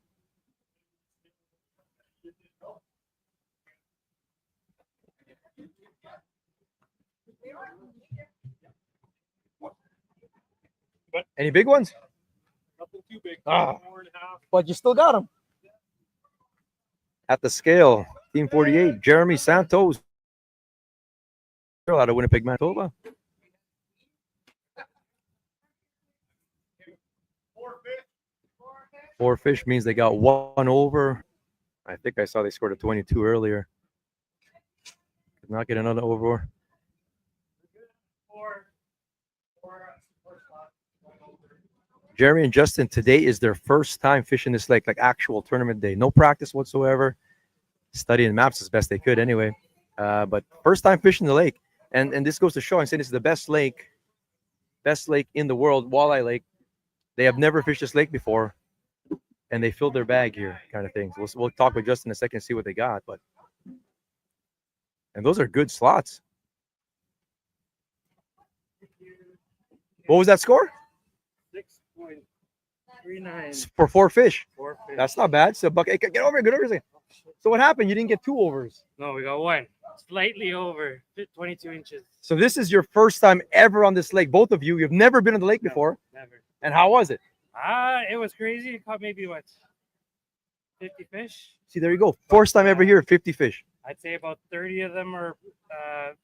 Any big ones? Nothing too big. Ah. 4.5. But you still got them. At the scale, Team 48, Jeremy Santos. Out of Winnipeg, Manitoba. Four fish means they got one over. I think I saw they scored a 22 earlier. Could not get another over. Jeremy and Justin, today is their first time fishing this lake, like actual tournament day. No practice whatsoever. Studying maps as best they could anyway. But first time fishing the lake. And this goes to show, I'm saying this is the best lake in the world, Walleye Lake. They have never fished this lake before. And they filled their bag here, kind of thing. So we'll talk with Justin in a second and see what they got. And those are good slots. What was that score? 6.39 for four fish. 4 fish. That's not bad. So buck, hey, get over here. So what happened? You didn't get two overs. No, we got one. Slightly over 22 inches. So this is your first time ever on this lake. Both of you. You've never been on the lake before. Never. And how was it? It was crazy. It caught maybe what, 50 fish? See, there you go. First time ever here, 50 fish. I'd say about 30 of them are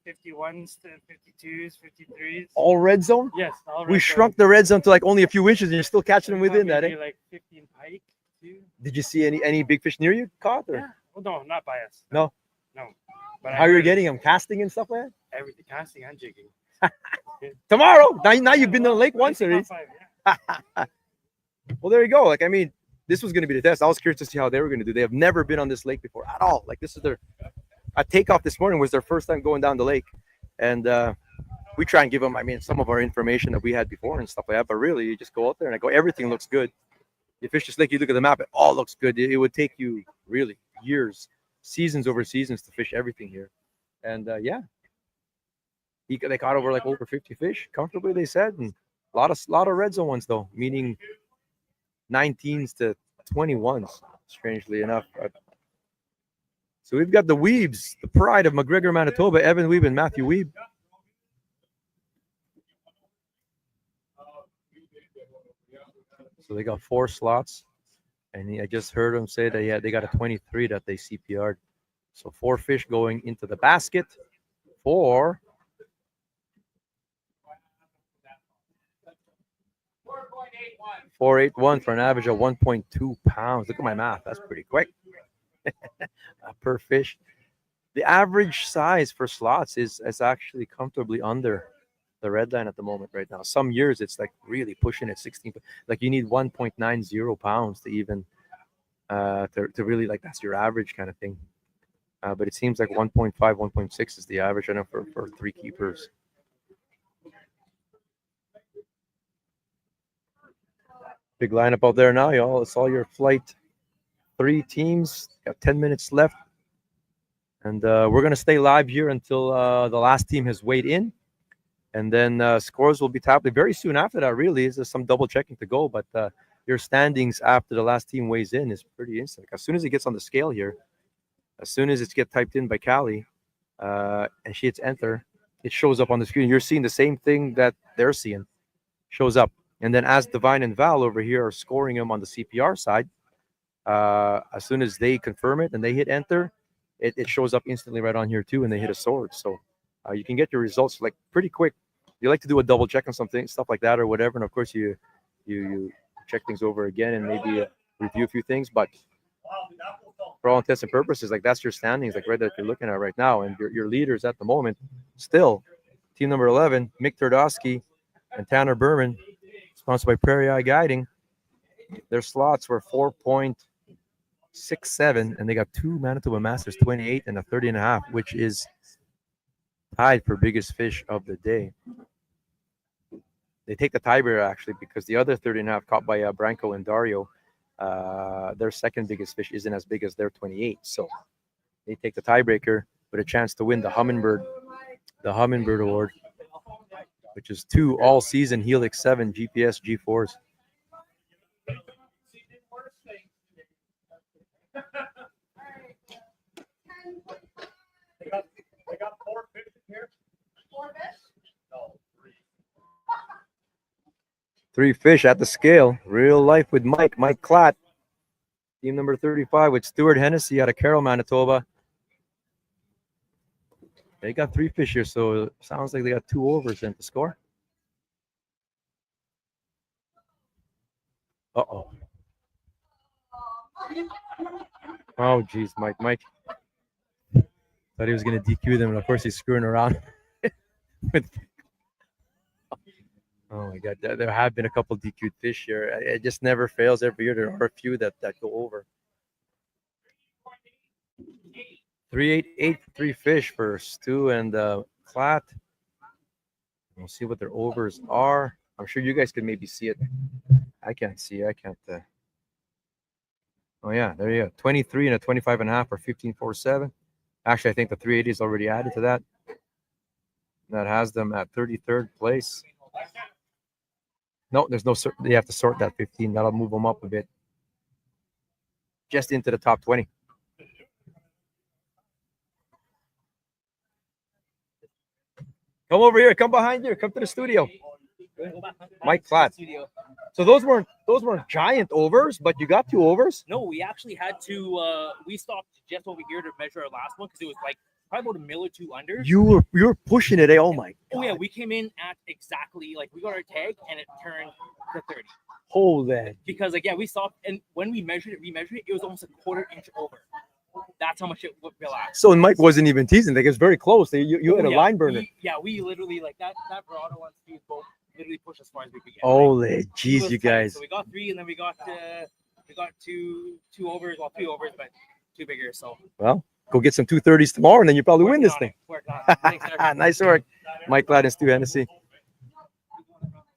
51s to 52s, 53s. All red zone? Yes, all red We zone. shrunk the red zone to like only a few inches and you're still catching them within that, Maybe eh? like 15 pike, too. Did you see any big fish near you caught? Or? Yeah. Well, no, not by us. No? No. But How you're getting them? Casting and stuff like that? Everything, casting and jigging. Tomorrow? Now you've been to the lake once already. Well, there you go. Like, I mean, this was going to be the test. I was curious to see how they were going to do. They have never been on this lake before at all. Like, this is their takeoff this morning was their first time going down the lake. And we try and give them, I mean, some of our information that we had before and stuff like that. But really, you just go out there and I go, everything looks good. You fish this lake, you look at the map, it all looks good. It would take you really years, seasons over seasons to fish everything here. And yeah, they caught over 50 fish comfortably, they said. And a lot of red zone ones, though, meaning 19s to 21s, strangely enough. So we've got the Weebs, the pride of McGregor, Manitoba, Evan Weeb and Matthew Weeb. So they got 4 slots. And I just heard them say that they got a 23 that they CPR'd. So 4 fish going into the basket for 481 for an average of 1.2 pounds. Look at my math. That's pretty quick. Per fish. The average size for slots is actually comfortably under the red line at the moment right now. Some years it's like really pushing at 16. Like you need 1.90 pounds to even to really, like, that's your average kind of thing. But it seems like 1.5, 1.6 is the average, I know, for 3 keepers. Big lineup out there now, y'all. It's all your flight 3 teams. Got 10 minutes left. And we're going to stay live here until the last team has weighed in. And then scores will be tallied very soon after that, really. There's some double checking to go. But your standings after the last team weighs in is pretty instant. As soon as it gets on the scale here, as soon as it gets typed in by Callie, and she hits enter, it shows up on the screen. You're seeing the same thing that they're seeing. Shows up. And then as Divine and Val over here are scoring them on the CPR side, as soon as they confirm it and they hit enter, it shows up instantly right on here too, and they hit a sword. So you can get your results like pretty quick. You like to do a double check on something, stuff like that or whatever, and of course you check things over again and maybe review a few things. But for all intents and purposes, like that's your standings, like right that you're looking at right now, and your leaders at the moment still team number 11, Mick Turdowski and Tanner Berman, sponsored by Prairie Guiding. Their slots were 4.67, and they got 2 Manitoba Masters 28 and a 30.5, which is tied for biggest fish of the day. They take the tiebreaker actually because the other 30.5 caught by Branco and Dario, their second biggest fish isn't as big as their 28. So they take the tiebreaker with a chance to win the Humminbird Award, which is 2 all-season Helix 7 GPS G4s. They got 4 fish in here. 4 fish? No, 3. 3 fish at the scale. Real life with Mike Klatt. Team number 35 with Stuart Hennessy out of Carroll, Manitoba. They got 3 fish here, so it sounds like they got 2 overs in to score. Uh-oh. Oh, geez, Mike. Thought he was going to DQ them, and of course he's screwing around. Oh, my God. There have been a couple DQ'd fish here. It just never fails every year. There are a few that go over. 388 for 3 fish for Stu and Klatt. We'll see what their overs are. I'm sure you guys can maybe see it. I can't see it. I can't. Oh, yeah. There you go. 23 and a 25.5 for 15.47. Actually, I think the 380 is already added to that. That has them at 33rd place. No, there's no sort. You have to sort that 15. That'll move them up a bit. Just into the top 20. Come over here. Come behind here. Come to the studio. Mike Klatt. So those weren't giant overs, but you got 2 overs. No, we actually had to. We stopped just over here to measure our last one because it was like probably about a mill or 2 under. You were pushing it. Oh my God. Oh yeah, we came in at exactly like we got our tag and it turned to 30. Holy. Because like we stopped and when we measured it, it was almost a 1/4 inch over. That's how much it would relax. So Mike wasn't even teasing. Like, it was very close. You had a line burner. We literally like that Verado on Steve's boat literally pushed as far as we could get. Holy jeez, you guys. So we got 3 and then we got 2 overs, well 3 overs, but 2 bigger. So well, go get some 230s tomorrow, and then you probably win this thing. Thanks, nice work, Mike Klatt and Stu Hennessy.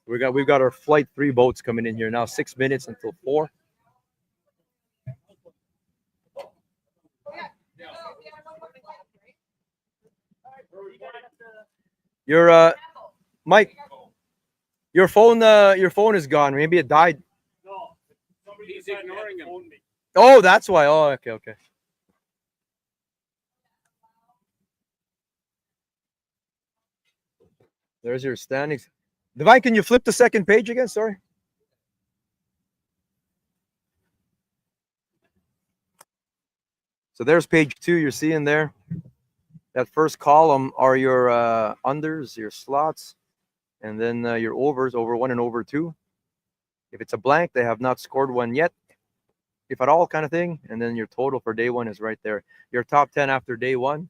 We've got our flight 3 boats coming in here now. 6 minutes until 4. Your Mike, your phone is gone. Maybe it died. No, somebody's ignoring him. Oh, that's why. Oh, okay. There's your standings. Divine, can you flip the second page again? Sorry. So there's page 2. You're seeing there. That first column are your unders, your slots, and then your overs, over 1 and over 2. If it's a blank, they have not scored one yet, if at all, kind of thing. And then your total for day 1 is right there. Your top 10 after day 1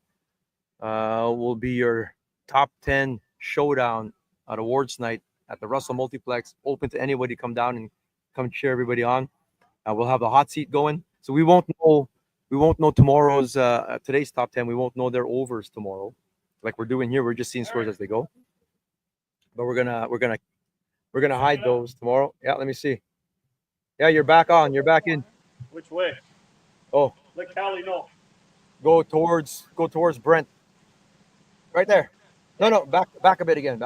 will be your top 10 showdown at awards night at the Russell Multiplex. Open to anybody. Come down and come cheer everybody on. We'll have the hot seat going, so we won't know tomorrow's today's top 10. We won't know their overs tomorrow, like we're doing here. We're just seeing scores as they go. But we're gonna hide those tomorrow. Yeah, let me see. Yeah, you're back on. You're back in. Which way? Oh, Let Callie know. go towards Brent. Right there. No, back a bit again.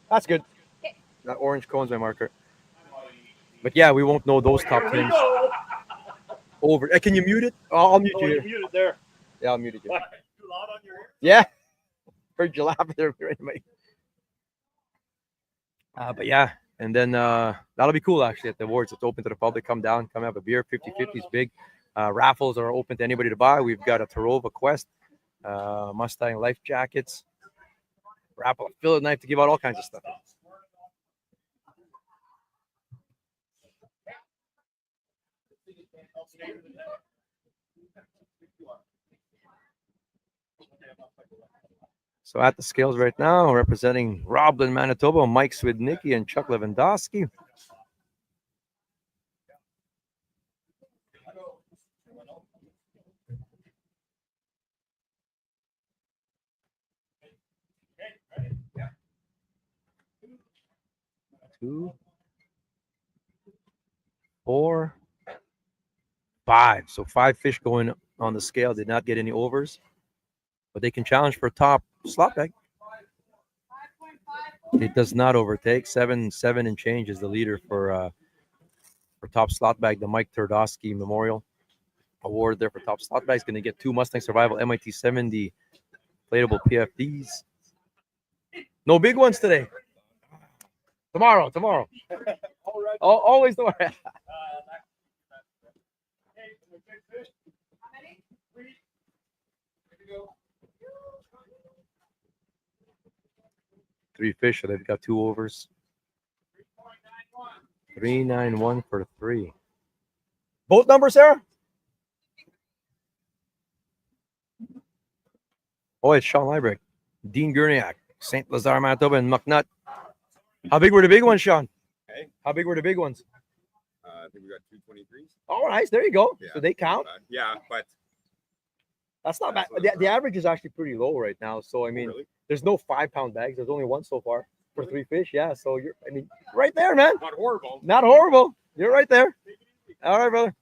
That's good. That orange cone's my marker. But yeah, we won't know those top 10 over. Can you mute it? I'll mute you here. Mute it there. Yeah, I'll mute it. Too loud on your ear? Yeah. Heard you laughing there anyway. But yeah, and then that'll be cool actually at the awards. It's open to the public. Come down, come have a beer. 50/50 is big. Raffles are open to anybody to buy. We've got a Tarova Quest, Mustang life jackets, raffle a fillet knife to give out, all kinds of stuff. So at the scales right now, representing Roblin, Manitoba, Mike Swidnicki and Chuck Lewandowski. Two, 4, 5. So 5 fish going on the scale. Did not get any overs, but they can challenge for top slot bag. It does not overtake. 7 and change is the leader for top slot bag. The Mike Turdowski Memorial Award there for top slot bag is going to get 2 Mustang Survival MIT 70 inflatable PFDs. No big ones today. Tomorrow. Always tomorrow. Three fish, so they've got 2 overs. 391 for 3. Boat number, Sarah? Oh, it's Sean Liebrecht, Dean Gurniak, St. Lazare, Manitoba, and McNutt. How big were the big ones, Sean? Hey. How big were the big ones? I think we got 223s. Oh, nice. There you go. Yeah, So they count. yeah, but That's not bad. That's The average is actually pretty low right now. So I mean, really? there's no 5-pound bags. There's only one so far for 3 fish. Yeah. So you're, I mean, right there, man. Not horrible. Not horrible. You're right there. All right, brother.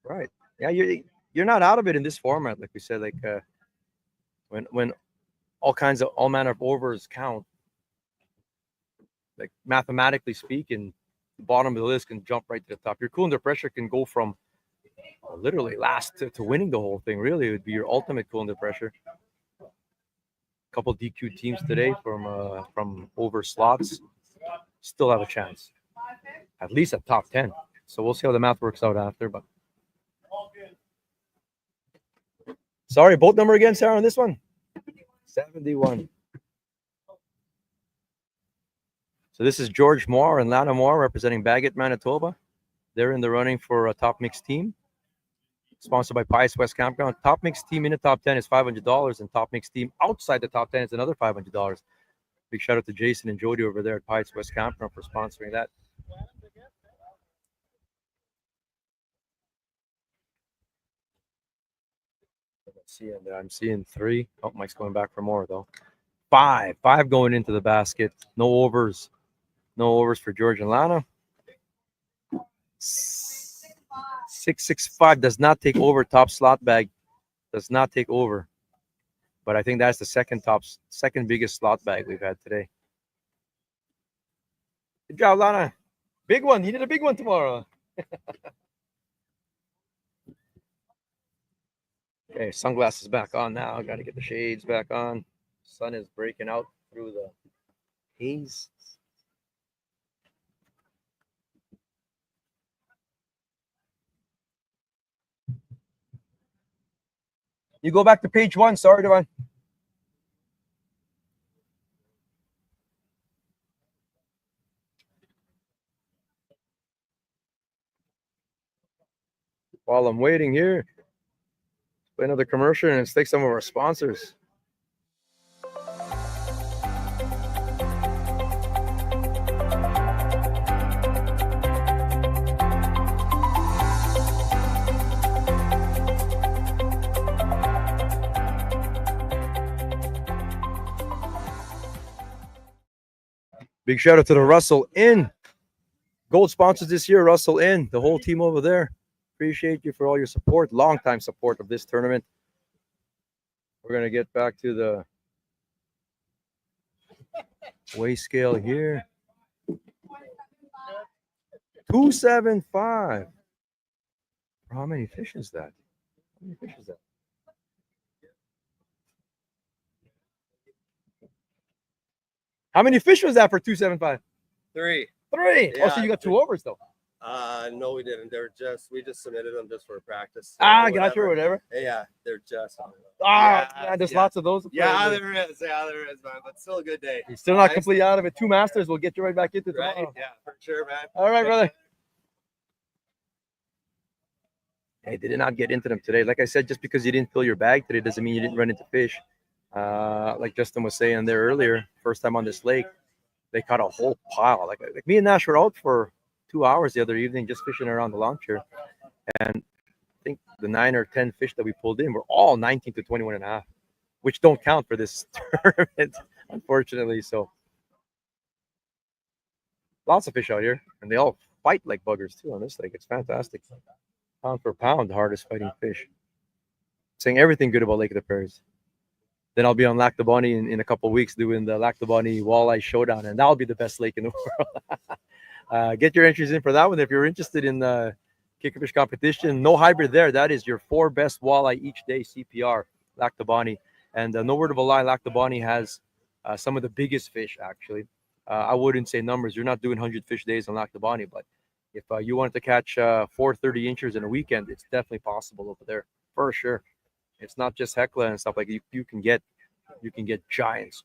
Right. Yeah, you're not out of it in this format, like we said. Like when all manner of overs count, like mathematically speaking, the bottom of the list can jump right to the top. Your cool under pressure can go from literally last to winning the whole thing. Really, it would be your ultimate cool under pressure. A couple DQ teams today from over slots still have a chance, at least at top 10. So we'll see how the math works out after. But sorry, boat number again, Sarah, on this one? 71. So this is George Moore and Lana Moore representing Bagot, Manitoba. They're in the running for a top mixed team, sponsored by Pius West Campground. Top mixed team in the top 10 is $500, and top mixed team outside the top 10 is another $500. Big shout out to Jason and Jody over there at Pius West Campground for sponsoring that. I'm seeing 3. Oh, Mike's going back for more though. 5 going into the basket. No overs for George and Lana. 665 does not take over. Top slot bag does not take over, but I think that's the second biggest slot bag we've had today. Good job, Lana. Big one. You need a big one tomorrow. Okay, sunglasses back on now. Got to get the shades back on. Sun is breaking out through the haze. You go back to page 1. Sorry, Devon. While I'm waiting here, play another commercial and let's take some of our sponsors. Big shout out to the Russell Inn Gold sponsors this year. Russell Inn, the whole team over there. Appreciate you for all your support, long-time support of this tournament. We're going to get back to the weigh scale here. 275. How many fish is that? How many fish is that? How many fish was that for 275? 3. 3. Yeah, Oh, so you got 2 overs though. No, we didn't. We just submitted them just for practice. Got you or whatever. Yeah, they're just. There's lots of those. Yeah, there is. Yeah, there is, man. But still a good day. You're still not completely out of it. 2 masters will get you right back into tomorrow. Right? Yeah, for sure, man. All right, brother. Hey, they did not get into them today. Like I said, just because you didn't fill your bag today doesn't mean you didn't run into fish. Like Justin was saying there earlier, first time on this lake, they caught a whole pile. Like me and Nash were out for 2 hours the other evening just fishing around the launch here. And I think the 9 or 10 fish that we pulled in were all 19 to 21 and a half, which don't count for this tournament, unfortunately. So lots of fish out here, and they all fight like buggers too on this lake. It's fantastic. Pound for pound, the hardest fighting fish. Saying everything good about Lake of the Prairies. Then I'll be on Lac du Bonnet in a couple of weeks doing the Lac du Bonnet Walleye Showdown, and that'll be the best lake in the world. Get your entries in for that one if you're interested in the kickerfish competition. No hybrid there. That is your 4 best walleye each day CPR. Lac du Bonnet. And no word of a lie, Lac du Bonnet has some of the biggest fish, actually. I wouldn't say numbers. You're not doing 100 fish days on Lac du Bonnet, but if you wanted to catch 430 inchers in a weekend, it's definitely possible over there, for sure. It's not just Hecla and stuff like you can get giants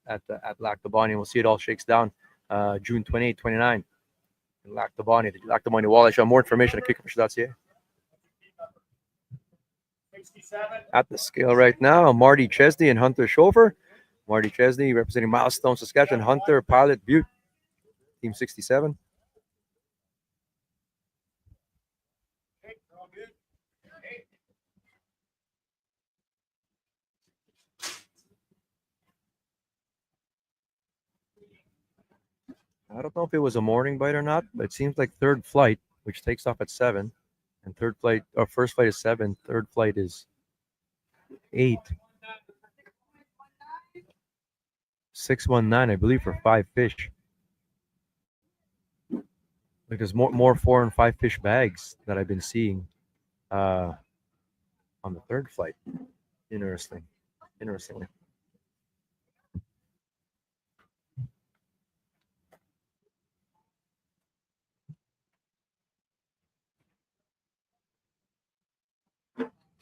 at Lac du Bonnet. We'll see it all shakes down June 28, 29 in Lac du Bonnet. The Lac du Bonnet Walleye Show. More information at kickfish.ca. At the scale right now, Marty Chesney and Hunter Schofer. Marty Chesney representing Milestone, Saskatchewan. Hunter, Pilot, Butte, Team 67. I don't know if it was a morning bite or not, but it seems like third flight, which takes off at 7, and third flight or first flight is 7, third flight is 8. 619, I believe, for 5 fish. Like there's more 4 and 5 fish bags that I've been seeing on the third flight. Interestingly.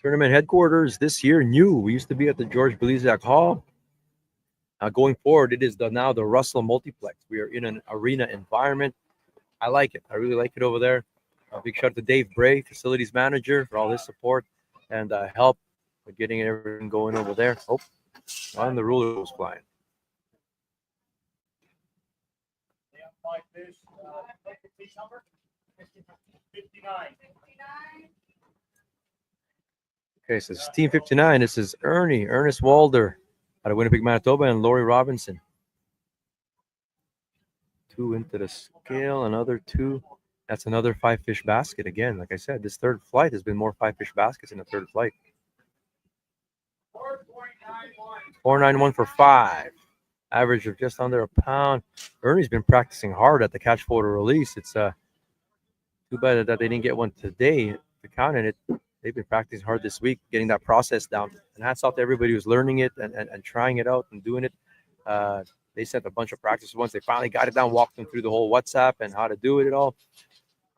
Tournament headquarters this year new. We used to be at the George Belizak Hall. Going forward, it is now the Russell Multiplex. We are in an arena environment. I like it. I really like it over there. A big shout out to Dave Bray, facilities manager, for all his support and help with getting everything going over there. Oh, on the ruler was flying. Okay, so it's Team 59. This is Ernest Walder out of Winnipeg, Manitoba, and Lori Robinson. 2 into the scale, another 2. That's another 5 fish basket again. Like I said, this third flight has been more 5 fish baskets in the third flight. 491 for 5. Average of just under a pound. Ernie's been practicing hard at the catch photo release. It's too bad that they didn't get one today to count in it. They've been practicing hard this week, getting that process down. And hats off to everybody who's learning it and trying it out and doing it. They sent a bunch of practice once they finally got it down, walked them through the whole WhatsApp and how to do it all.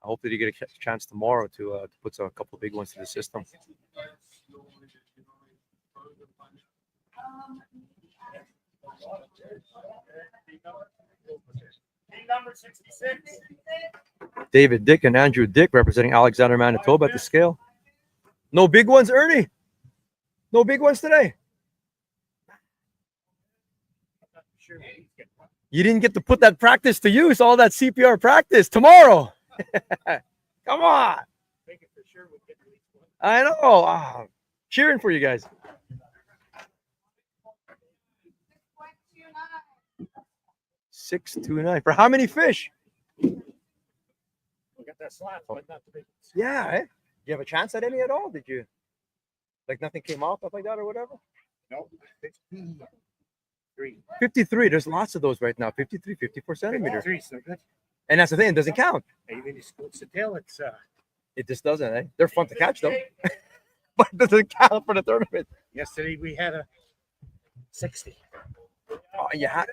I hope that you get a chance tomorrow to put a couple of big ones to the system. Number 66. David Dick and Andrew Dick representing Alexander, Manitoba at the scale. No big ones, Ernie? No big ones today? You didn't get to put that practice to use, all that CPR practice tomorrow. Come on. I know. Oh, cheering for you guys. 629. For how many fish? We got that slap, but not the big ones. Yeah, eh? Did you have a chance at any at all? Did you? Like nothing came off, stuff like that or whatever? No. 53. 53. There's lots of those right now. 53, 54 centimeters. 53, so good. And that's the thing. It doesn't count. Even if it's the tail, it's It just doesn't, eh? They're fun to catch, though. But it doesn't count for the tournament. yesterday we had a 60. Oh, you had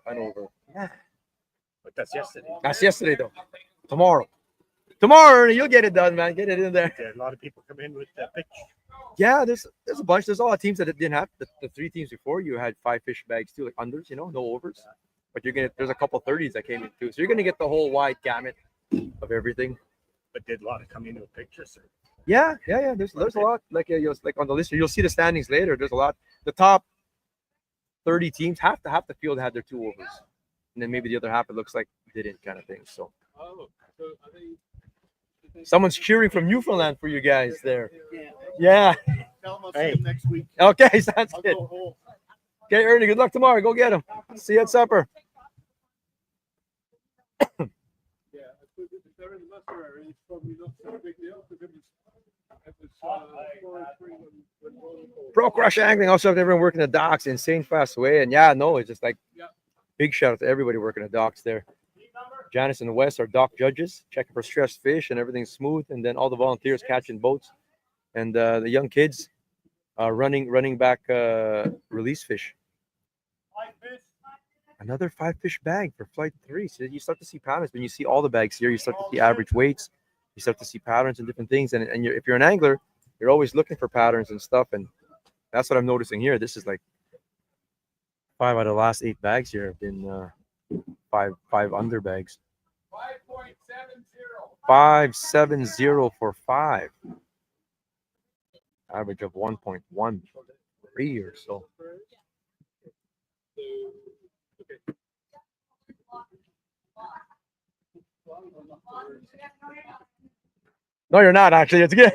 an over. Yeah. But that's yesterday. That's yesterday, though. Tomorrow, Ernie, you'll get it done, man. Get it in there. A lot of people come in with the pitch. Yeah, there's a bunch. There's a lot of teams that didn't have the 3 teams before. You had 5 fish bags too, like unders, no overs. But there's a couple 30s that came in too. So you're gonna get the whole wide gamut of everything. But did a lot of come into a picture, sir? Yeah. There's a lot. Like on the list, you'll see the standings later. There's a lot. The top 30 teams half the field had their 2 overs, and then maybe the other half it looks like didn't, kind of thing. So. Someone's cheering from Newfoundland for you guys there. Yeah. Hey. Next week. Okay, sounds good. Okay, Ernie, good luck tomorrow. Go get him. See you at supper. Pro Crush Angling also have everyone working the docks, insane fast way. And it's just like big shout out to everybody working the docks there. Janice and Wes are dock judges, checking for stressed fish and everything's smooth. And then all the volunteers catching boats. And the young kids running back release fish. Another 5-fish bag for flight 3. So you start to see patterns when you see all the bags here. You start to see average weights. You start to see patterns and different things. And if you're an angler, you're always looking for patterns and stuff. And that's what I'm noticing here. This is like 5 out of the last 8 bags here have been five under bags. 570 for 5. Average of 1.13 or so. No, you're not actually. It's good.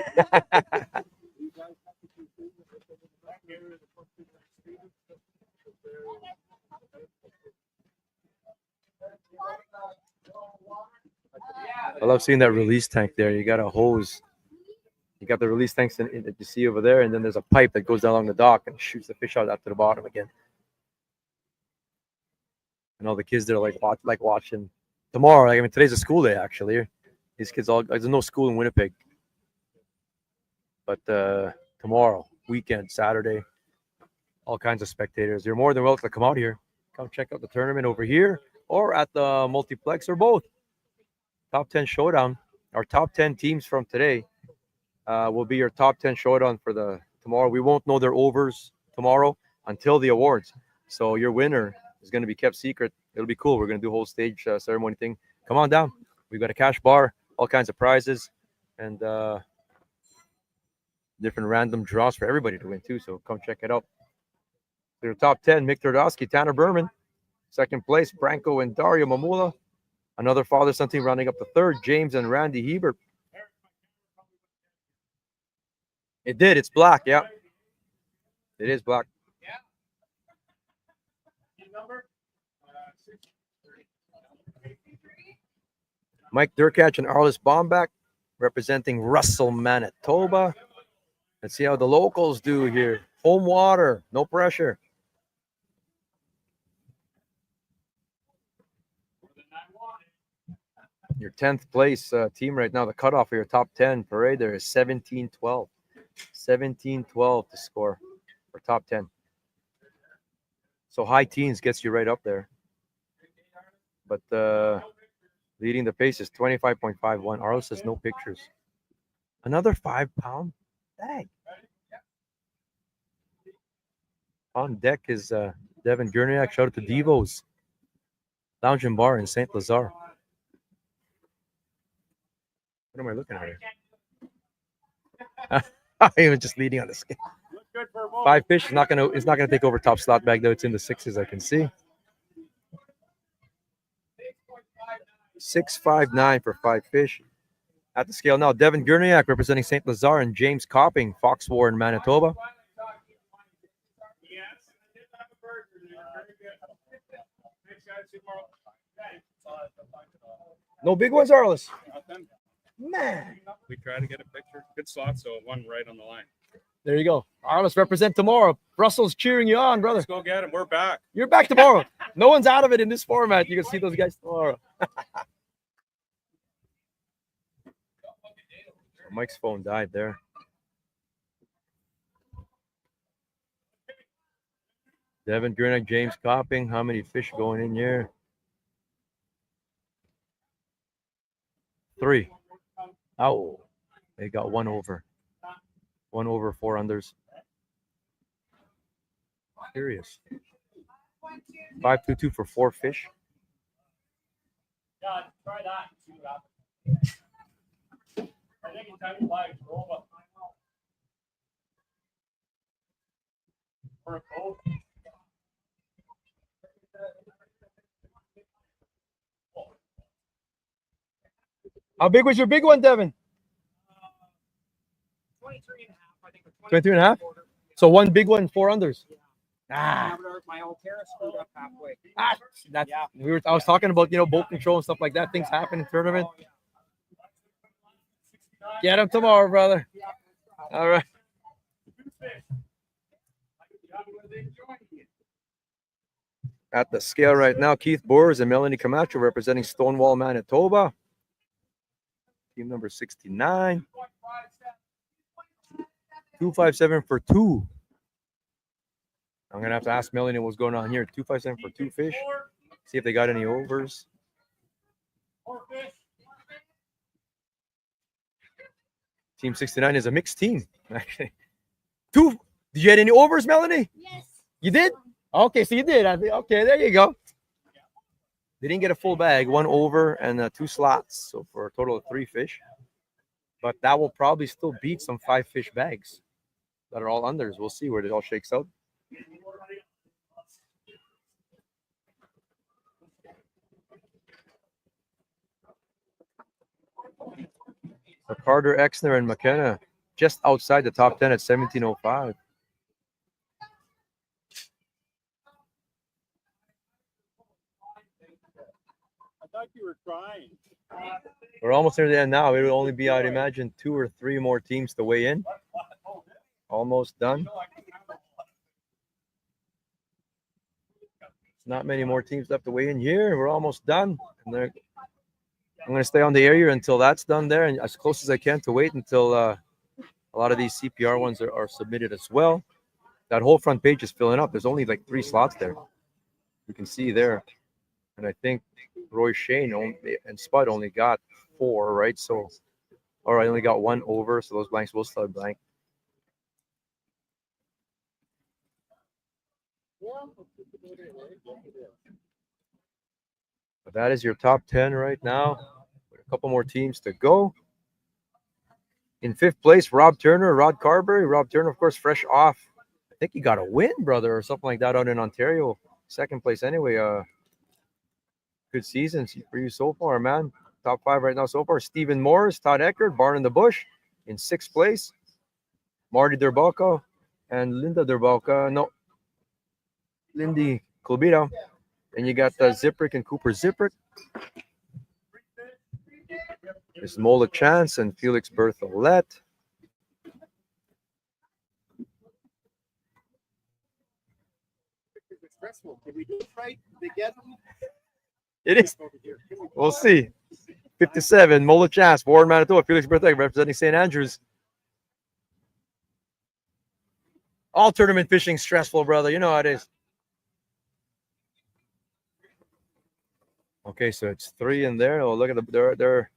I love seeing that release tank there. You got a hose. You got the release tanks that you see over there, and then there's a pipe that goes down along the dock and shoots the fish out to the bottom again. And all the kids there like watching tomorrow. Like, I mean, today's a school day actually. These kids all there's no school in Winnipeg, but tomorrow, weekend, Saturday, all kinds of spectators. You're more than welcome to come out here. Come check out the tournament over here or at the multiplex or both. Top 10 showdown. Our top 10 teams from today will be your top 10 showdown for the tomorrow. We won't know their overs tomorrow until the awards. So your winner is going to be kept secret. It'll be cool. We're going to do a whole stage ceremony thing. Come on down. We've got a cash bar, all kinds of prizes, and different random draws for everybody to win too. So come check it out. Your top 10, Mick Tardowski, Tanner Berman. Second place, Branko and Dario Mamula. Another father-son team rounding up the third, James and Randy Hebert. It did. It's black. Yeah. It is black. Mike Durkach and Arlis Bombach representing Russell, Manitoba. Let's see how the locals do here. Home water, no pressure. Your 10th place team right now, the cutoff for your top 10 parade there is 17-12. 17-12 to score for top 10. So high teens gets you right up there. But leading the pace is 25.51. Arlis has no pictures. Another 5-pound bag. On deck is Devin Gurniak. Shout out to Devo's Lounge and Bar in St. Lazare. What am I looking at here? Even just leading on the scale. 5 fish is not gonna take over top slot bag though. It's in the 6s, I can see. 6.59 for 5 fish. At the scale now, Devin Gurniak representing St. Lazare and James Copping, Fox War in Manitoba. No big ones, Arlis. Man. We try to get a picture. Good slot, so one right on the line. There you go. Arlis represent tomorrow. Russell's cheering you on, brother. Let's go get him. We're back. You're back tomorrow. No one's out of it in this format. You can see those guys tomorrow. Mike's phone died there. Devin Gurniak, James Copping. How many fish going in here? 3. Oh, they got 1 over. 1 over, 4 unders. Curious. 5.22 for 4 fish. Yeah, try that and see what happens. I think it's time to flag. Roll up. For a boat. How big was your big one, Devin? 23 and a half, I think. 23 and a half? So 1 big one, 4 unders. Ah. My Altera screwed up halfway. That's, I was talking about, boat control and stuff like that. Things happen in tournament. Get him tomorrow, brother. All right. At the scale right now, Keith Boers and Melanie Camacho representing Stonewall, Manitoba. Team number 69. 257 for two. I'm gonna have to ask Melanie what's going on here. 257 for two fish. See if they got any overs. Team 69 is a mixed team. Actually, two. Did you get any overs, Melanie? Yes. You did? Okay, so you did. Okay, there you go. They didn't get a full bag, one over and two slots, so for a total of three fish. But that will probably still beat some 5 fish bags that are all unders. We'll see where it all shakes out. So Carter, Exner, and McKenna just outside the top 10 at 1705. I thought you were crying. We're almost near the end now. It will only be, I'd imagine, 2 or 3 more teams to weigh in. Almost done. Not many more teams left to weigh in here. We're almost done. And I'm going to stay on the area until that's done there, and as close as I can to wait until a lot of these CPR ones are submitted as well. That whole front page is filling up. There's only like 3 slots there. You can see there. And I think Roy Shane and Spud only got 4, right? So, or I only got 1 over, so those blanks will still be blank. But that is your top 10 right now. With a couple more teams to go. In 5th place, Rob Turner, Rod Carberry. Rob Turner, of course, fresh off. I think he got a win, brother, or something like that out in Ontario. 2nd place anyway. Good season for you so far, man. Top 5 right now so far. Stephen Morris, Todd Eckert, Barn in the Bush in 6th place. Marty Derbalka and Linda Derbalka. No, Lindy Klobita. And you got Ziprick and Cooper Ziprick. There's Mola Chance and Felix Berthollet. It is. We'll see. 57, Mola Chance, Warren, Manitoba, Felix Berthollet representing St. Andrews. All tournament fishing stressful, brother. You know how it is. Okay, so it's 3 in there. Oh, look at their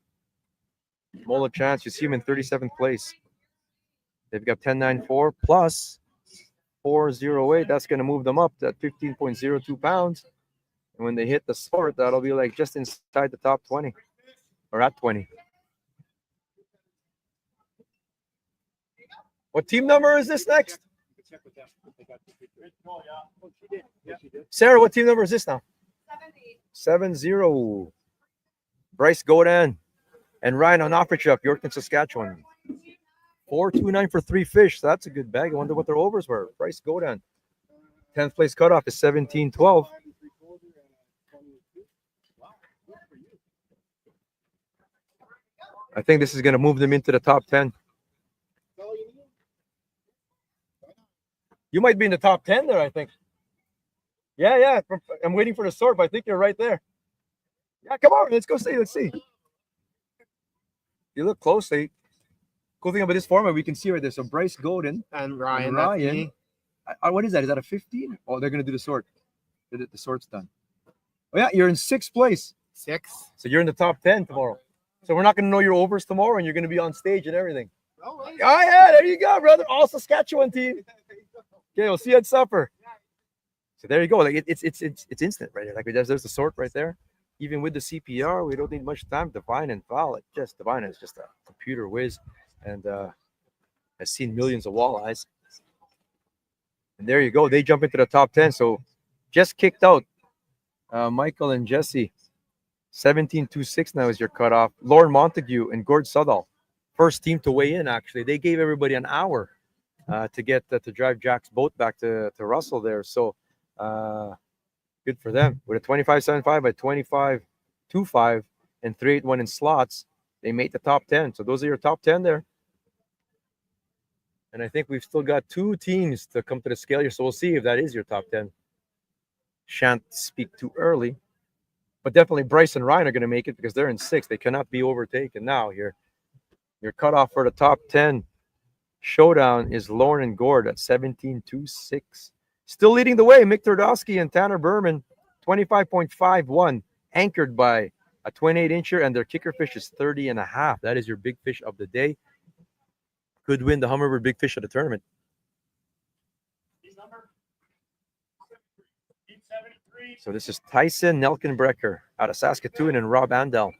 Mola Chance. You see him in 37th place. They've got 10.94 plus 4.08. That's going to move them up to 15.02 pounds. And when they hit the sort, that'll be like just inside the top 20 or at 20. What team number is this next? Sarah, what team number is this now? 7-0. Bryce Godin and Ryan Onofrichuk, Yorkton, Saskatchewan. 4.29 for 3 fish. So that's a good bag. I wonder what their overs were. Bryce Godin. 10th place cutoff is 17.12. I think this is going to move them into the top 10. You might be in the top 10 there, I think. Yeah. I'm waiting for the sort, but I think you're right there. Yeah, come on. Let's go see. Let's see. You look closely. Cool thing about this format, we can see right there. So Bryce Godin and Ryan. What is that? Is that a 15? Oh, they're going to do the sort. The sort's done. Oh, yeah. You're in 6th place. 6. So you're in the top 10 tomorrow. So we're not going to know your overs tomorrow, and you're going to be on stage and everything. Oh, yeah. There you go, brother. All Saskatchewan team. Okay, we'll see you at supper. So there you go. Like it's instant right there. Like there's the sort right there. Even with the CPR, we don't need much time. Divine and Val. Divine is just a computer whiz, and has seen millions of walleyes. And there you go. They jump into the top 10. So just kicked out Michael and Jesse. 17.26 now is your cutoff. Lauren Montague and Gord Sudall, first team to weigh in. Actually, they gave everybody an hour to get to drive Jack's boat back to Russell there. So good for them. With a 25.75 by 25.25 and 3.81 in slots, they made the top 10. So those are your top 10 there. And I think we've still got 2 teams to come to the scale here. So we'll see if that is your top 10. Shan't speak too early. But definitely Bryce and Ryan are going to make it because they're in 6th. They cannot be overtaken now here. Your cutoff for the top 10 showdown is Lauren and Gord at 17.26. Still leading the way, Mick Turdowski and Tanner Berman, 25.51, anchored by a 28-incher, and their kicker fish is 30.5. That is your big fish of the day. Could win the Humminbird Big Fish of the tournament. So this is Tyson Nelkenbrecker out of Saskatoon and Rob Andel.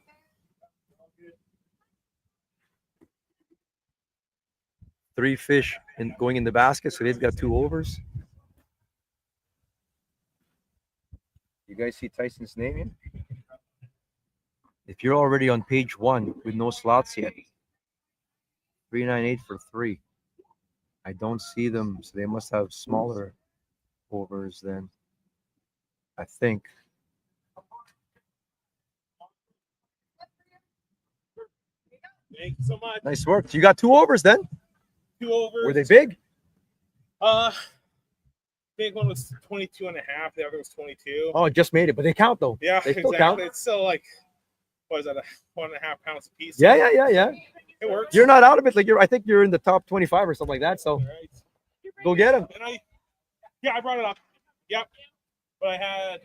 Three fish going in the basket, so they've got 2 overs. You guys see Tyson's name here? If you're already on page 1 with no slots yet, 398 for 3. I don't see them, so they must have smaller overs then, I think. Thank you so much. Nice work. You got 2 overs then? 2 overs. Were they big? Big one was 22 and a half. The other was 22. Oh, it just made it, but they count though. Yeah, they still exactly. count. It's still like, what is that, 1.5 pounds a piece? Yeah. It works. You're not out of it. Like I think you're in the top 25 or something like that. So go get them. And I brought it up. Yep. But I had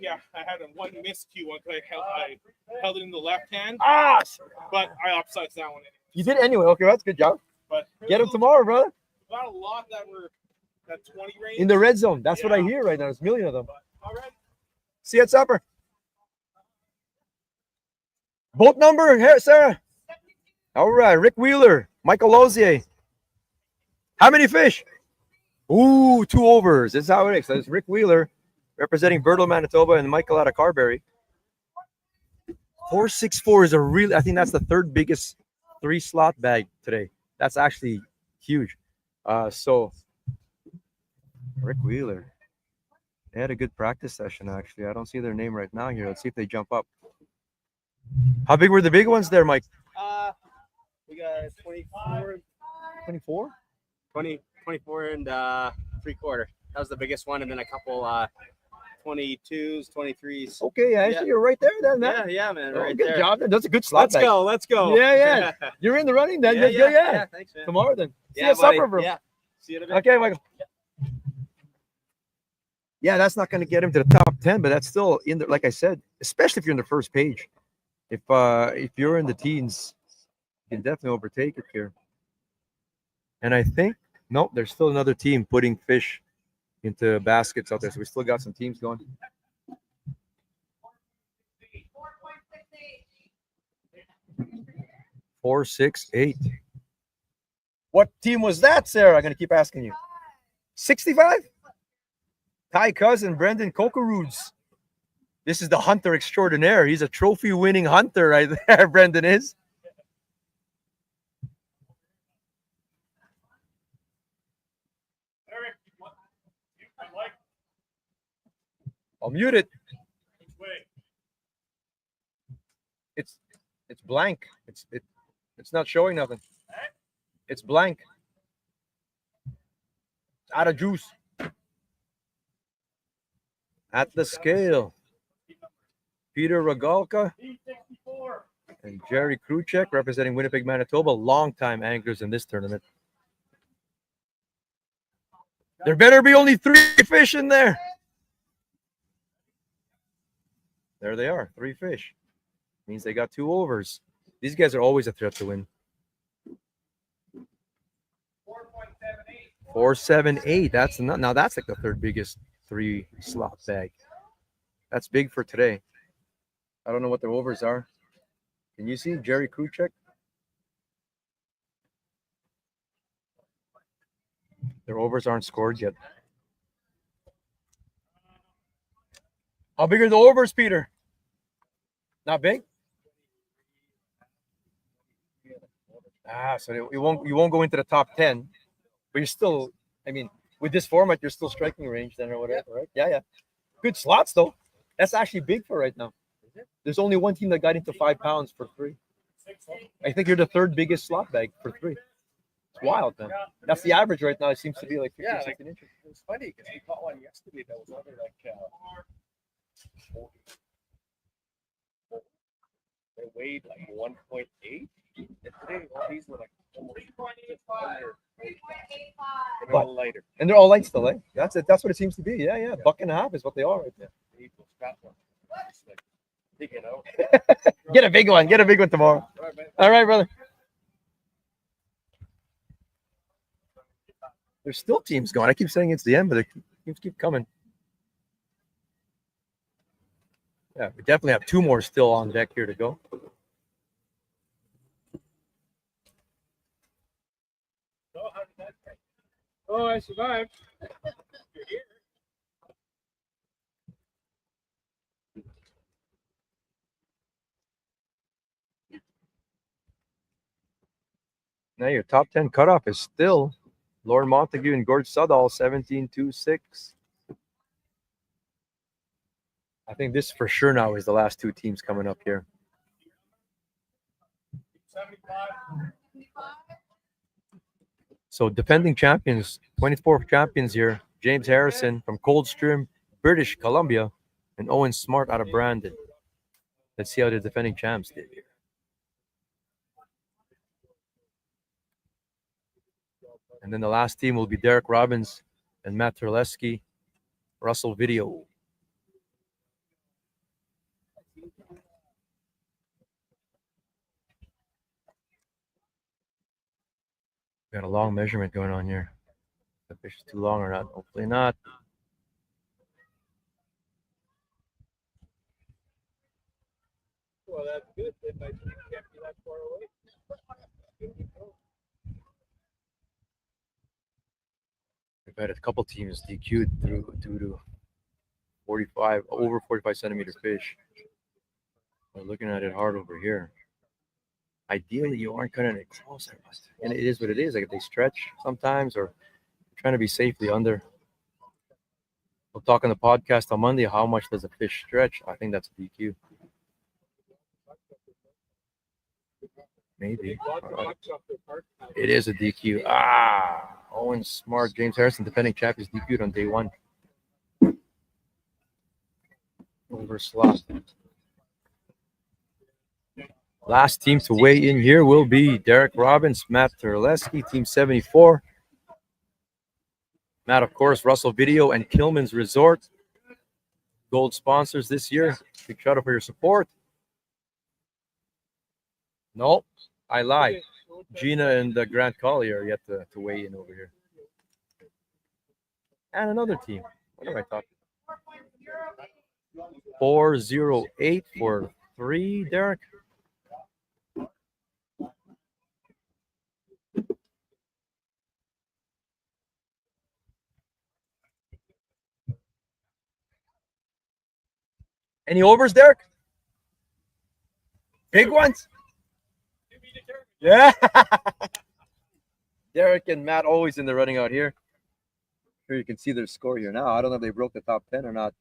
a one miscue one because I held it in the left hand. But I upsized that one. You did anyway. Okay, that's a good job. But get them tomorrow, brother. Got a lot that were that 20 range. In the red zone. That's what I hear right now. There's a million of them. All right. See you at supper. Boat number here, Sarah. All right, Rick Wheeler, Michael Lozier. How many fish? Ooh, 2 overs. This is how it is. So it's Rick Wheeler representing Bertle, Manitoba, and Michael out of Carberry. 464 is I think that's the 3rd biggest 3-slot bag today. That's actually huge. So Rick Wheeler. They had a good practice session, actually. I don't see their name right now here. Let's see if they jump up. How big were the big ones there, Mike? We got 24. 24? 24 and 3/4. That was the biggest one, and then a couple 22s, 23s. Okay, yeah. You're right there then, man. Yeah, man. Oh, Right good there. job. That's a good slot Let's bag. Let's go. Yeah. You're in the running then. Yeah. Thanks, man. Tomorrow then. See you Yeah, at supper, buddy. bro. Yeah. See you in a bit. Okay, Michael. Yeah, that's not going to get him to the top 10, but that's still in there. Like I said, especially if you're in the first page. If you're in the teens, you can definitely overtake it here. And I think nope, there's still another team putting fish into baskets out there. So we still got some teams going. Four, 6, 8. What team was that, Sarah? I'm gonna keep asking you. 65? Ty Cousin, Brendan Kokaroods. This is the hunter extraordinaire. He's a trophy-winning hunter right there, Brendan is. I'll mute it. It's blank. It's not showing nothing. It's blank. It's out of juice. At the scale, Peter Rogalka and Jerry Kruchek representing Winnipeg, Manitoba, longtime anglers in this tournament. There better be only 3 fish in there. There they are, 3 fish. Means they got 2 overs. These guys are always a threat to win. 478. That's like the 3rd biggest 3-slot bag. That's big for today. I don't know what their overs are. Can you see Jerry Kruchek? Their overs aren't scored yet. How big are the overs, Peter? Not big? So you won't go into the top 10, but you're still, I mean, with this format, you're still striking range then or whatever, right? Yeah. Good slots though. That's actually big for right now. There's only one team that got into 5 pounds for 3. I think you're the 3rd biggest slot bag for 3. It's wild, man. That's the average right now. It seems to be like 15, 16 inches. It was funny because we caught one yesterday that was only like 40. They weighed like 1.8. And today all these were like almost 3.85. And they're all light still, eh? That's it. That's what it seems to be. Yeah, yeah. Buck and a half is what they are right there. Get a big one. Get a big one tomorrow. All right, brother. There's still teams going. I keep saying it's the end, but the teams keep coming. Yeah, we definitely have 2 more still on deck here to go. Oh, I survived. Now your top 10 cutoff is still Lauren Montague and Gord Sudall, 17-2-6. I think this for sure now is the last 2 teams coming up here. So defending champions, 24th champions here, James Harrison from Coldstream, British Columbia, and Owen Smart out of Brandon. Let's see how the defending champs did here. And then the last team will be Derek Robbins and Matt Terleski, Russell Video. Got a long measurement going on here. The fish is too long or not? Hopefully not. Well, that's good. Then my team can't be that far away. We've had a couple teams DQ'd due to over 45 centimeter fish. We're looking at it hard over here. Ideally, you aren't cutting it closer, and it is what it is. Like if they stretch sometimes, or trying to be safely under. We'll talk on the podcast on Monday. How much does a fish stretch? I think that's a DQ. Maybe. It is a DQ. Owen Smart, James Harrison, defending champ, is DQ'd on day 1. Over slot. Last team to weigh in here will be Derek Robbins, Matt Terleski, Team 74. Matt, of course, Russell Video and Kilman's Resort. Gold sponsors this year. Big shout out for your support. Nope, I lied. Gina and Grant Colley are yet to weigh in over here. And another team. What am I talking? 408 for 3, Derek. Any overs, Derek? Big ones? Yeah. Derek and Matt always in the running out here. Here you can see their score here now. I don't know if they broke the top 10 or not.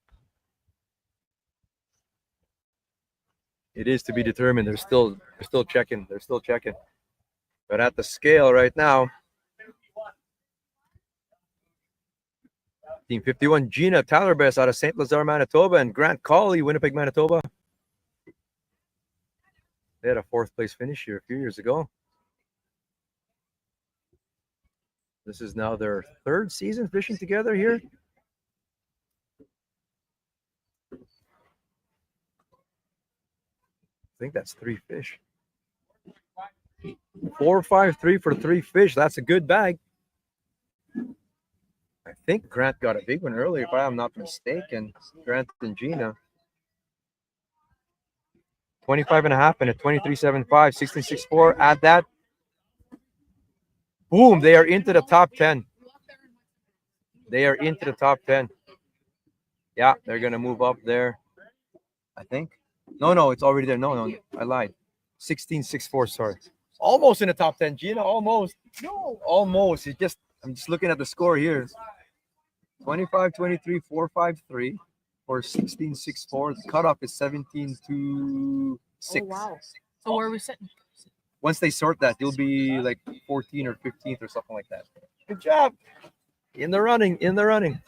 It is to be determined. They're still checking. They're still checking. But at the scale right now, Team 51, Gina Talerbes out of St. Lazare, Manitoba, and Grant Colley, Winnipeg, Manitoba. They had a 4th place finish here a few years ago. This is now their 3rd season fishing together here. I think that's 3 fish. 4-5-3 for 3 fish. That's a good bag. I think Grant got a big one earlier, if I'm not mistaken. Grant and Gina. 25.5 and a 23.75, 16.64. Add that. Boom, they are into the top 10. They are into the top 10. Yeah, they're going to move up there, I think. No, it's already there. No, I lied. 16.64, sorry. Almost in the top 10, Gina, almost. No, almost. I'm just looking at the score here. 25-23, 4-5-3 for 16.64. The cutoff is 17-6. Oh, wow. So where are we sitting? Once they sort that, you'll be like 14th or 15th or something like that. Good job. In the running.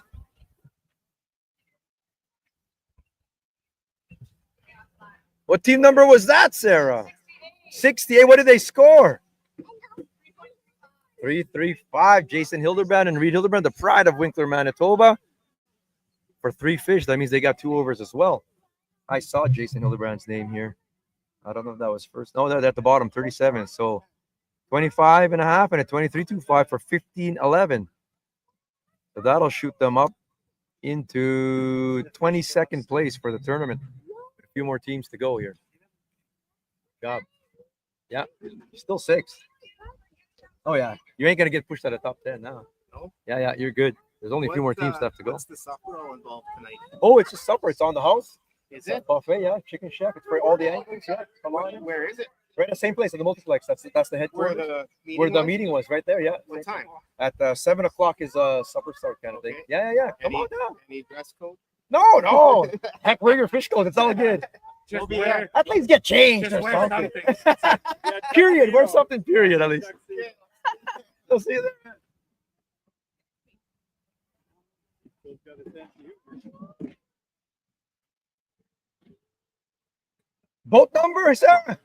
What team number was that, Sarah? 68. What did they score? 335. Jason Hildebrand and Reed Hildebrand, the pride of Winkler, Manitoba. For 3 fish, that means they got 2 overs as well. I saw Jason Hildebrand's name here. I don't know if that was first. No, they're at the bottom, 37. So 25 and a half and a 23.25 for 15.11. So that'll shoot them up into 22nd place for the tournament. A few more teams to go here. Job. Yeah, still 6th. Oh, yeah. You ain't going to get pushed out of top 10 now. No? Yeah, you're good. There's only a few more teams left to go. What's the supper all involved tonight? Oh, it's a supper. It's on the house. Is It's a it? buffet, yeah. Chicken shack. It's for all the anglers, yeah. Come on. Where is it? Right at the same place at the multiplex. That's the Where headquarters. the meeting Where the was? meeting was, right there, yeah. What time? At 7 o'clock is supper start kind of thing. Okay. Yeah. Come on down. Any dress code? No. Heck, wear your fish clothes. It's all good. Just We'll be wear- at least get changed just or wear something. something. Period. Wear something, period, at least. We'll see you there. Boat number, sir?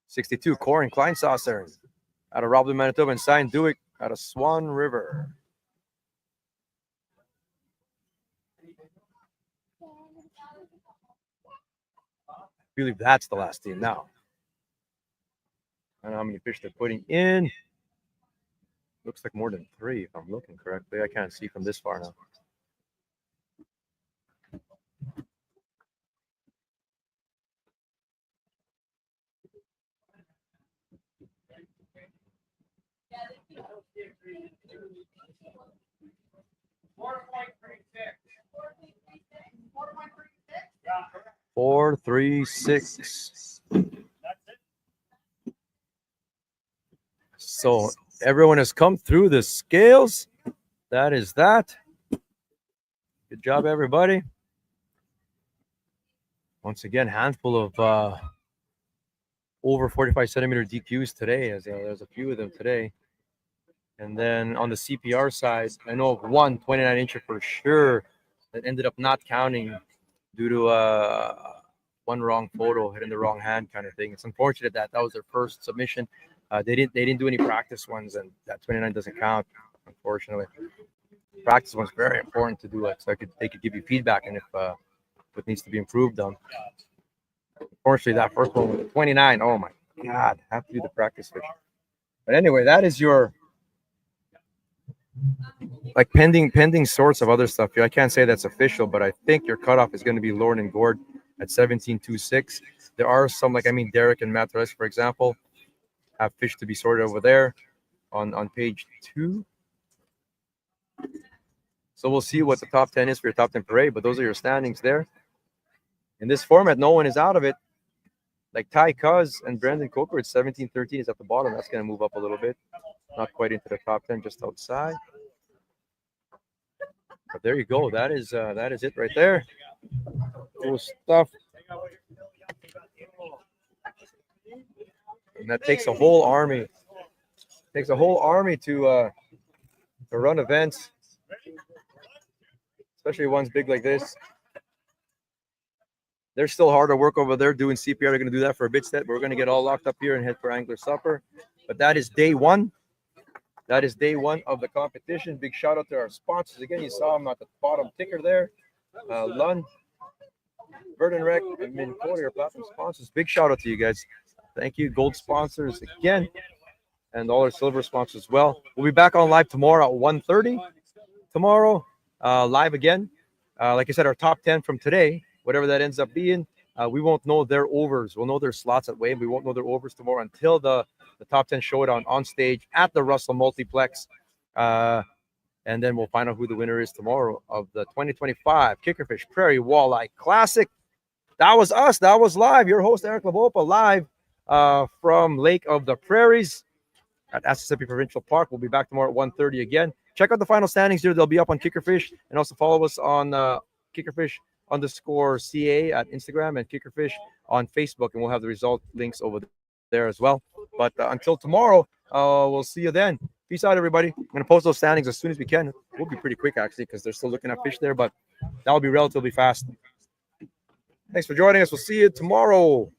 '62 Corin Kleinsasser out of Roblin, Manitoba, and Sign Dewick out of Swan River. I believe that's the last team now. I don't know how many fish they're putting in. Looks like more than 3, if I'm looking correctly. I can't see from this far now. Four, 3, 6. So everyone has come through the scales. That is that. Good job, everybody. Once again, handful of over 45 centimeter DQs today. As there's a few of them today. And then on the CPR side, I know of one 29-incher for sure that ended up not counting due to one wrong photo, hitting the wrong hand kind of thing. It's unfortunate that was their first submission. They didn't do any practice ones, and that 29 doesn't count, unfortunately. Practice one's very important to do it, so they could give you feedback and if what needs to be improved on. Unfortunately, that first one with 29, oh my God, have to do the practice fish. But anyway, that is your like pending sorts of other stuff here. I can't say that's official, but I think your cutoff is going to be Lauren and Gord at 17.26. There are some, Derek and Matt Torres, for example, have fish to be sorted over there on page 2. So we'll see what the top 10 is for your top 10 parade, but those are your standings there. In this format, no one is out of it. Like Ty Cuz and Brandon Coker at 17.13 is at the bottom. That's going to move up a little bit. Not quite into the top 10, just outside. But there you go. That is it right there. Cool stuff. And that takes a whole army. Takes a whole army to run events, especially ones big like this. They're still hard at work over there doing CPR. They're going to do that for a bit set. We're going to get all locked up here and head for Angler Supper. But that is day 1. That is day 1 of the competition. Big shout out to our sponsors. Again, you saw them at the bottom ticker there. Lund, Verdun Rec, and Min Cody, our platinum sponsors. Big shout out to you guys. Thank you. Gold sponsors again. And all our silver sponsors as well. We'll be back on live tomorrow at 1:30. Tomorrow, live again. Like I said, our top 10 from today, whatever that ends up being, we won't know their overs. We'll know their slots at Wave. We won't know their overs tomorrow until the top 10 showdown on stage at the Russell Multiplex. And then we'll find out who the winner is tomorrow of the 2025 Kickerfish Prairie Walleye Classic. That was us. That was live. Your host, Eric Labopa, live from Lake of the Prairies at Asessippi Provincial Park. We'll be back tomorrow at 1:30 again. Check out the final standings here. They'll be up on Kickerfish. And also follow us on Kickerfish_CA at Instagram and Kickerfish on Facebook. And we'll have the result links over there as well. But until tomorrow, we'll see you then. Peace out, everybody. I'm going to post those standings as soon as we can. We'll be pretty quick, actually, because they're still looking at fish there. But that'll be relatively fast. Thanks for joining us. We'll see you tomorrow.